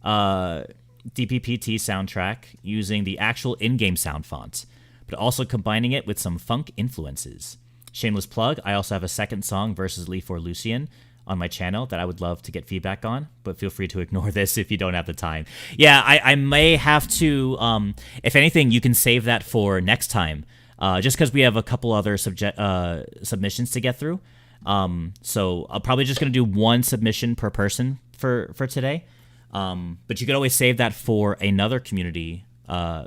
DPPT soundtrack using the actual in-game sound font, but also combining it with some funk influences. Shameless plug, I also have a second song, Versus Elite Four Lucian, on my channel that I would love to get feedback on, but feel free to ignore this if you don't have the time. Yeah, I may have to, if anything, you can save that for next time, just because we have a couple other submissions to get through. So I'm probably just going to do one submission per person for today. But you could always save that for another community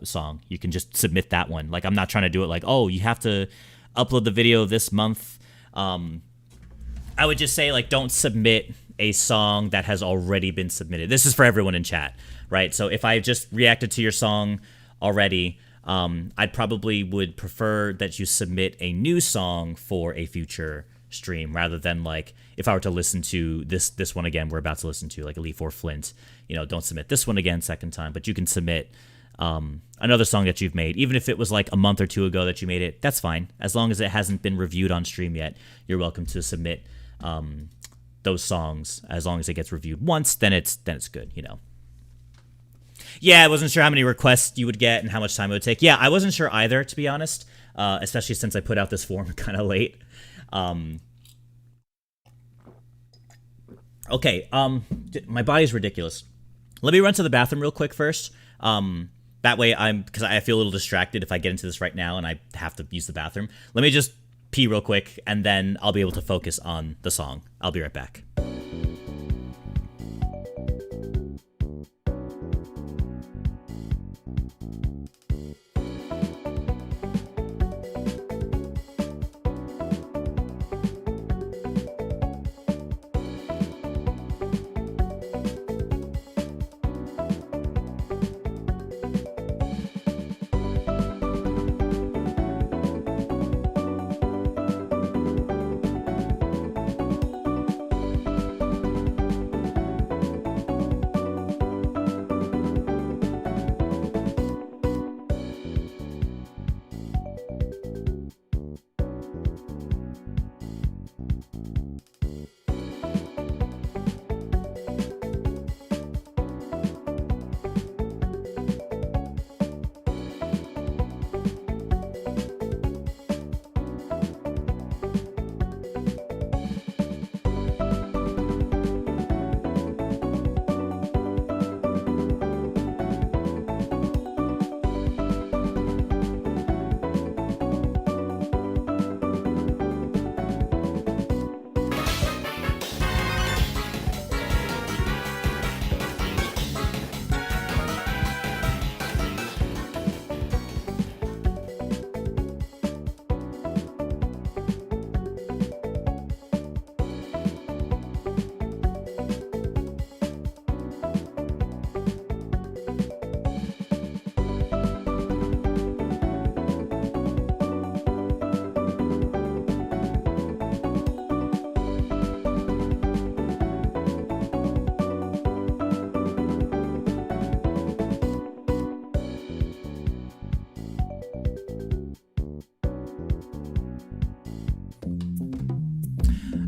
song. You can just submit that one. Like, I'm not trying to do it like, oh, you have to upload the video this month. I would just say, like, don't submit a song that has already been submitted. This is for everyone in chat, right? So if I just reacted to your song already, I'd probably would prefer that you submit a new song for a future stream rather than, like, if I were to listen to this one again, we're about to listen to, like, Elite Four Flint, don't submit this one again second time, but you can submit another song that you've made. Even if it was like a month or two ago that you made it, that's fine. As long as it hasn't been reviewed on stream yet, you're welcome to submit those songs. As long as it gets reviewed once, then it's good, Yeah, I wasn't sure how many requests you would get and how much time it would take. Yeah, I wasn't sure either, to be honest, especially since I put out this form kind of late. Okay, my body's ridiculous. Let me run to the bathroom real quick first. Back That way because I feel a little distracted if I get into this right now and I have to use the bathroom. Let me just pee real quick, and then I'll be able to focus on the song. I'll be right back.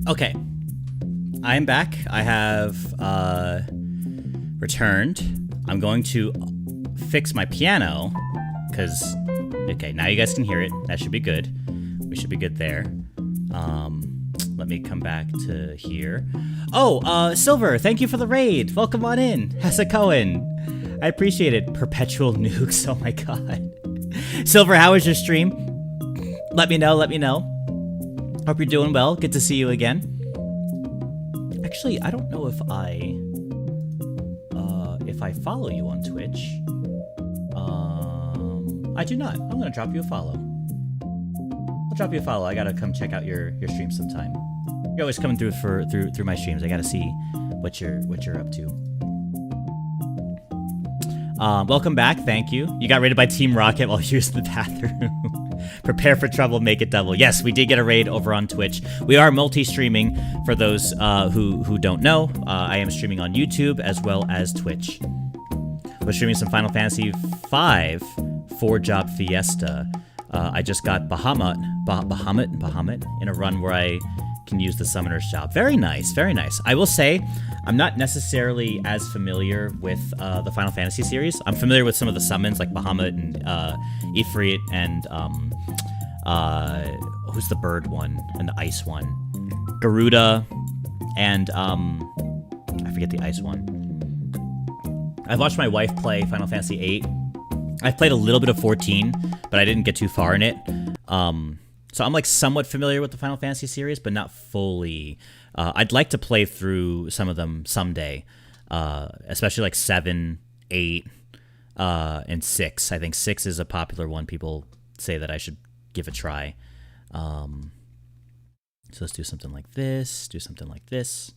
Okay, I'm back. I have returned. I'm going to fix my piano because, okay, now you guys can hear it. That should be good. We should be good there. Let me come back to here. Oh, Silver, thank you for the raid. Welcome on in. How's it going? I appreciate it. Perpetual nukes. Oh my god. Silver, how was your stream? Let me know. Let me know. Hope you're doing well. Good to see you again. Actually, I don't know if I follow you on Twitch. I do not. I'm gonna drop you a follow. I'll drop you a follow. I gotta come check out your stream sometime. You're always coming through through my streams. I gotta see what you're up to. Welcome back. Thank you. You got raided by Team Rocket while using the bathroom. Prepare for trouble, make it double. Yes, we did get a raid over on Twitch. We are multi-streaming for those who don't know. I am streaming on YouTube as well as Twitch. We're streaming some Final Fantasy V 4-job Fiesta. I just got Bahamut in a run where I can use the Summoner's Job. Very nice, very nice. I will say, I'm not necessarily as familiar with the Final Fantasy series. I'm familiar with some of the summons like Bahamut and Ifrit and who's the bird one and the ice one? Garuda and I forget the ice one. I've watched my wife play Final Fantasy VIII. I've played a little bit of 14, but I didn't get too far in it. So I'm like somewhat familiar with the Final Fantasy series, but not fully. I'd like to play through some of them someday, especially like 7, 8, and 6. I think 6 is a popular one. People say that I should give a try. So let's do something like this. Do something like this.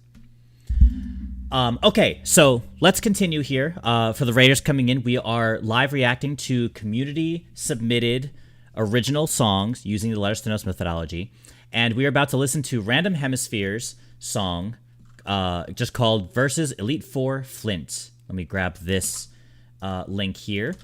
Okay, so let's continue here. For the raiders coming in, we are live reacting to community-submitted original songs using the Letters to Notes methodology. And we are about to listen to Random Hemisphere's song just called Versus Elite Four Flint. Let me grab this link here.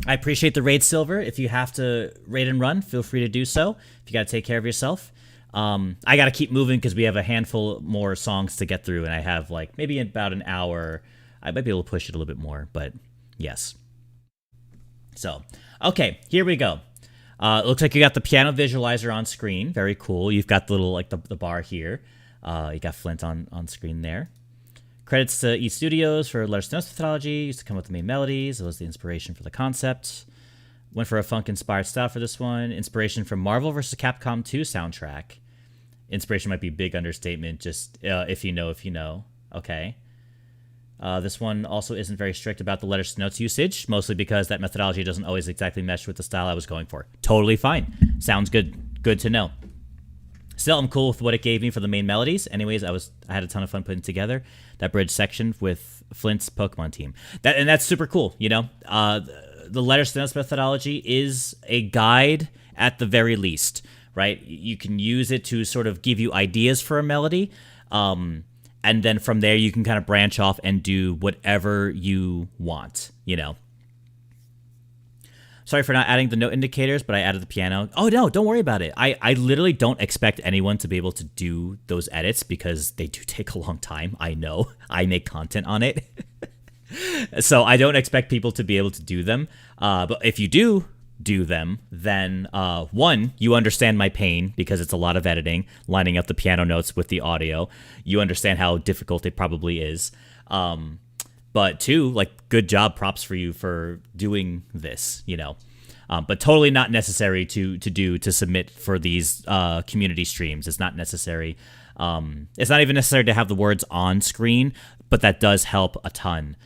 I appreciate the raid, Silver. If you have to raid and run, feel free to do so. If you got to take care of yourself. I got to keep moving because we have a handful more songs to get through, and I have like maybe about an hour. I might be able to push it a little bit more, but yes. So, okay, here we go. It looks like you got the piano visualizer on screen. Very cool. You've got the little, like the bar here. You got Flint on screen there. Credits to E Studios for Letter Snows methodology. Used to come up with the main melodies. It was the inspiration for the concept. Went for a funk-inspired style for this one. Inspiration from Marvel vs. Capcom 2 soundtrack. Inspiration might be a big understatement, just if you know, Okay. This one also isn't very strict about the letters to notes usage, mostly because that methodology doesn't always exactly mesh with the style I was going for. Totally fine. Sounds good. Good to know. Still, I'm cool with what it gave me for the main melodies. Anyways, I had a ton of fun putting together that bridge section with Flint's Pokemon team. And that's super cool, you know? The letters to notes methodology is a guide at the very least, right? You can use it to sort of give you ideas for a melody, and then from there you can kind of branch off and do whatever you want, you know? Sorry for not adding the note indicators, but I added the piano. Oh, no, don't worry about it. I literally don't expect anyone to be able to do those edits because they do take a long time. I know. I make content on it. So I don't expect people to be able to do them. But if you do them, then one, you understand my pain because it's a lot of editing, lining up the piano notes with the audio. You understand how difficult it probably is. But two, like, good job, props for you for doing this, you know. But totally not necessary to submit for these community streams. It's not necessary. It's not even necessary to have the words on screen, but that does help a ton.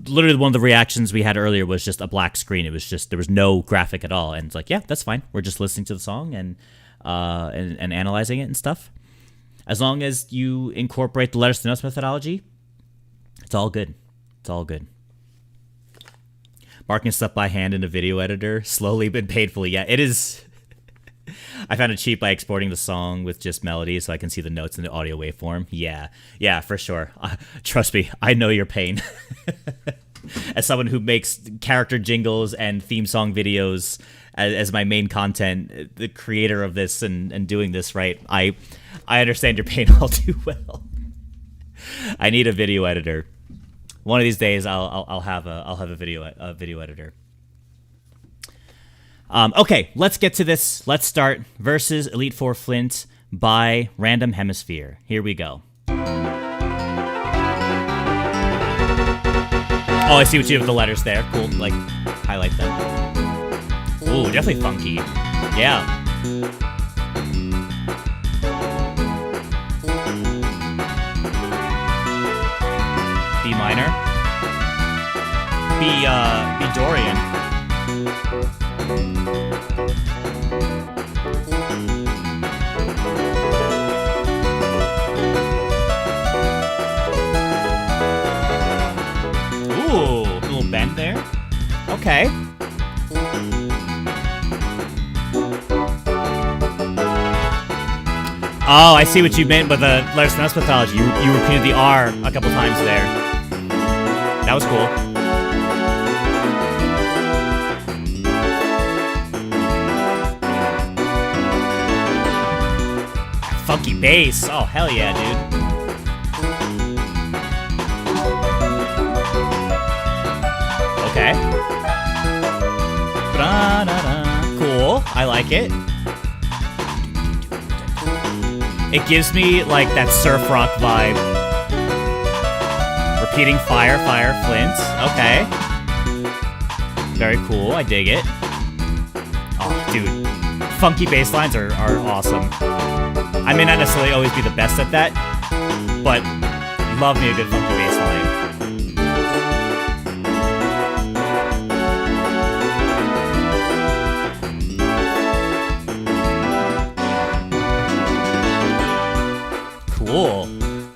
Literally one of the reactions we had earlier was just a black screen. It was just, there was no graphic at all. And it's like, yeah, that's fine. We're just listening to the song and analyzing it and stuff. As long as you incorporate the letters to notes methodology, it's all good. It's all good. Marking stuff by hand in a video editor, slowly but painfully. Yeah, it is. I found it cheap by exporting the song with just melody so I can see the notes in the audio waveform. Yeah, for sure. Trust me, I know your pain. As someone who makes character jingles and theme song videos as my main content, the creator of this and doing this, right, I understand your pain all too well. I need a video editor. One of these days, I'll have a video editor. Okay, let's get to this. Let's start versus Elite Four Flint by Random Hemisphere. Here we go. Oh, I see what you did with the letters there. Cool, like highlight them. Ooh, definitely funky. Yeah. B minor. B Dorian. Ooh, a little bend there. Okay. Oh, I see what you meant with the letters to notes methodology. You repeated the R a couple times there. That was cool. Funky bass. Oh, hell yeah, dude. Okay. Cool. I like it. It gives me, like, that surf rock vibe. Repeating fire, fire, Flint. Okay. Very cool. I dig it. Oh, dude. Funky bass lines are awesome. I may not necessarily always be the best at that, but love me a good funky bass line. Cool.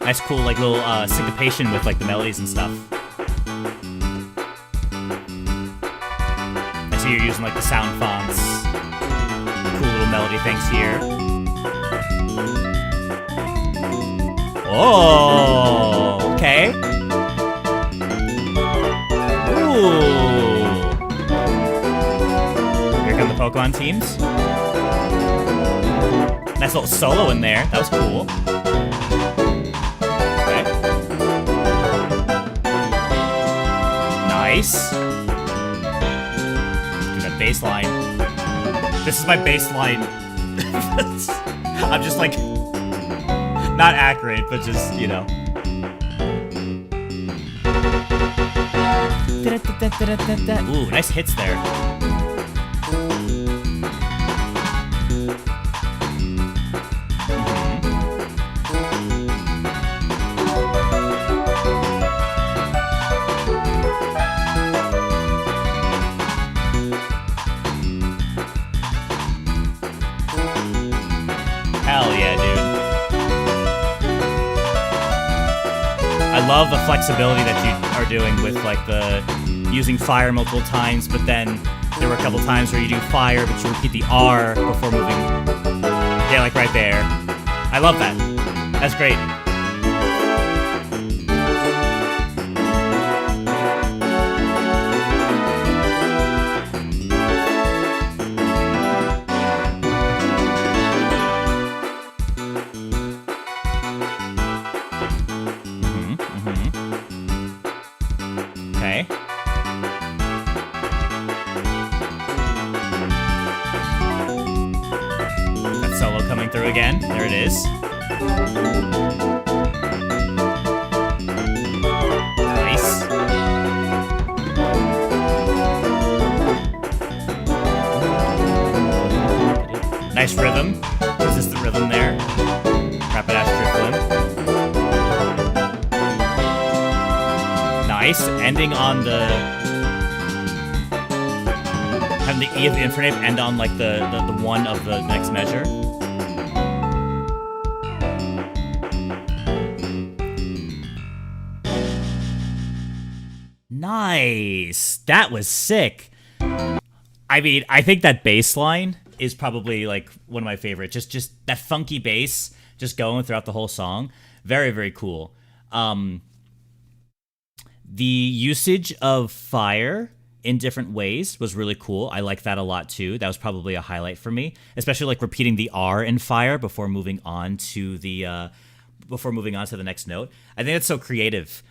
Nice, cool, like, little syncopation with, like, the melodies and stuff. I see you're using, like, the sound fonts. Cool little melody things here. Oh, okay. Ooh. Here come the Pokemon teams. Nice little solo in there. That was cool. Okay. Nice. Do that bass line. This is my bass line. I'm just like... not accurate, but just, you know. Ooh, nice hits there. Hell yeah, dude. I love the flexibility that you are doing with like the using fire multiple times, but then there were a couple times where you do fire, but you repeat the R before moving. Yeah, like right there. I love that. That's great. Okay. That solo coming through again. There it is. Nice. Nice rhythm. Consistent rhythm there. Rapid ass dribbling. Nice. Ending on the... having the E of infinite end on like the one of the next measure. Nice. That was sick. I mean, I think that bass line is probably like one of my favorites. Just that funky bass just going throughout the whole song. Very, very cool. The usage of fire in different ways was really cool. I like that a lot too. That was probably a highlight for me, especially like repeating the R in fire before moving on to the next note. I think that's so creative.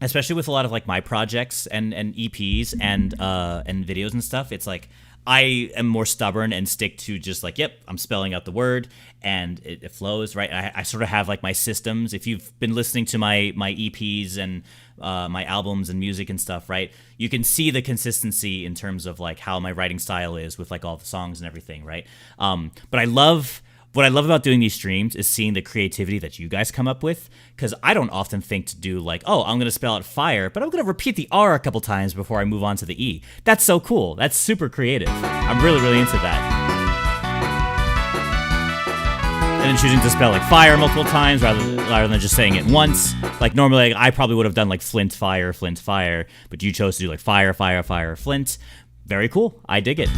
Especially with a lot of like my projects and EPs and videos and stuff. It's like I am more stubborn and stick to just like, yep, I'm spelling out the word and it flows, right? I sort of have like my systems. If you've been listening to my EPs and my albums and music and stuff, right? You can see the consistency in terms of like how my writing style is with like all the songs and everything, right? But what I love about doing these streams is seeing the creativity that you guys come up with, because I don't often think to do like, oh, I'm going to spell out fire, but I'm going to repeat the R a couple times before I move on to the E. That's so cool. That's super creative. I'm really, really into that. And then choosing to spell like fire multiple times rather than just saying it once. Like normally I probably would have done like Flint, fire, but you chose to do like fire, fire, fire, Flint. Very cool. I dig it.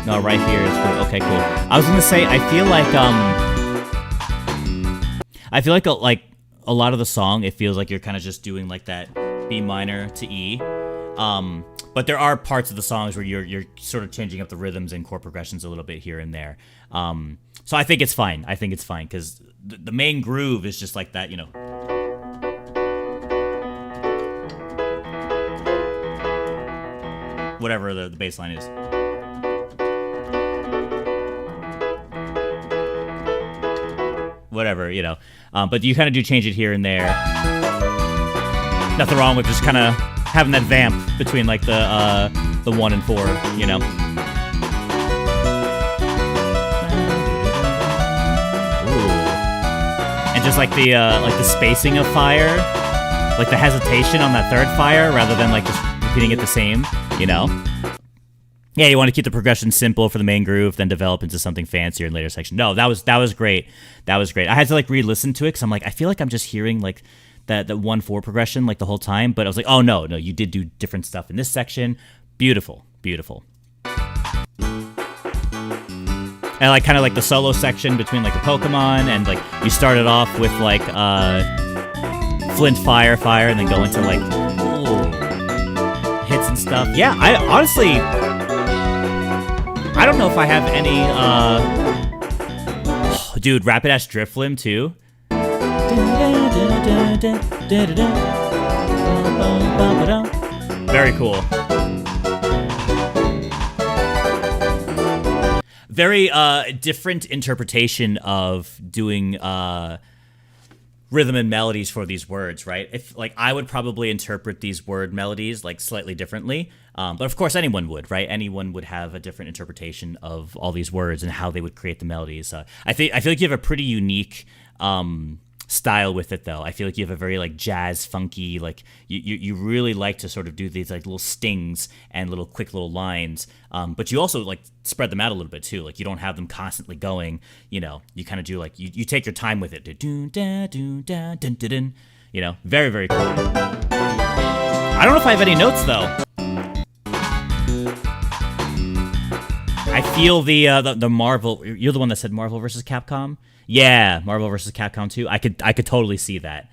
No, right here is cool. Okay, cool. I was gonna say, I feel like a lot of the song, it feels like you're kind of just doing like that B minor to E. But there are parts of the songs where you're sort of changing up the rhythms and chord progressions a little bit here and there. So I think it's fine. Because the main groove is just like that, you know. Whatever the bass line is. Whatever, you know. But you kind of do change it here and there. Nothing wrong with just kind of having that vamp between like the 1 and 4, you know. Ooh. And just like the spacing of fire, like the hesitation on that third fire rather than like just repeating it the same, you know? Yeah, you want to keep the progression simple for the main groove, then develop into something fancier in later section. No, that was great. That was great. I had to like re-listen to it because I'm like, I feel like I'm just hearing like that 1-4 progression like the whole time, but I was like, oh no, you did do different stuff in this section. Beautiful, beautiful. And like kind of like the solo section between like the Pokemon, and like you started off with like Flint, fire, and then go into like hits and stuff. Yeah, I honestly, I don't know if I have any dude, Rapid Ass Drift Limb too. Very cool. Very different interpretation of doing rhythm and melodies for these words, right? If like I would probably interpret these word melodies like slightly differently, but of course anyone would, right? Anyone would have a different interpretation of all these words and how they would create the melodies. I feel like you have a pretty unique style with it, though. I feel like you have a very like jazz funky, like you really like to sort of do these like little stings and little quick little lines, but you also like spread them out a little bit too. Like you don't have them constantly going, you know, you kind of do like you take your time with it. You know, very, very cool. I don't know if I have any notes though. I feel the Marvel. You're the one that said Marvel versus Capcom. Yeah, Marvel vs. Capcom 2. I could totally see that.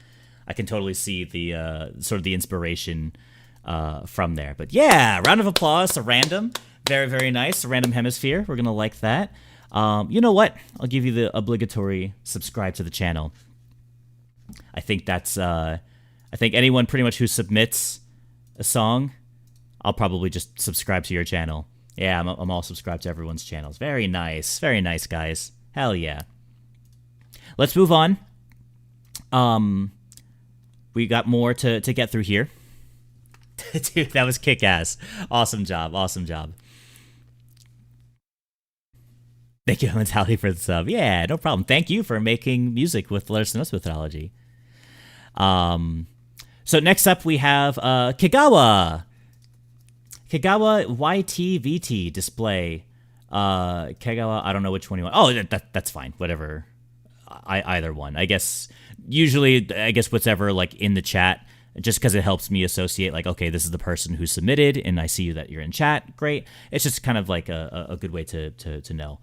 I can totally see the sort of the inspiration from there. But yeah, round of applause to Random. Very, very nice. Random Hemisphere. We're gonna like that. You know what? I'll give you the obligatory subscribe to the channel. I think that's. I think anyone pretty much who submits a song, I'll probably just subscribe to your channel. Yeah, I'm all subscribed to everyone's channels. Very nice, guys. Hell yeah. Let's move on. We got more to get through here. Dude, that was kick-ass. Awesome job. Awesome job. Thank you, Mentality, for the sub. Yeah, no problem. Thank you for making music with Letters to Notes methodology. So next up we have Kagawa. Kagawa YTVT display. Kagawa, I don't know which one you want. Oh, that's fine. Whatever. Either one. I guess usually whatever like in the chat, just because it helps me associate like, okay, this is the person who submitted and I see that you're in chat. Great. It's just kind of like a good way to know.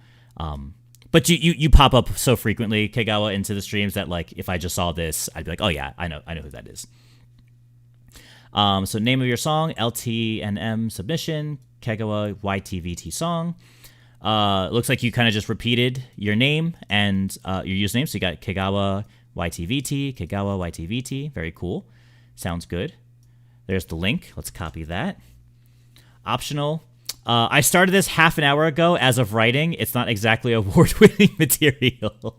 But you pop up so frequently, Kagawa, into the streams that like if I just saw this, I'd be like, oh yeah, I know who that is. So name of your song, LTNM submission, Kagawa YTVT song. Looks like you kind of just repeated your name and your username. So you got Kagawa YTVT. Very cool. Sounds good. There's the link. Let's copy that. Optional. I started this half an hour ago. As of writing, it's not exactly award-winning material.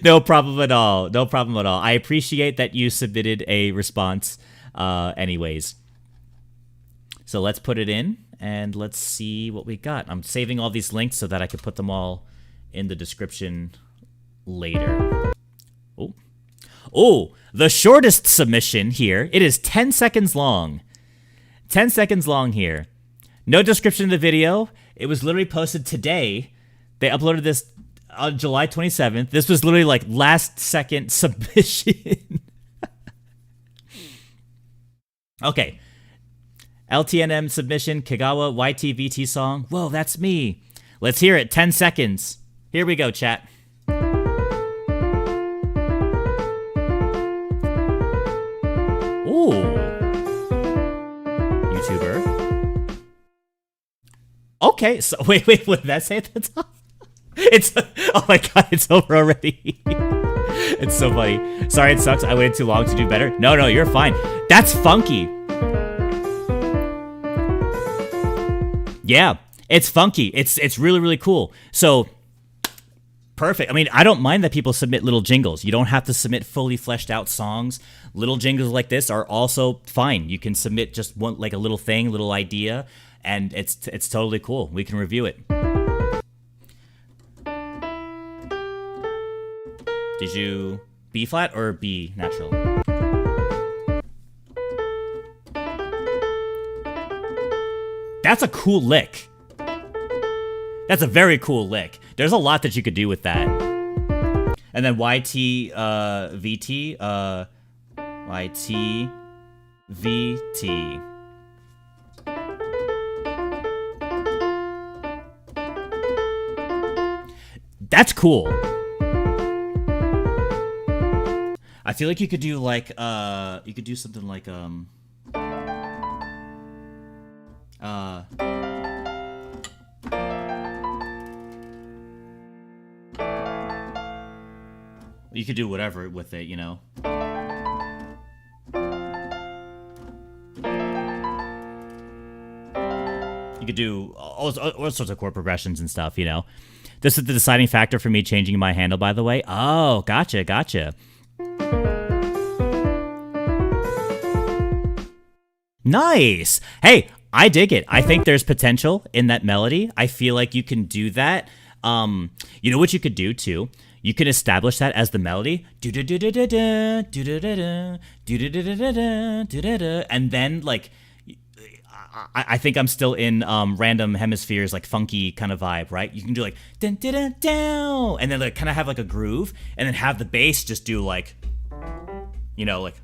No problem at all. No problem at all. I appreciate that you submitted a response anyways. So let's put it in. And let's see what we got. I'm saving all these links so that I can put them all in the description later. Oh, the shortest submission here. It is 10 seconds long. 10 seconds long here. No description of the video. It was literally posted today. They uploaded this on July 27th. This was literally like last second submission. Okay. LTNM submission, Kagawa YTVT song. Whoa, that's me. Let's hear it. 10 seconds. Here we go, chat. Ooh. YouTuber. Okay, so wait, what did that say at the top? It's, oh my god, it's over already. It's so funny. Sorry, it sucks. I waited too long to do better. No, you're fine. That's funky. Yeah, it's funky. It's really, really cool. So, perfect. I mean, I don't mind that people submit little jingles. You don't have to submit fully fleshed out songs. Little jingles like this are also fine. You can submit just one, like a little thing, little idea, and it's totally cool. We can review it. Did you B flat or B natural? That's a cool lick. That's a very cool lick. There's a lot that you could do with that. And then YT VT YT VT. That's cool. I feel like you could do like you could do something like you could do whatever with it, you know. You could do all sorts of chord progressions and stuff, you know. This is the deciding factor for me changing my handle, by the way. Oh, gotcha. Nice. Hey, I dig it. I think there's potential in that melody. I feel like you can do that. You know what you could do too? You can establish that as the melody, and then like, I think I'm still in RandomHemisphere's like funky kind of vibe, right? You can do like and then like kind of have like a groove, and then have the bass just do like, you know, like.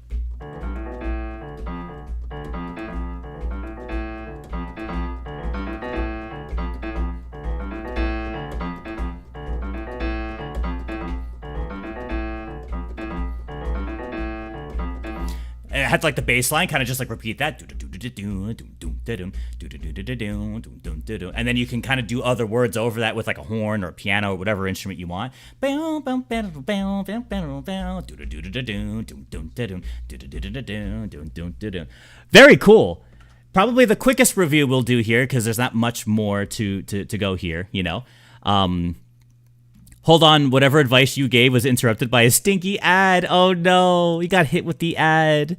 And it had like the bass line kind of just like repeat that. And then you can kind of do other words over that with like a horn or a piano or whatever instrument you want. Very cool. Probably the quickest review we'll do here because there's not much more to go here, you know. Hold on, whatever advice you gave was interrupted by a stinky ad. Oh no, we got hit with the ad.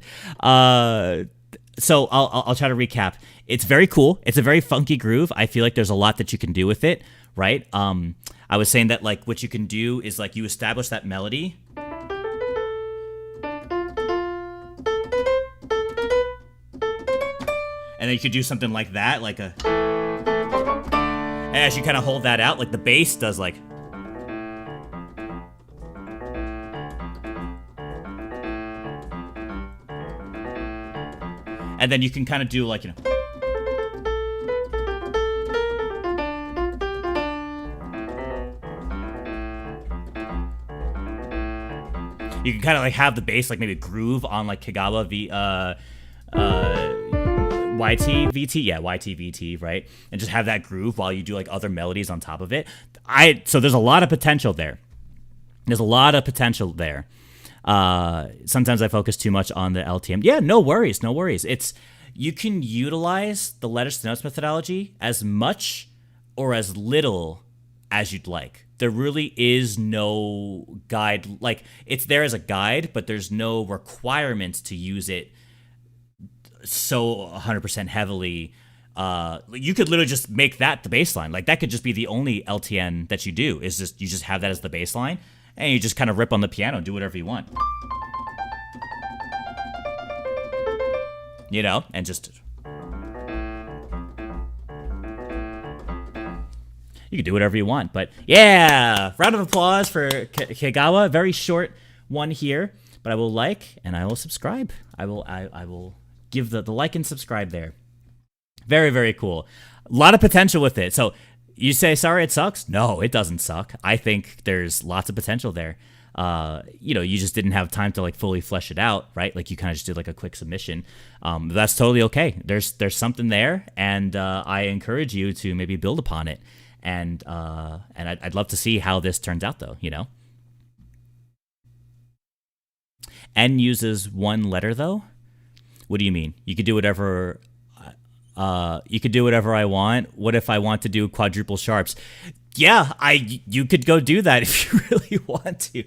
So I'll try to recap. It's very cool. It's a very funky groove. I feel like there's a lot that you can do with it, right? I was saying that like what you can do is like you establish that melody. And then you could do something like that, like a... And as you kind of hold that out, like the bass does like... And then you can kind of do like, you know... You can kind of like have the bass like maybe groove on like Kagawa YTVT, right? And just have that groove while you do like other melodies on top of it. So there's a lot of potential there. Sometimes I focus too much on the LTM. Yeah, no worries. It's, you can utilize the letters to notes methodology as much or as little as you'd like. There really is no guide. Like, it's there as a guide, but there's no requirements to use it so 100% heavily. You could literally just make that the baseline. Like, that could just be the only LTN that you do, is just you just have that as the baseline, and you just kind of rip on the piano and do whatever you want. You know, and just... You can do whatever you want, but yeah, round of applause for Kagawa. Very short one here, but I will like and I will subscribe. I will give the like and subscribe there. Very, very cool. A lot of potential with it. So you say, sorry, it sucks? No, it doesn't suck. I think there's lots of potential there. You know, you just didn't have time to like fully flesh it out, right? Like you kind of just did like a quick submission. That's totally okay. There's something there, and I encourage you to maybe build upon it. And I'd love to see how this turns out, though, you know? N uses one letter, though? What do you mean? You could do whatever... you could do whatever I want. What if I want to do quadruple sharps? Yeah, you could go do that if you really want to.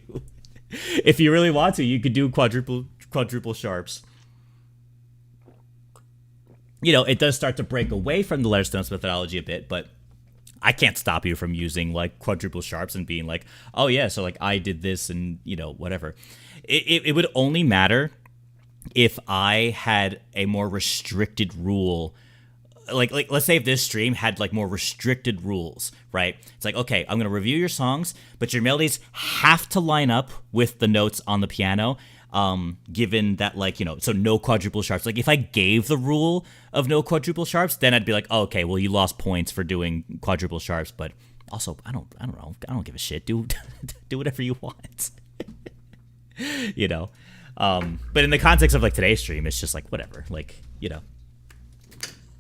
If you really want to, you could do quadruple sharps. You know, it does start to break away from the letters to notes methodology a bit, but I can't stop you from using like quadruple sharps and being like, oh yeah, so like I did this and, you know, whatever. It would only matter if I had a more restricted rule. Like let's say if this stream had like more restricted rules, right? It's like, okay, I'm going to review your songs, but your melodies have to line up with the notes on the piano. Given that, like, you know, so no quadruple sharps. Like if I gave the rule of no quadruple sharps, then I'd be like, oh, okay, well, you lost points for doing quadruple sharps, but also I don't know. I don't give a shit. Do whatever you want. You know? But in the context of like today's stream, it's just like whatever. Like, you know.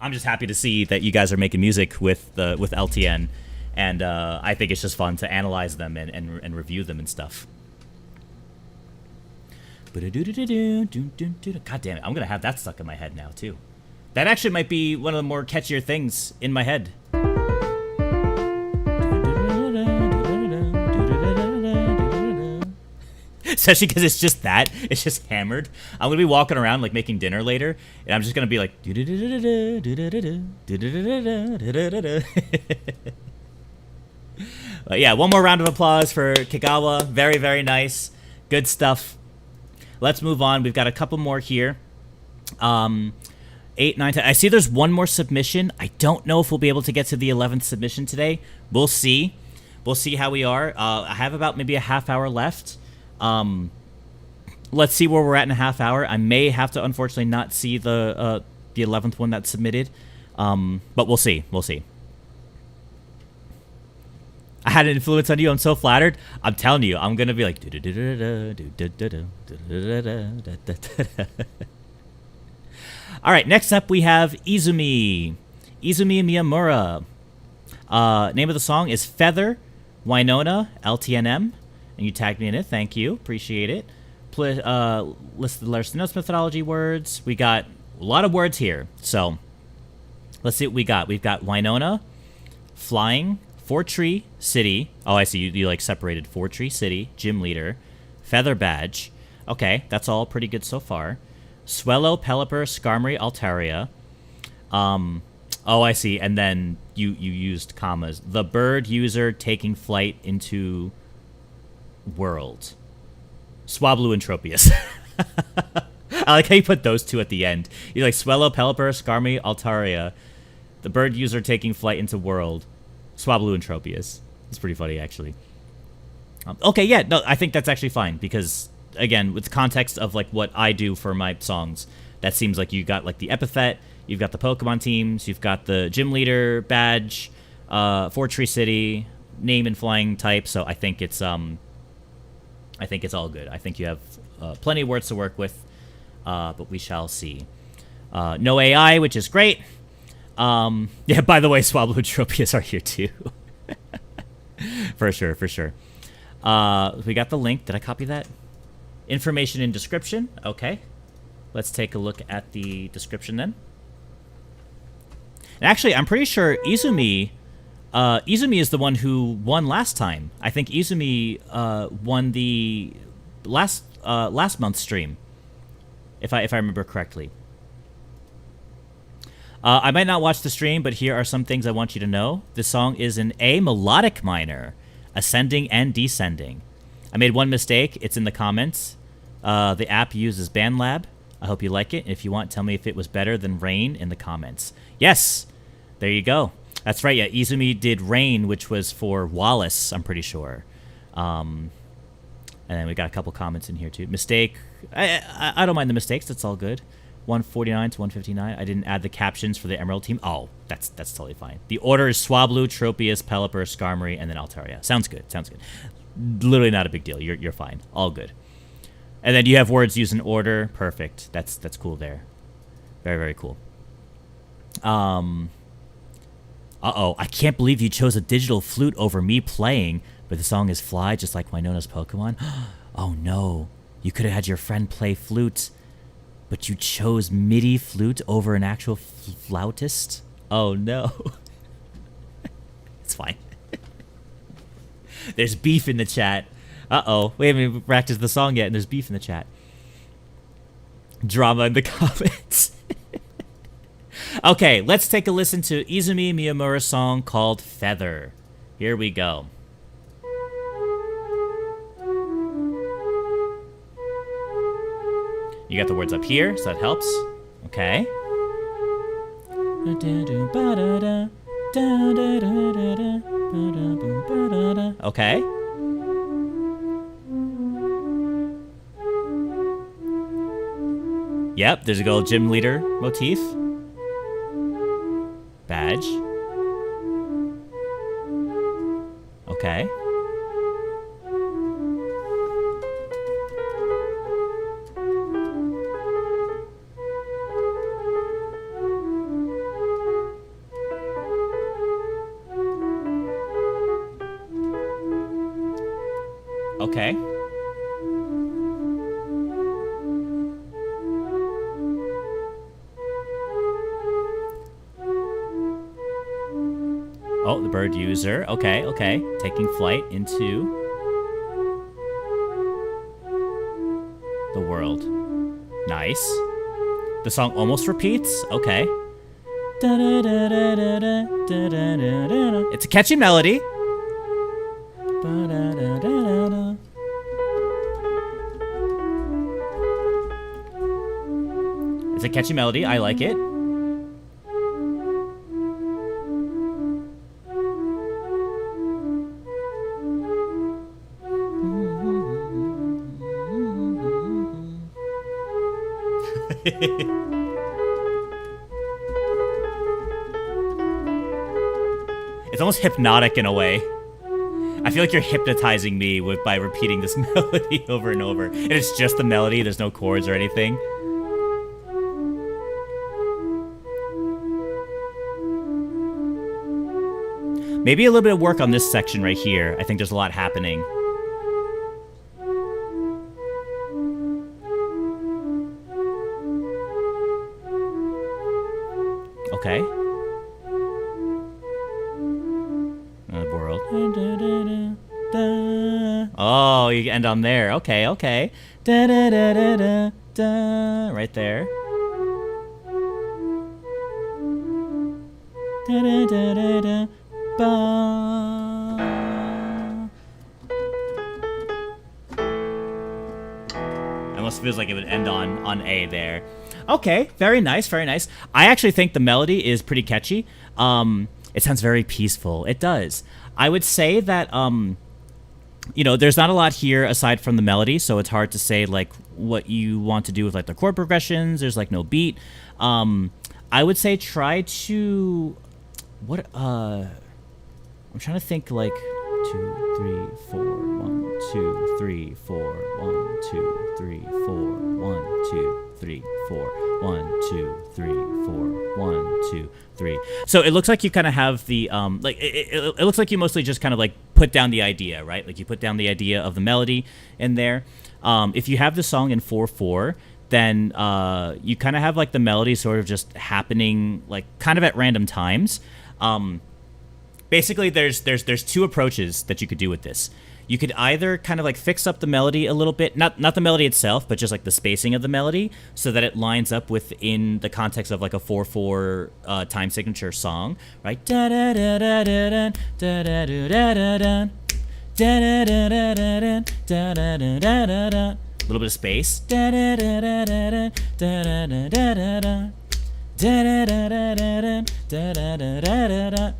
I'm just happy to see that you guys are making music with LTN, and I think it's just fun to analyze them and review them and stuff. God damn it, I'm gonna have that stuck in my head now too. That actually might be one of the more catchier things in my head. Especially because it's just that. It's just hammered. I'm going to be walking around like making dinner later, and I'm just going to be like... yeah, one more round of applause for Kagawa. Very, very nice. Good stuff. Let's move on. We've got a couple more here. 8, 9, 10. I see there's one more submission. I don't know if we'll be able to get to the 11th submission today. We'll see. We'll see how we are. I have about maybe a half hour left. Let's see where we're at in a half hour. I may have to, unfortunately, not see the 11th one that's submitted. But we'll see. We'll see. I had an influence on you. I'm so flattered. I'm telling you, I'm going to be like... All right, next up we have Izumi. Izumi Miyamura. Name of the song is Feather, Winona, LTNM. And you tagged me in it. Thank you. Appreciate it. List the letters notes methodology words. We got a lot of words here. So let's see what we got. We've got Winona, flying, Fortree City. Oh, I see. You like separated Fortree City, gym leader, feather badge. Okay, that's all pretty good so far. Swellow, Pelipper, Skarmory, Altaria. Oh, I see. And then you used commas. The bird user taking flight into world. Swablu and Tropius. I like how you put those two at the end. You're like Swellow, Pelipper, Skarmory, Altaria. The bird user taking flight into world. Swablu and Tropius. It's pretty funny, actually. Okay, yeah, no, I think that's actually fine because, again, with the context of like what I do for my songs, that seems like you got like the epithet, you've got the Pokemon teams, you've got the gym leader badge, Fortree City, name and flying type. So I think it's all good. I think you have plenty of words to work with, but we shall see. No AI, which is great. Yeah, by the way, Swablu and Tropius are here too. For sure, for sure. We got the link. Did I copy that? Information in description. Okay. Let's take a look at the description then. And actually, I'm pretty sure Izumi is the one who won last time. I think Izumi won the last month's stream, if I remember correctly. I might not watch the stream, but here are some things I want you to know. This song is an A melodic minor, ascending and descending. I made one mistake. It's in the comments. The app uses BandLab. I hope you like it. If you want, tell me if it was better than Rain in the comments. Yes, there you go. That's right. Yeah, Izumi did Rain, which was for Wallace, I'm pretty sure. And then we got a couple comments in here too. Mistake. I don't mind the mistakes. That's all good. 149 to 159. I didn't add the captions for the Emerald team. Oh, that's totally fine. The order is Swablu, Tropius, Pelipper, Skarmory, and then Altaria. Sounds good. Sounds good. Literally not a big deal. You're fine. All good. And then you have words used in order. Perfect. That's cool there. Very, very cool. Uh-oh. I can't believe you chose a digital flute over me playing, but the song is Fly, just like Winona's Pokemon. Oh, no. You could have had your friend play flute, but you chose MIDI flute over an actual flautist? Oh, no. It's fine. There's beef in the chat. Uh-oh. We haven't even practiced the song yet, and there's beef in the chat. Drama in the comments. Okay, let's take a listen to Izumi Miyamura's song called Feather. Here we go. You got the words up here, so that helps. Okay. Okay. Yep, there's a good old gym leader motif. Badge. Okay. Okay. Oh, the bird user. Okay, okay. Taking flight into the world. Nice. The song almost repeats. Okay. It's a catchy melody. It's a catchy melody. I like it. It's almost hypnotic in a way. I feel like you're hypnotizing me by repeating this melody over and over. And it's just the melody, there's no chords or anything. Maybe a little bit of work on this section right here. I think there's a lot happening. Okay. Another world. Oh, you end on there. Okay, okay. Right there. Almost feels like it would end on A there. Okay, very nice, very nice. I actually think the melody is pretty catchy. It sounds very peaceful. It does. I would say that, you know, there's not a lot here aside from the melody, so it's hard to say, like, what you want to do with, like, the chord progressions. There's, like, no beat. I would say try to... What, I'm trying to think, like, 2, 3, 4, 1, 2, 3, 4, 1, 2, 3, 4, 1, 2, 3, 4, 1, 2, 3, 4, 1, 2, 3. So it looks like you kind of have the, like, it looks like you mostly just kind of, like, put down the idea, right? Like, you put down the idea of the melody in there. If you have the song in 4/4, then you kind of have, like, the melody sort of just happening, like, kind of at random times. Basically, there's two approaches that you could do with this. You could either kind of like fix up the melody a little bit, not the melody itself, but just like the spacing of the melody, so that it lines up within the context of like a 4/4 time signature song, right? A little bit of space.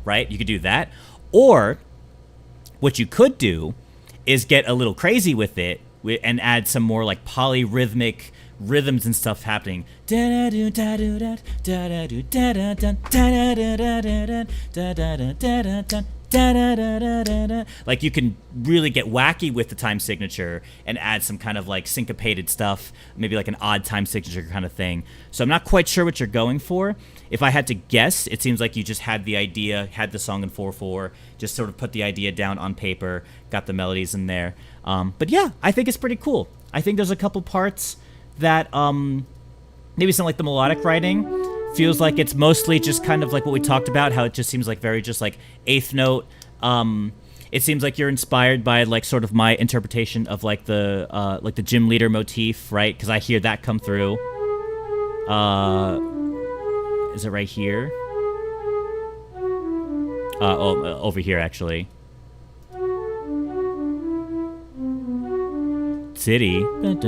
Right? You could do that. Or what you could do is get a little crazy with it and add some more like polyrhythmic rhythms and stuff happening. Like you can really get wacky with the time signature and add some kind of like syncopated stuff, maybe like an odd time signature kind of thing. So I'm not quite sure what you're going for. If I had to guess, it seems like you just had the idea, had the song in 4/4, just sort of put the idea down on paper, got the melodies in there. But yeah, I think it's pretty cool. I think there's a couple parts that maybe sound like the melodic writing. Feels like it's mostly just kind of like what we talked about, how it just seems like very just like eighth note. It seems like you're inspired by like sort of my interpretation of like the gym leader motif, right? Because I hear that come through. Is it right here? Over here actually. City, like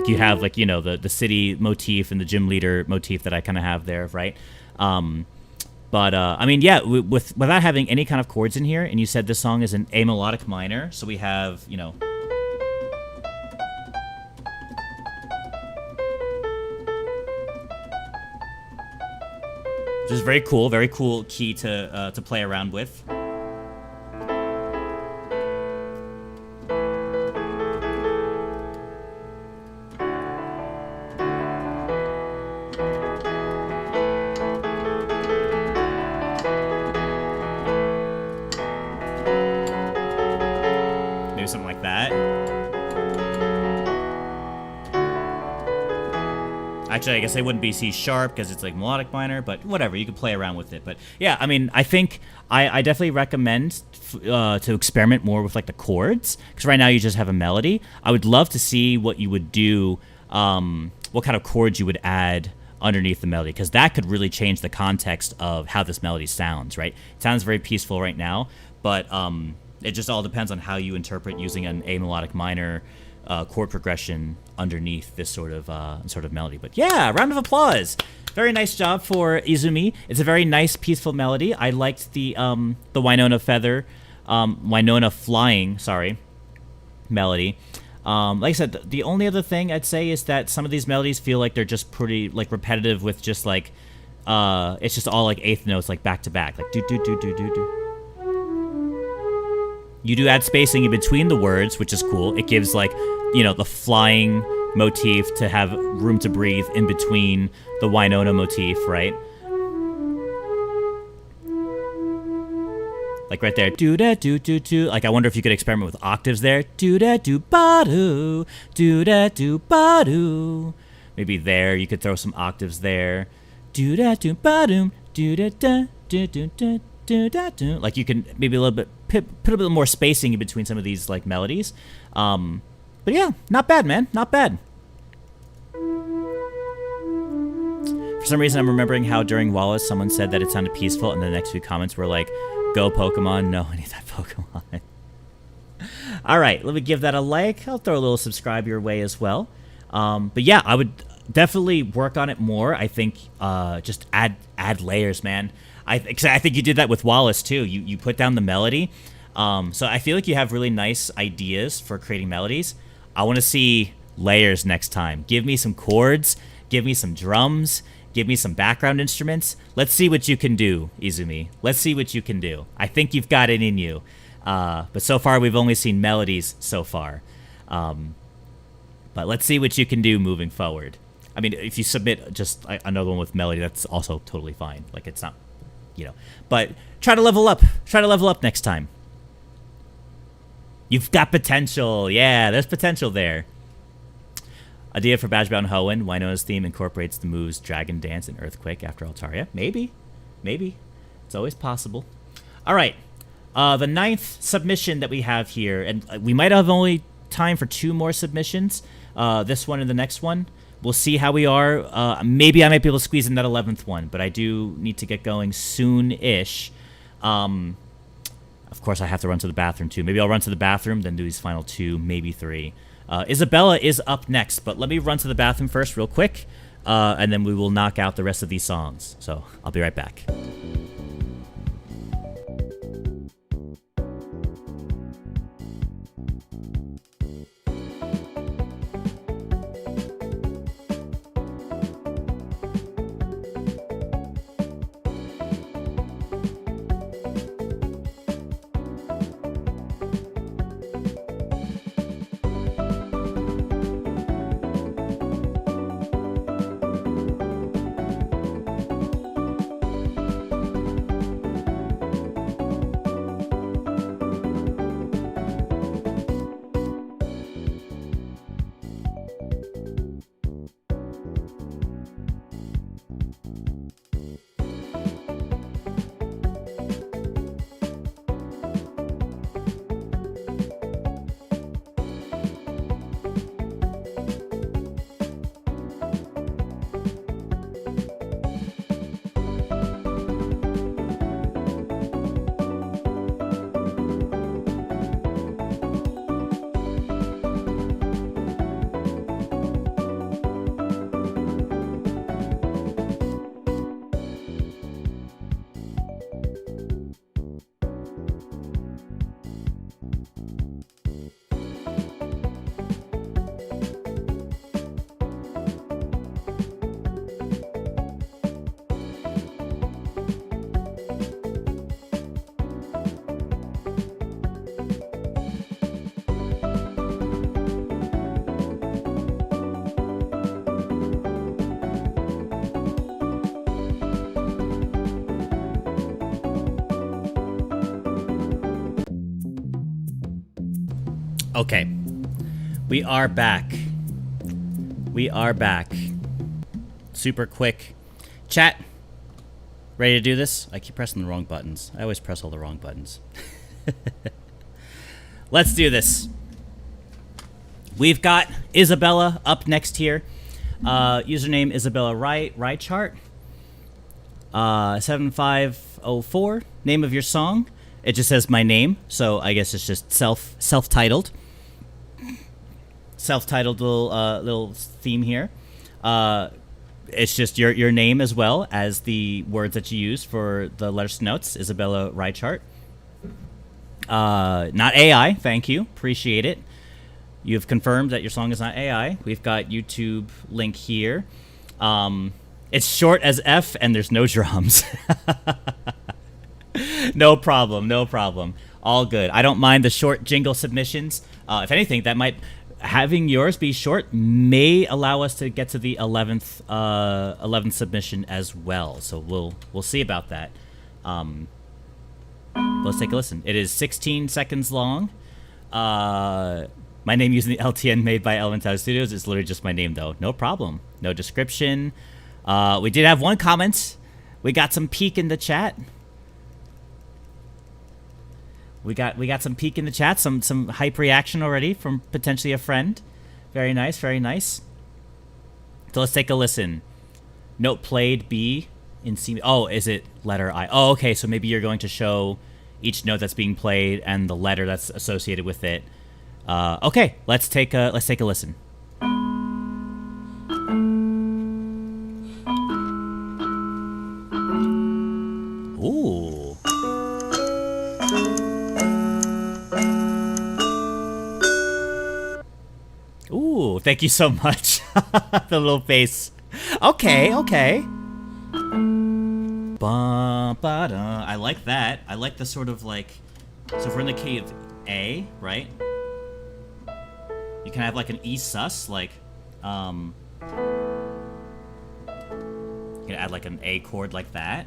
you have like, you know, the city motif and the gym leader motif that I kind of have there, right? I mean, yeah, without having any kind of chords in here, and you said this song is an A melodic minor, so we have, you know, which is very cool key to play around with. Something like that. Actually, I guess they wouldn't be C sharp because it's like melodic minor, but whatever, you can play around with it. But yeah, I mean, I think I definitely recommend to experiment more with like the chords, because right now you just have a melody. I would love to see what you would do, what kind of chords you would add underneath the melody, because that could really change the context of how this melody sounds, right? It sounds very peaceful right now, but it just all depends on how you interpret using an A melodic minor chord progression underneath this sort of melody. But yeah, round of applause. Very nice job for Izumi. It's a very nice, peaceful melody. I liked the Winona flying, melody. Like I said, the only other thing I'd say is that some of these melodies feel like they're just pretty like repetitive with just like it's just all like eighth notes like back to back, like do do do do do do. You do add spacing in between the words, which is cool. It gives like, you know, the flying motif to have room to breathe in between the Winona motif, right? Like right there, do da do do do. Like I wonder if you could experiment with octaves there. Do da do ba do, do da do ba do. Maybe there you could throw some octaves there. Do da do ba do, do da da do do do do da do. Like you can maybe a little bit put a bit more spacing in between some of these like melodies. But yeah, not bad, man, not bad. For some reason, I'm remembering how during Wallace, someone said that it sounded peaceful, and the next few comments were like, "Go Pokemon, no, I need that Pokemon." All right, let me give that a like. I'll throw a little subscribe your way as well. But yeah, I would definitely work on it more. I think just add layers, man. I think you did that with Wallace too. You put down the melody. So I feel like you have really nice ideas for creating melodies. I want to see layers next time. Give me some chords. Give me some drums. Give me some background instruments. Let's see what you can do, Izumi. Let's see what you can do. I think you've got it in you. But so far, we've only seen melodies so far. But let's see what you can do moving forward. I mean, if you submit just another one with melody, that's also totally fine. Like, it's not, you know. But try to level up. Try to level up next time. You've got potential. Yeah, there's potential there. Idea for Badgebound Hoenn. Winona's theme incorporates the moves Dragon Dance and Earthquake after Altaria. Maybe. Maybe. It's always possible. All right. The 9th submission that we have here, and we might have only time for 2 more submissions, this one and the next one. We'll see how we are. Maybe I might be able to squeeze in that 11th one, but I do need to get going soon-ish. Of course, I have to run to the bathroom, too. Maybe I'll run to the bathroom, then do these final 2, maybe 3. Isabella is up next, but let me run to the bathroom first real quick, and then we will knock out the rest of these songs. So I'll be right back. Okay, we are back. We are back. super quick. Chat, ready to do this? I keep pressing the wrong buttons. I always press all the wrong buttons. Let's do this. We've got Isabella up next here. Username Isabella Reichart. 7504. Name of your song. It just says my name, so I guess it's just self-titled. Self-titled little theme here. It's just your name as well as the words that you use for the letters to notes. Isabella Reichart. Not AI. Thank you. Appreciate it. You've confirmed that your song is not AI. We've got YouTube link here. It's short as F and there's no drums. No problem. No problem. All good. I don't mind the short jingle submissions. If anything, that might... Having yours be short may allow us to get to the 11th submission as well. So we'll see about that. Let's take a listen. It is 16 seconds long. My name using the LTN made by Elemental Studios is literally just my name though. No problem. No description. We did have one comment. We got some peek in the chat. We got some peek in the chat, some hype reaction already from potentially a friend. Very nice, very nice. So let's take a listen. Note played B in C. Oh, is it letter I? Oh, okay. So maybe you're going to show each note that's being played and the letter that's associated with it. Okay, let's take a listen. Ooh. Ooh, thank you so much. The little face. Okay. I like that. I like the sort of like... So if we're in the key of A, right? You can have like an E sus, like... You can add like an A chord like that.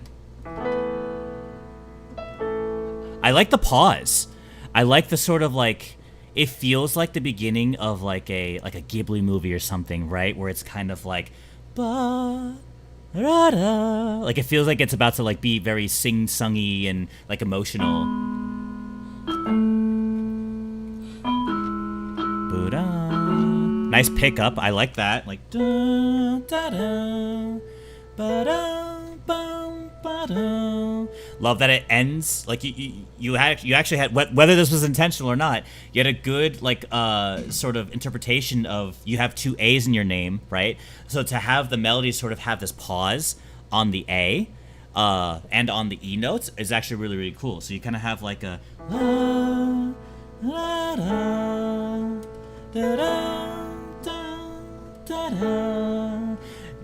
I like the pause. I like the sort of like... It feels like the beginning of like a Ghibli movie or something, right? Where it's kind of like... Like it feels like it's about to like be very sing-songy and like emotional. Nice pickup. I like that. Like love that it ends like you actually had, whether this was intentional or not, you had a good like sort of interpretation of, you have two A's in your name, right? So to have the melody sort of have this pause on the A and on the E notes is actually really, really cool. So you kind of have like a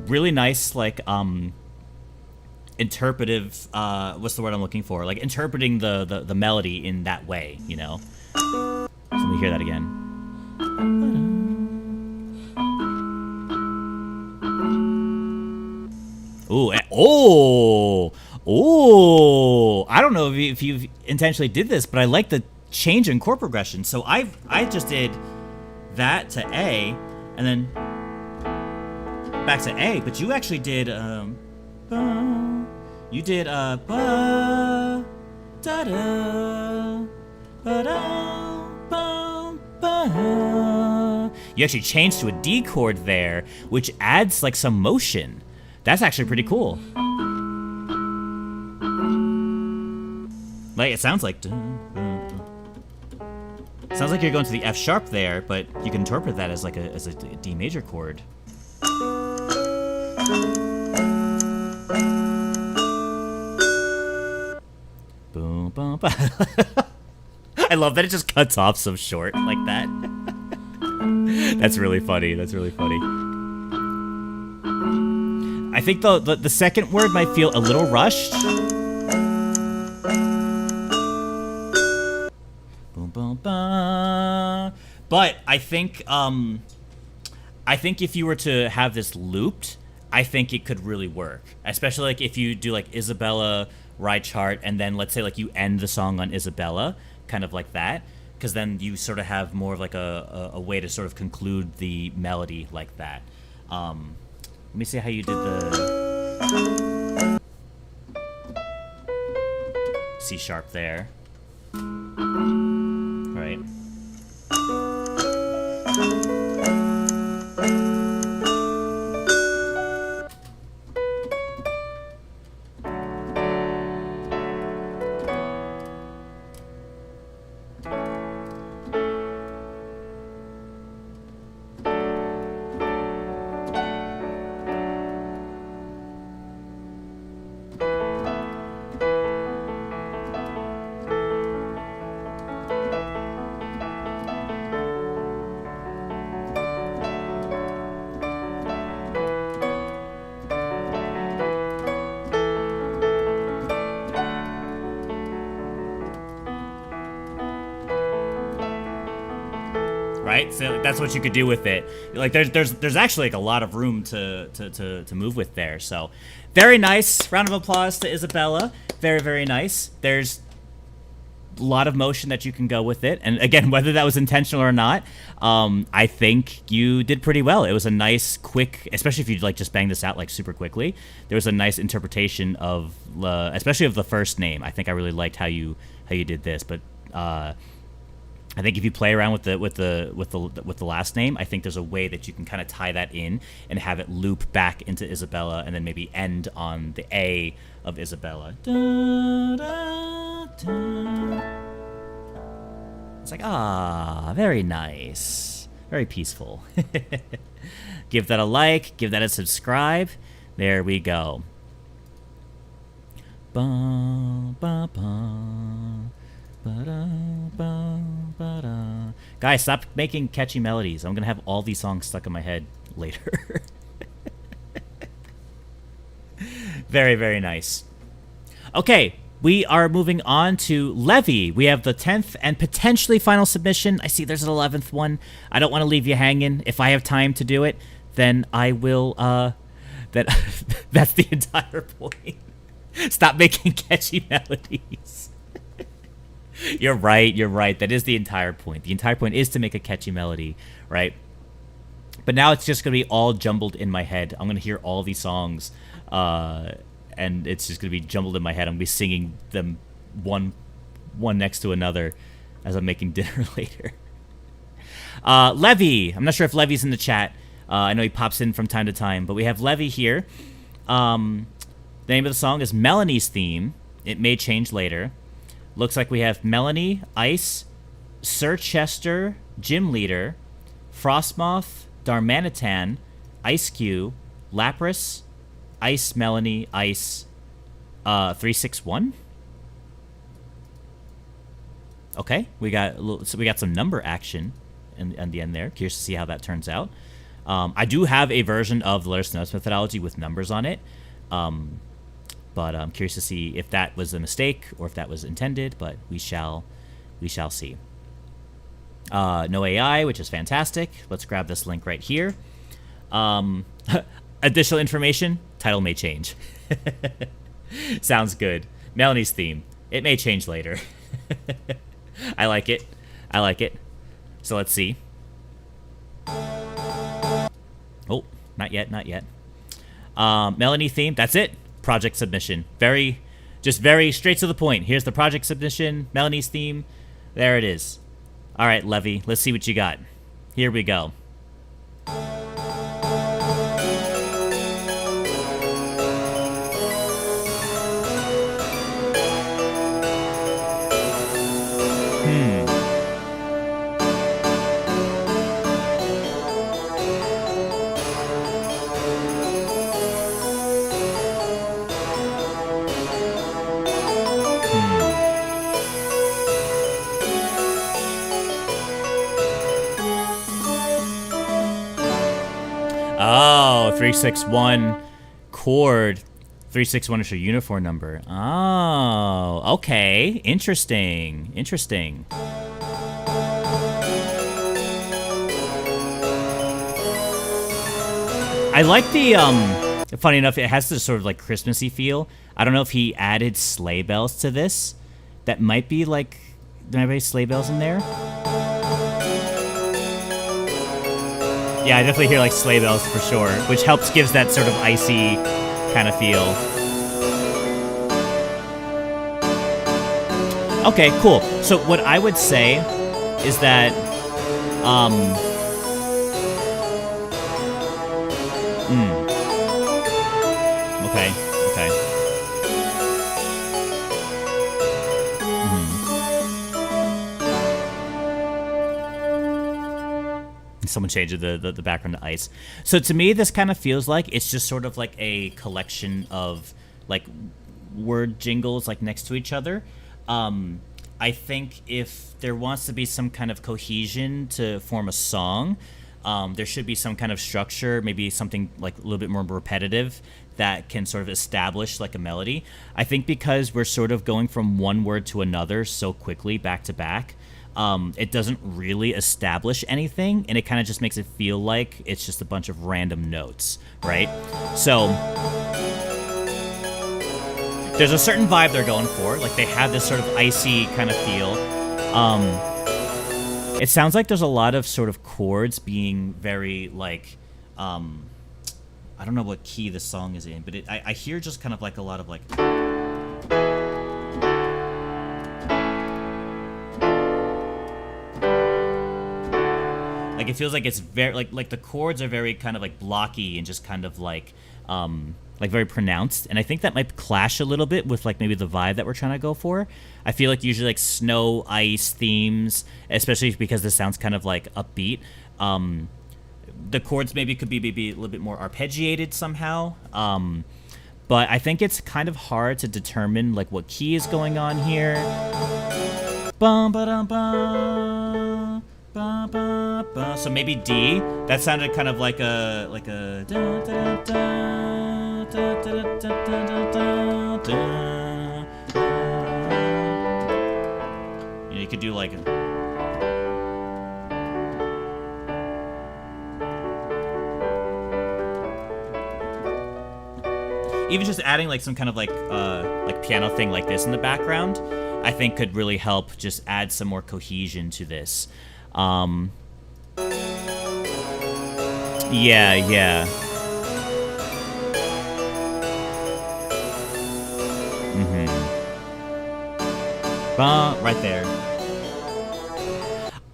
really nice like interpretive, what's the word I'm looking for? Like interpreting the melody in that way, you know? So let me hear that again. Ooh, oh! I don't know if you intentionally did this, but I like the change in chord progression. So I just did that to A, and then back to A, but you actually did you did ba da da ba da ba ba. You actually changed to a D chord there, which adds like some motion. That's actually pretty cool. Like it sounds like sounds like you're going to the F sharp there, but you can interpret that as like a D major chord. Boom, boom, boom. I love that it just cuts off so short like that. That's really funny. That's really funny. I think the second word might feel a little rushed. Boom, boom, boom. But I think if you were to have this looped, I think it could really work. Especially like if you do like Isabella, Reichart, and then let's say like you end the song on Isabella, kind of like that, because then you sort of have more of like a way to sort of conclude the melody like that. Let me see how you did the C sharp there. Right. Right, so that's what you could do with it. Like there's actually like a lot of room to move with there. So very nice. Round of applause to Isabella. Very, very nice. There's a lot of motion that you can go with it, and again, whether that was intentional or not, I think you did pretty well. It was a nice, quick, especially if you like just bang this out like super quickly. There was a nice interpretation of, especially of the first name. I think I really liked how you did this, but. I think if you play around with the last name, I think there's a way that you can kind of tie that in and have it loop back into Isabella, and then maybe end on the A of Isabella. Da, da, da. It's like, very nice, very peaceful. Give that a like, give that a subscribe. There we go. Ba, ba, ba. Ba-da, ba, ba-da. Guys, stop making catchy melodies. I'm gonna have all these songs stuck in my head later. Very, very nice. Okay, we are moving on to Levi. We have the 10th and potentially final submission. I see there's an 11th one. I don't want to leave you hanging. If I have time to do it, then I will, that's the entire point. Stop making catchy melodies. You're right. That is the entire point. The entire point is to make a catchy melody, right? But now it's just going to be all jumbled in my head. I'm going to hear all these songs, and it's just going to be jumbled in my head. I'm going to be singing them one next to another as I'm making dinner later. Levi. I'm not sure if Levi's in the chat. I know he pops in from time to time, but we have Levi here. The name of the song is Melony's Theme. It may change later. Looks like we have Melony, Ice, Sir Chester, Gym Leader, Frostmoth, Darmanitan, Ice Cube, Lapras, Ice Melony, Ice, 361. Okay, we got some number action in the end there. Curious to see how that turns out. I do have a version of the Let Us Know methodology with numbers on it. But I'm curious to see if that was a mistake or if that was intended, but we shall see. No AI, which is fantastic. Let's grab this link right here. Additional information, title may change. Sounds good. Melony's Theme. It may change later. I like it. So let's see. Oh, not yet. Melony Theme, that's it. Project submission. Very straight to the point. Here's the project submission, Melony's Theme. There it is. All right, Levi, let's see what you got. Here we go. Oh, 361 chord. 361 is your uniform number. Oh, okay. Interesting. I like the, funny enough, it has this sort of like Christmassy feel. I don't know if he added sleigh bells to this. That might be like, there might be sleigh bells in there. Yeah, I definitely hear like sleigh bells for sure, which gives that sort of icy kind of feel. Okay, cool. So what I would say is that, okay. Someone changed the background to ice. So to me, this kind of feels like it's just sort of like a collection of like word jingles like next to each other. I think if there wants to be some kind of cohesion to form a song, there should be some kind of structure, maybe something like a little bit more repetitive that can sort of establish like a melody. I think because we're sort of going from one word to another so quickly back to back, it doesn't really establish anything, and it kind of just makes it feel like it's just a bunch of random notes, right? So there's a certain vibe they're going for. Like, they have this sort of icy kind of feel. It sounds like there's a lot of sort of chords being very, like, I don't know what key the song is in, but I hear just kind of like a lot of, like... Like, it feels like it's very, like the chords are very kind of, like, blocky and just kind of, like very pronounced, and I think that might clash a little bit with like maybe the vibe that we're trying to go for. I feel like usually like snow, ice themes, especially because this sounds kind of like upbeat. The chords maybe could be maybe a little bit more arpeggiated somehow. But I think it's kind of hard to determine like what key is going on here. Bum ba dum ba. Ba, ba, ba. So maybe D. That sounded kind of like a da, da, da, da, da, da, da, da, da. You know, you could do like even just adding like some kind of like piano thing like this in the background, I think could really help just add some more cohesion to this. Yeah. Right there.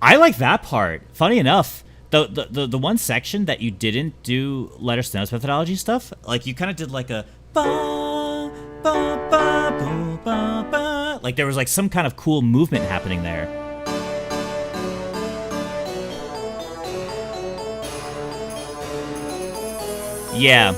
I like that part. Funny enough, the one section that you didn't do letters to notes methodology stuff, like you kind of did like a ba ba ba ba ba ba. Like there was like some kind of cool movement happening there. Yeah.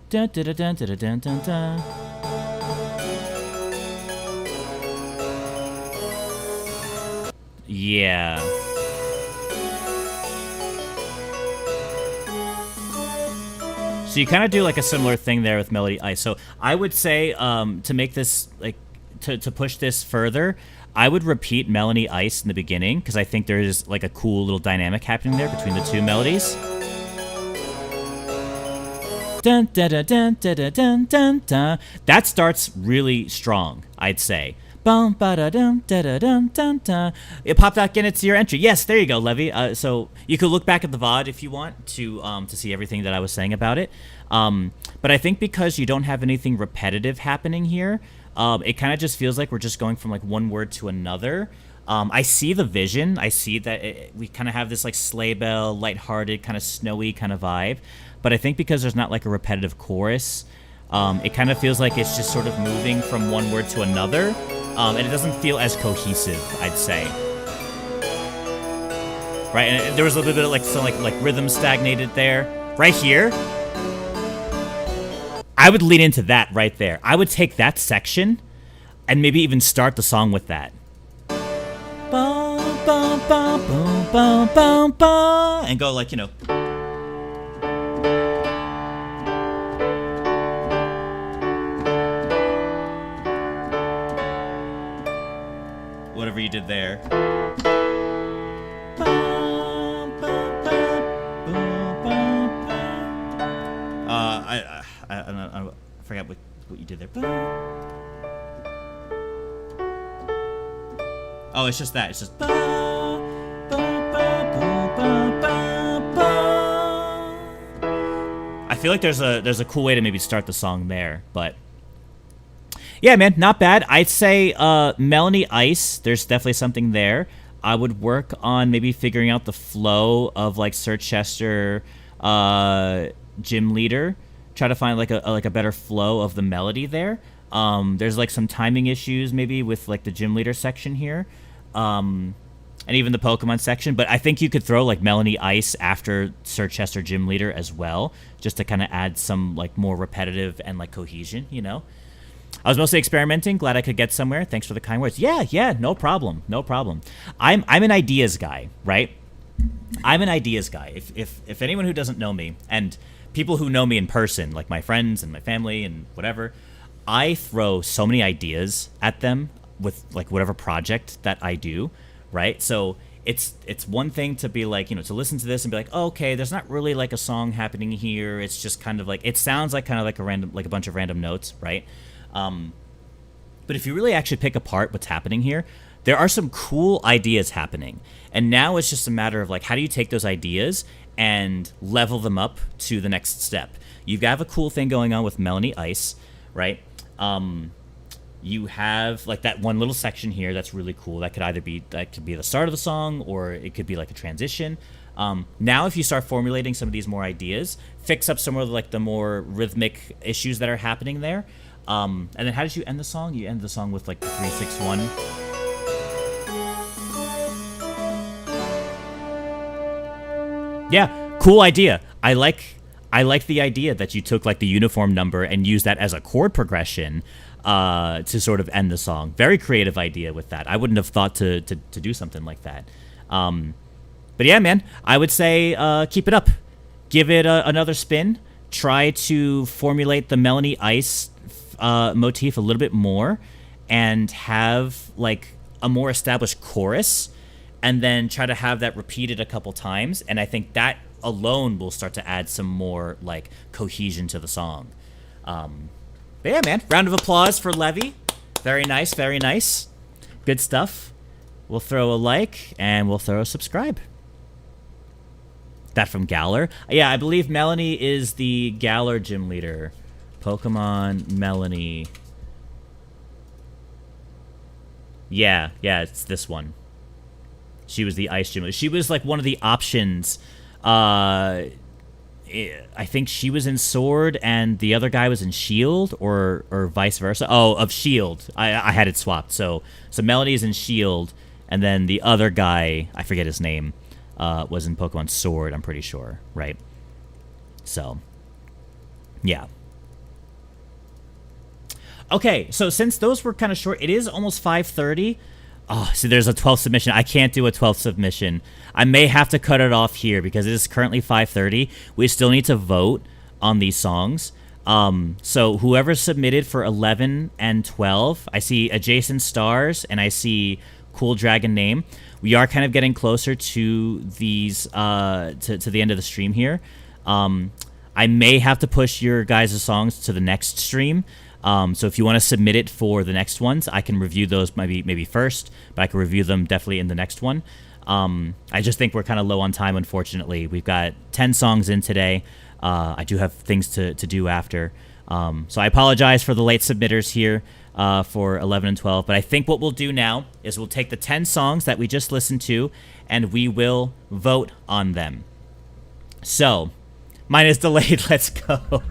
Dun, dun, dun, dun, dun, dun, dun, dun. Yeah. So you kind of do like a similar thing there with Melody Ice. So I would say to make this like to push this further, I would repeat Melony Ice in the beginning because I think there's like a cool little dynamic happening there between the two melodies. Dun, dun, dun, dun, dun, dun, dun, dun. That starts really strong, I'd say. Bum, ba-da-dum, da-da-dum, dun, dun. It popped out again. It's your entry. Yes, there you go, Levi. So you could look back at the VOD if you want to see everything that I was saying about it. But I think because you don't have anything repetitive happening here, it kind of just feels like we're just going from like one word to another. I see the vision. I see that we kind of have this like sleigh bell, lighthearted, kind of snowy kind of vibe. But I think because there's not like a repetitive chorus, it kind of feels like it's just sort of moving from one word to another. And it doesn't feel as cohesive, I'd say. Right, and there was a little bit of like some like rhythm stagnated there. Right here, I would lean into that right there. I would take that section and maybe even start the song with that. Ba, ba, ba, ba, ba, ba, ba, and go like, you know. Whatever you did there. I forgot what you did there. Oh, it's just that. It's just. I feel like there's a cool way to maybe start the song there, but yeah, man, not bad. I'd say Melony Ice. There's definitely something there. I would work on maybe figuring out the flow of like Sir Chester, Gym Leader. Try to find like a better flow of the melody there. There's like some timing issues maybe with like the Gym Leader section here. And even the Pokemon section, but I think you could throw like Melony Ice after Sir Chester Gym Leader as well, just to kind of add some like more repetitive and like cohesion, you know? I was mostly experimenting, glad I could get somewhere. Thanks for the kind words. Yeah, no problem. I'm an ideas guy, right? I'm an ideas guy. If anyone who doesn't know me, and people who know me in person, like my friends and my family and whatever, I throw so many ideas at them with like whatever project that I do. Right, so it's one thing to be like, you know, to listen to this and be like, oh, okay, there's not really like a song happening here. It's just kind of like, it sounds like kind of like a bunch of random notes, right? But if you really actually pick apart what's happening here, there are some cool ideas happening, and now it's just a matter of like, how do you take those ideas and level them up to the next step? You have a cool thing going on with Melony Ice, right? You have like that one little section here that's really cool. That could be the start of the song, or it could be like a transition. Now, if you start formulating some of these more ideas, fix up some of like the more rhythmic issues that are happening there. And then how did you end the song? You end the song with like the 3-6-1. Yeah, cool idea. I like the idea that you took like the uniform number and used that as a chord progression. To sort of end the song. Very creative idea with that. I wouldn't have thought to do something like that. But yeah, man, I would say keep it up. Give it another spin. Try to formulate the Melony Ice motif a little bit more and have like a more established chorus, and then try to have that repeated a couple times. And I think that alone will start to add some more like cohesion to the song. But yeah, man, round of applause for Levi. Very nice, very nice. Good stuff. We'll throw a like, and we'll throw a subscribe. That from Galar. Yeah, I believe Melony is the Galar Gym Leader. Pokemon Melony. Yeah, it's this one. She was the Ice Gym Leader. She was like one of the options. I think she was in Sword and the other guy was in Shield, or vice versa. Oh, of Shield. I had it swapped. So Melony is in Shield, and then the other guy, I forget his name, was in Pokemon Sword, I'm pretty sure, right? So, yeah. Okay, so since those were kind of short, it is almost 5:30. Oh, see, there's a 12th submission. I can't do a 12th submission. I may have to cut it off here because it is currently 5:30. We still need to vote on these songs. So whoever submitted for 11 and 12, I see Adjacent Stars and I see Cool Dragon Name. We are kind of getting closer to these, to the end of the stream here. I may have to push your guys' songs to the next stream. So if you want to submit it for the next ones, I can review those maybe first, but I can review them definitely in the next one. I just think we're kind of low on time, unfortunately. We've got 10 songs in today. I do have things to do after. So I apologize for the late submitters here for 11 and 12, but I think what we'll do now is we'll take the 10 songs that we just listened to, and we will vote on them. So, mine is delayed. Let's go.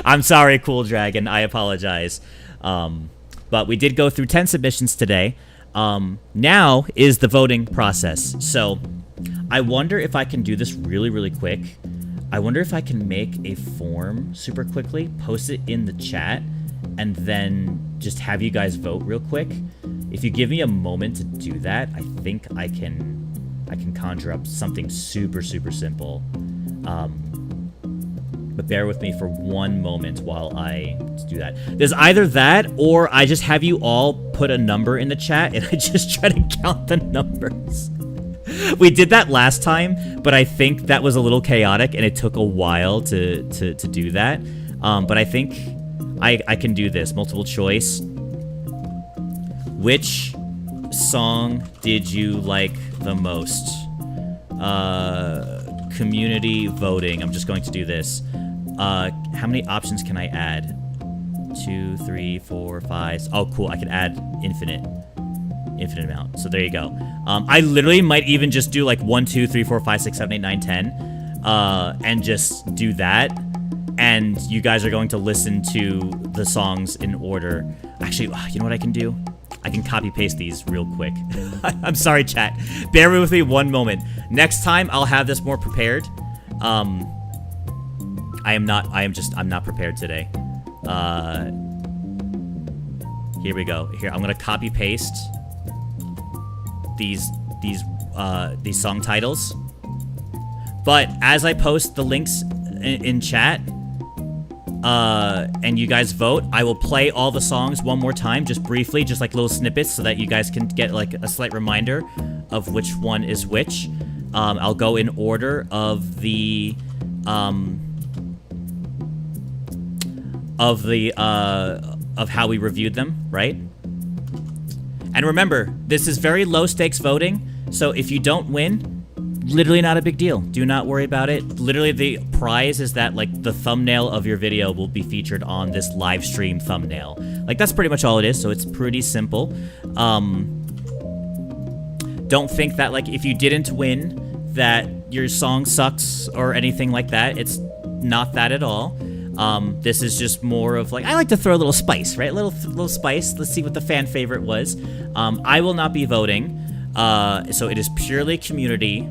I'm sorry, Cool Dragon. I apologize. But we did go through 10 submissions today. Now is the voting process. So I wonder if I can do this really, really quick. I wonder if I can make a form super quickly, post it in the chat, and then just have you guys vote real quick. If you give me a moment to do that, I think I can conjure up something super, super simple. But bear with me for one moment while I do that. There's either that, or I just have you all put a number in the chat, and I just try to count the numbers. We did that last time, but I think that was a little chaotic, and it took a while to do that. But I think I can do this. Multiple choice. Which song did you like the most? Community voting. I'm just going to do this. How many options can I add? 2, 3, 4, 5. Oh, cool. I can add infinite amount. So there you go. I literally might even just do like 1, 2, 3, 4, 5, 6, 7, 8, 9, 10. And just do that. And you guys are going to listen to the songs in order. Actually, you know what I can do? I can copy paste these real quick. I'm sorry, chat. Bear with me one moment. Next time, I'll have this more prepared. I'm not prepared today. Here we go. Here, I'm gonna copy paste these song titles. But as I post the links in chat, and you guys vote, I will play all the songs one more time, just briefly, just like little snippets, so that you guys can get like a slight reminder of which one is which. I'll go in order of the of how we reviewed them, right? And remember, this is very low stakes voting, so if you don't win, literally not a big deal. Do not worry about it. Literally, the prize is that, like, the thumbnail of your video will be featured on this live stream thumbnail. Like, that's pretty much all it is, so it's pretty simple. Don't think that, like, if you didn't win, that your song sucks or anything like that. It's not that at all. This is just more of, like, I like to throw a little spice, right? A little spice. Let's see what the fan favorite was. I will not be voting. So it is purely community.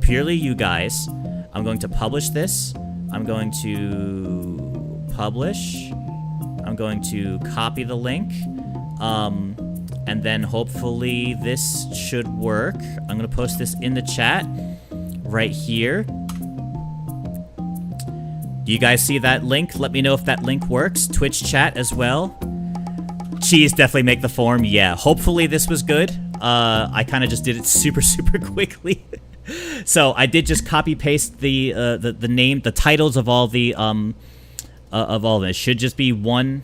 Purely you guys. I'm going to publish this. I'm going to publish. I'm going to copy the link. And then hopefully this should work. I'm going to post this in the chat right here. Do you guys see that link? Let me know if that link works. Twitch chat as well. Cheese, definitely make the form. Yeah, hopefully this was good. I kind of just did it super quickly. So I did just copy paste the name, the titles of all the of all of them. It should just be one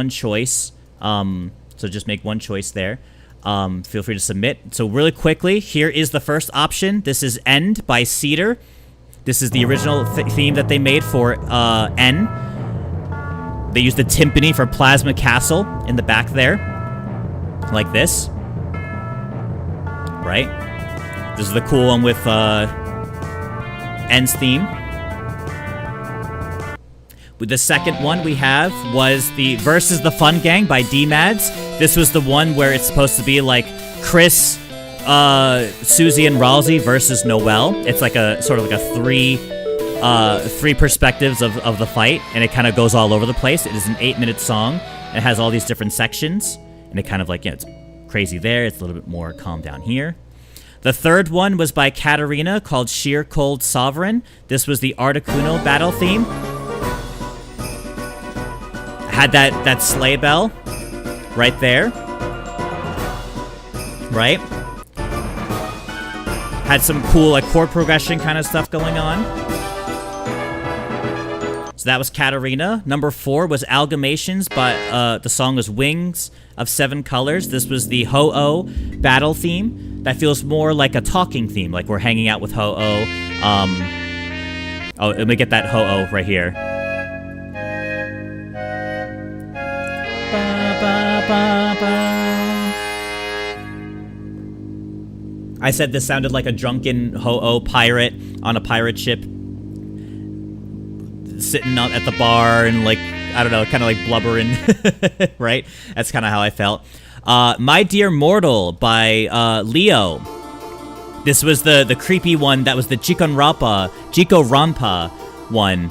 choice. So just make one choice there. Feel free to submit. So really quickly, here is the first option. This is End by Cedar. This is the original theme that they made for N. They used the timpani for Plasma Castle in the back there, like this. Right? This is the cool one with N's theme. With the second one we have was the Versus the Fun Gang by Dmadz. This was the one where it's supposed to be like Chris, Susie, and Ralsei versus Noelle. It's like a sort of like a three perspectives of the fight, and it kind of goes all over the place. It is an 8-minute song, and it has all these different sections, and it kind of like, it's crazy there. It's a little bit more calm down here. The third one was by KATARiNA called Sheer Cold Sovereign. This was the Articuno battle theme. Had that sleigh bell right there. Right? Had some cool like chord progression kind of stuff going on. So that was KATARiNA. Number 4 was Algimations, but the song was Wings of 7 Colors. This was the Ho-Oh battle theme. That feels more like a talking theme, like we're hanging out with Ho-Oh. Oh, let me get that Ho-Oh right here. Ba, ba, ba, ba. I said this sounded like a drunken Ho-Oh pirate on a pirate ship, sitting out at the bar and, like, I don't know, kind of like blubbering, right? That's kind of how I felt. My Dear Mortal by Leo. This was the creepy one. That was the Chico Rampa one.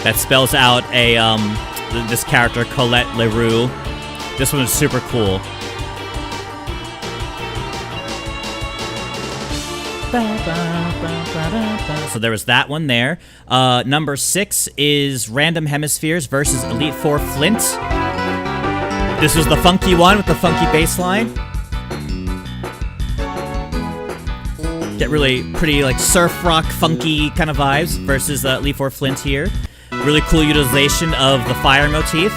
That spells out a this character Colette Leroux. This one was super cool. So there was that one there. Number 6 is Random Hemispheres versus Elite Four Flint. This was the funky one with the funky bass line. Get really pretty like surf rock funky kind of vibes versus Elite Four Flint here. Really cool utilization of the fire motif.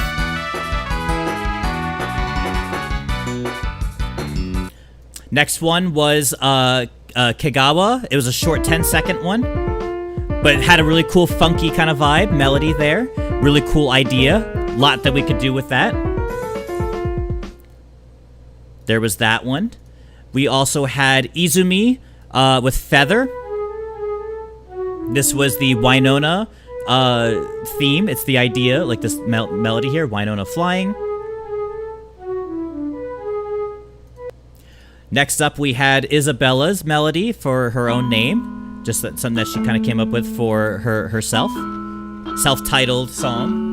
Next one was Kagawa. It was a short 10-second one, but it had a really cool funky kind of vibe, melody there. Really cool idea. Lot that we could do with that. There was that one. We also had Izumi with Feather. This was the Winona theme. It's the idea, like this melody here, Winona flying. Next up, we had Isabella's melody for her own name. Just something that she kind of came up with for herself. Self-titled song.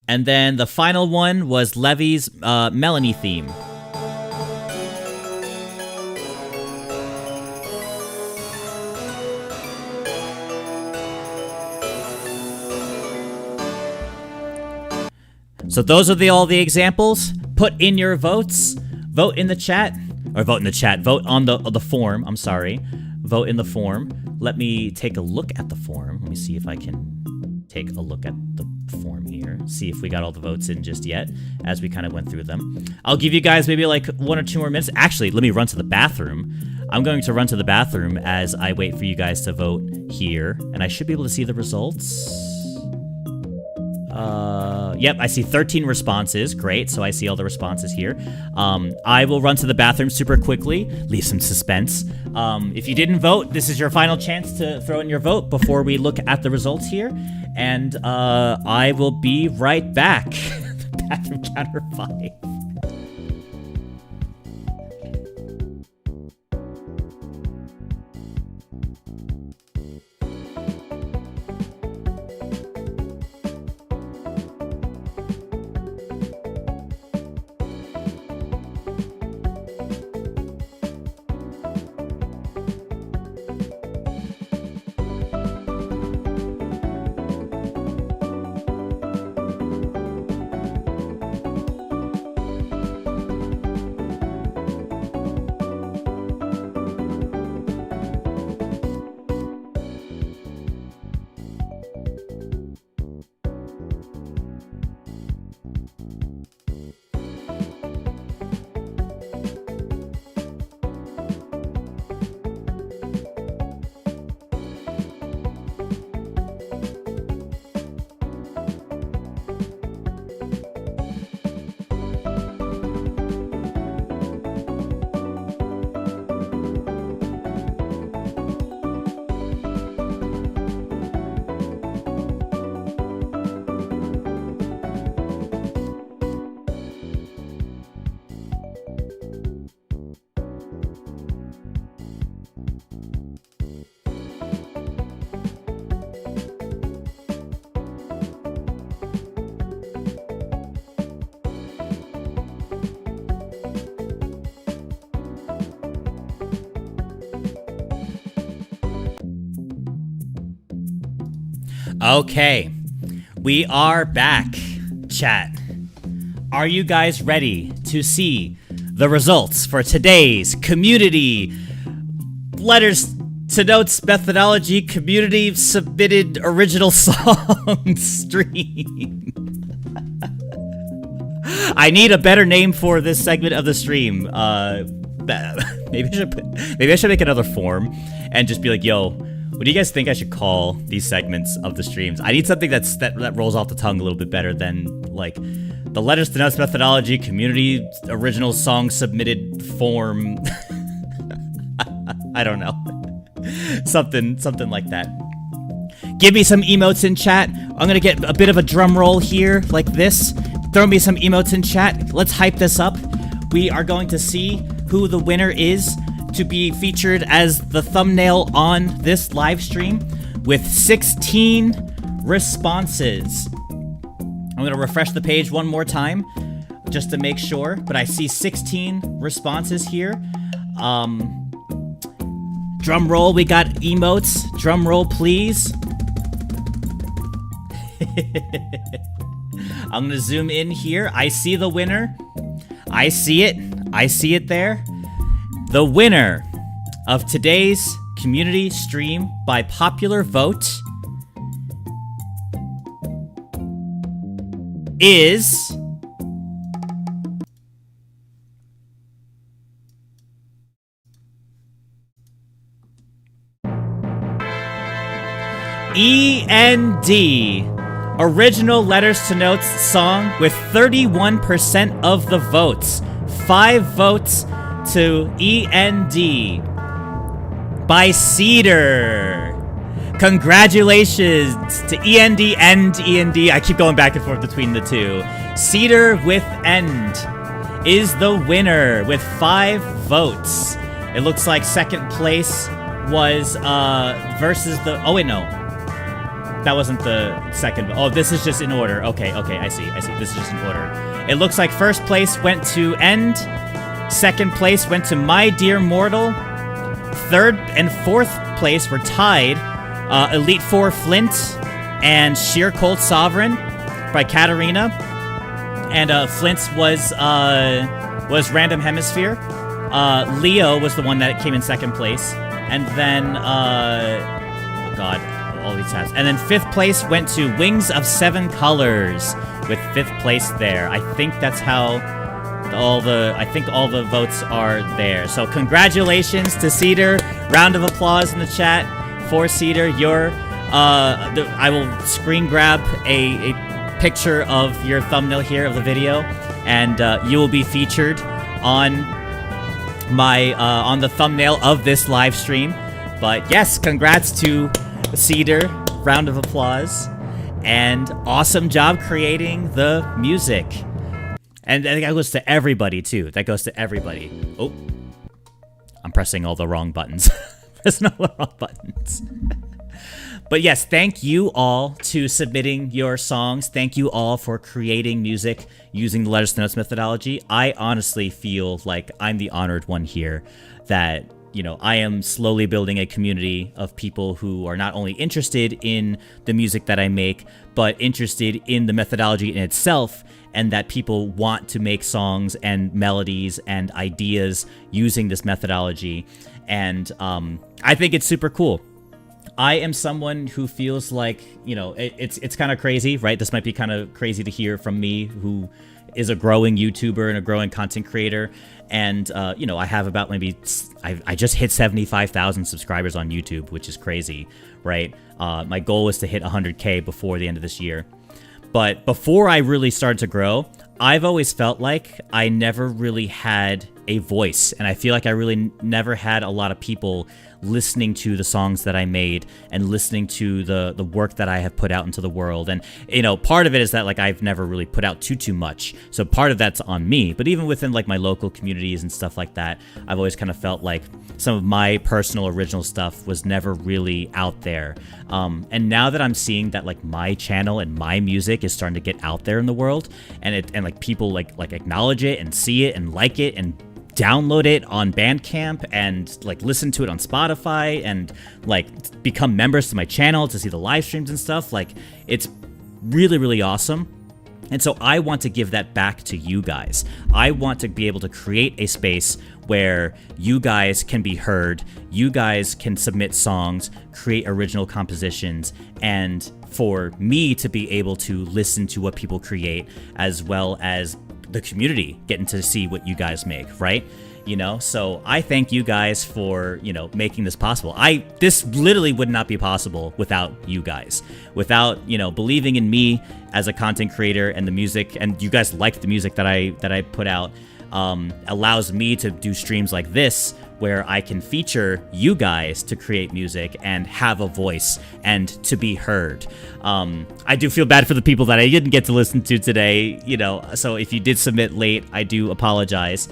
And then the final one was Levi's Melony theme. So those are all the examples. Put in your votes. Vote in the chat. Or vote in the chat. Vote on the form. I'm sorry. Vote in the form. Let me take a look at the form. Let me see if I can take a look at the form here. See if we got all the votes in just yet as we kind of went through them. I'll give you guys maybe like 1 or 2 more minutes. Actually, let me run to the bathroom. I'm going to run to the bathroom as I wait for you guys to vote here. And I should be able to see the results. Yep, I see 13 responses. Great, so I see all the responses here. I will run to the bathroom super quickly, leave some suspense. If you didn't vote, this is your final chance to throw in your vote before we look at the results here. And I will be right back. The bathroom counter 5. Okay, we are back, chat. Are you guys ready to see the results for today's community letters to notes methodology community submitted original song stream? I need a better name for this segment of the stream. Maybe I should make another form and just be like, yo, what do you guys think I should call these segments of the streams? I need something that rolls off the tongue a little bit better than, like, the letters to notes methodology, community original song submitted form. I don't know. something like that. Give me some emotes in chat. I'm gonna get a bit of a drum roll here, like this. Throw me some emotes in chat. Let's hype this up. We are going to see who the winner is to be featured as the thumbnail on this live stream with 16 responses. I'm gonna refresh the page one more time just to make sure, but I see 16 responses here. Drum roll, we got emotes. Drum roll, please. I'm gonna zoom in here. I see the winner. I see it. I see it there. The winner of today's community stream by popular vote is... END. Original Letters to Notes song with 31% of the votes. 5 votes to END by Cedar. Congratulations to END and END. I keep going back and forth between the two. Cedar with End is the winner with 5 votes. It looks like second place was versus the... Oh, wait, no. That wasn't the second. Oh, this is just in order. Okay, I see. This is just in order. It looks like first place went to End. Second place went to My Dear Mortal. Third and fourth place were tied. Elite Four Flint and Sheer Cold Sovereign by KATARiNA. And Flint's was Random Hemisphere. Leo was the one that came in second place. And then, oh god, all these tabs. And then 5th place went to Wings of 7 Colors with 5th place there. I think that's how all the votes are there. So congratulations to Cedar. Round of applause in the chat for Cedar. I will screen grab a picture of your thumbnail here of the video, and you will be featured on my on the thumbnail of this live stream. But yes, congrats to Cedar. Round of applause. And awesome job creating the music. And that goes to everybody, too. That goes to everybody. Oh. I'm pressing all the wrong buttons. Pressing all the wrong buttons. But yes, thank you all to submitting your songs. Thank you all for creating music using the Letters to Notes methodology. I honestly feel like I'm the honored one here, that, you know, I am slowly building a community of people who are not only interested in the music that I make, but interested in the methodology in itself, and that people want to make songs and melodies and ideas using this methodology. And I think it's super cool. I am someone who feels like, you know, it's kind of crazy, right? This might be kind of crazy to hear from me, who is a growing YouTuber and a growing content creator. And, you know, I have about maybe, I just hit 75,000 subscribers on YouTube, which is crazy, right? My goal was to hit 100K before the end of this year. But before I really started to grow, I've always felt like I never really had a voice. And I feel like I really never had a lot of people listening to the songs that I made and listening to the work that I have put out into the world. And, you know, part of it is that, like, I've never really put out too much. So part of that's on me. But even within, like, my local communities and stuff like that, I've always kind of felt like some of my personal original stuff was never really out there. And now that I'm seeing that, like, my channel and my music is starting to get out there in the world, and like people like acknowledge it and see it and like it and download it on Bandcamp and like listen to it on Spotify and like become members to my channel to see the live streams and stuff, like, it's really, really awesome. And so I want to give that back to you guys. I want to be able to create a space where you guys can be heard, you guys can submit songs, create original compositions, and for me to be able to listen to what people create, as well as the community getting to see what you guys make, right? You know, so I thank you guys for, you know, making this possible. This literally would not be possible without you guys, without, you know, believing in me as a content creator, and the music, and you guys like the music that I put out, allows me to do streams like this, where I can feature you guys to create music and have a voice and to be heard. I do feel bad for the people that I didn't get to listen to today, you know, so if you did submit late, I do apologize.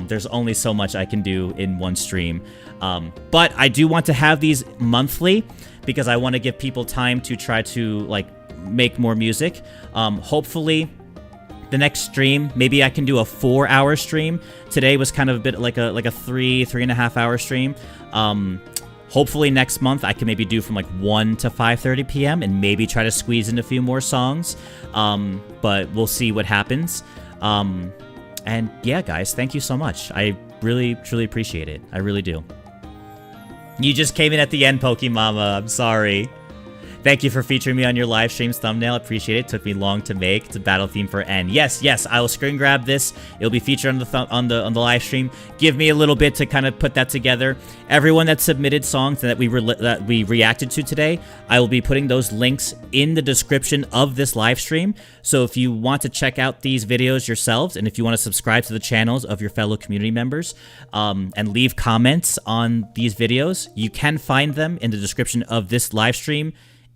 There's only so much I can do in one stream. But I do want to have these monthly, because I want to give people time to try to, like, make more music. Hopefully the next stream, maybe I can do a 4-hour stream. Today was kind of a bit like a 3.5 hour stream. Hopefully next month I can maybe do from like 1 to 5:30 p.m. and maybe try to squeeze in a few more songs. But we'll see what happens. And yeah, guys, thank you so much. I really, truly appreciate it. I really do. You just came in at the end, Pokemama. I'm sorry. Thank you for featuring me on your live stream's thumbnail. Appreciate it. Took me long to make. It's a battle theme for N. Yes, yes. I will screen grab this. It'll be featured on the live stream. Give me a little bit to kind of put that together. Everyone that submitted songs that we reacted to today, I will be putting those links in the description of this live stream. So if you want to check out these videos yourselves, and if you want to subscribe to the channels of your fellow community members, and leave comments on these videos, you can find them in the description of this live stream.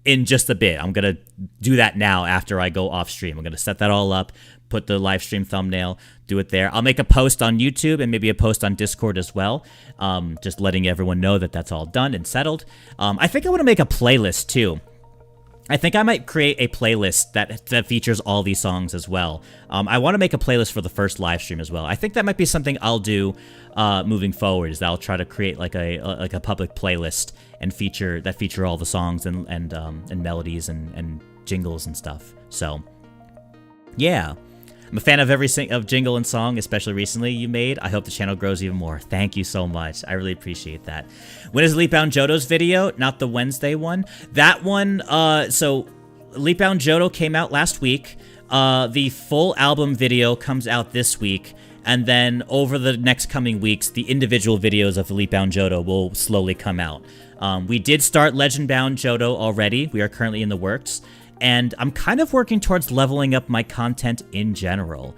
In just a bit. I'm going to do that now after I go off stream. I'm going to set that all up, put the live stream thumbnail, do it there. I'll make a post on YouTube and maybe a post on Discord as well, just letting everyone know that that's all done and settled. I think I want to make a playlist too. I think I might create a playlist that features all these songs as well. I want to make a playlist for the first live stream as well. I think that might be something I'll do moving forward. Is that I'll try to create like a public playlist and feature all the songs and melodies and jingles and stuff. So yeah. I'm a fan of every jingle and song, especially recently you made. I hope the channel grows even more. Thank you so much. I really appreciate that. When is Leapbound Johto's video? Not the Wednesday one. That one, so Leapbound Johto came out last week. The full album video comes out this week. And then over the next coming weeks, the individual videos of Leapbound Johto will slowly come out. We did start Legendbound Johto already. We are currently in the works. And I'm kind of working towards leveling up my content in general.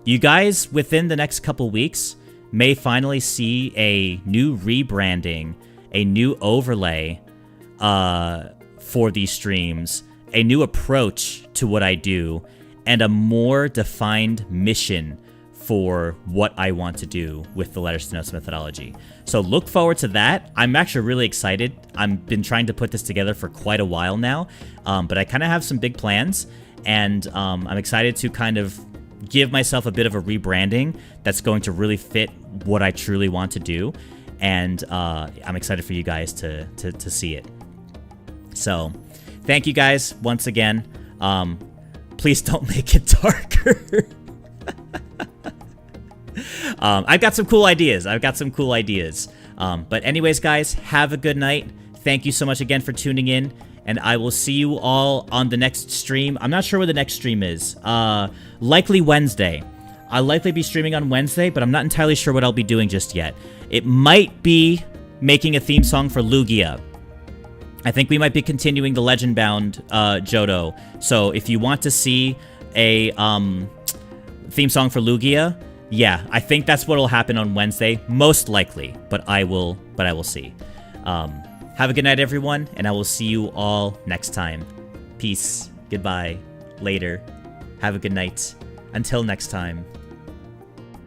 You guys, within the next couple weeks, may finally see a new rebranding, a new overlay for these streams, a new approach to what I do, and a more defined mission for what I want to do with the Letters to Notes methodology. So look forward to that. I'm actually really excited. I've been trying to put this together for quite a while now, but I kind of have some big plans, and I'm excited to kind of give myself a bit of a rebranding that's going to really fit what I truly want to do, and I'm excited for you guys to see it. So thank you guys once again. Please don't make it darker. I've got some cool ideas. But anyways, guys, have a good night. Thank you so much again for tuning in, and I will see you all on the next stream. I'm not sure where the next stream is. Likely Wednesday. I'll likely be streaming on Wednesday, but I'm not entirely sure what I'll be doing just yet. It might be making a theme song for Lugia. I think we might be continuing the Legendbound Johto. So if you want to see a theme song for Lugia, yeah, I think that's what'll happen on Wednesday, most likely. But I will see. Have a good night, everyone, and I will see you all next time. Peace. Goodbye. Later. Have a good night. Until next time.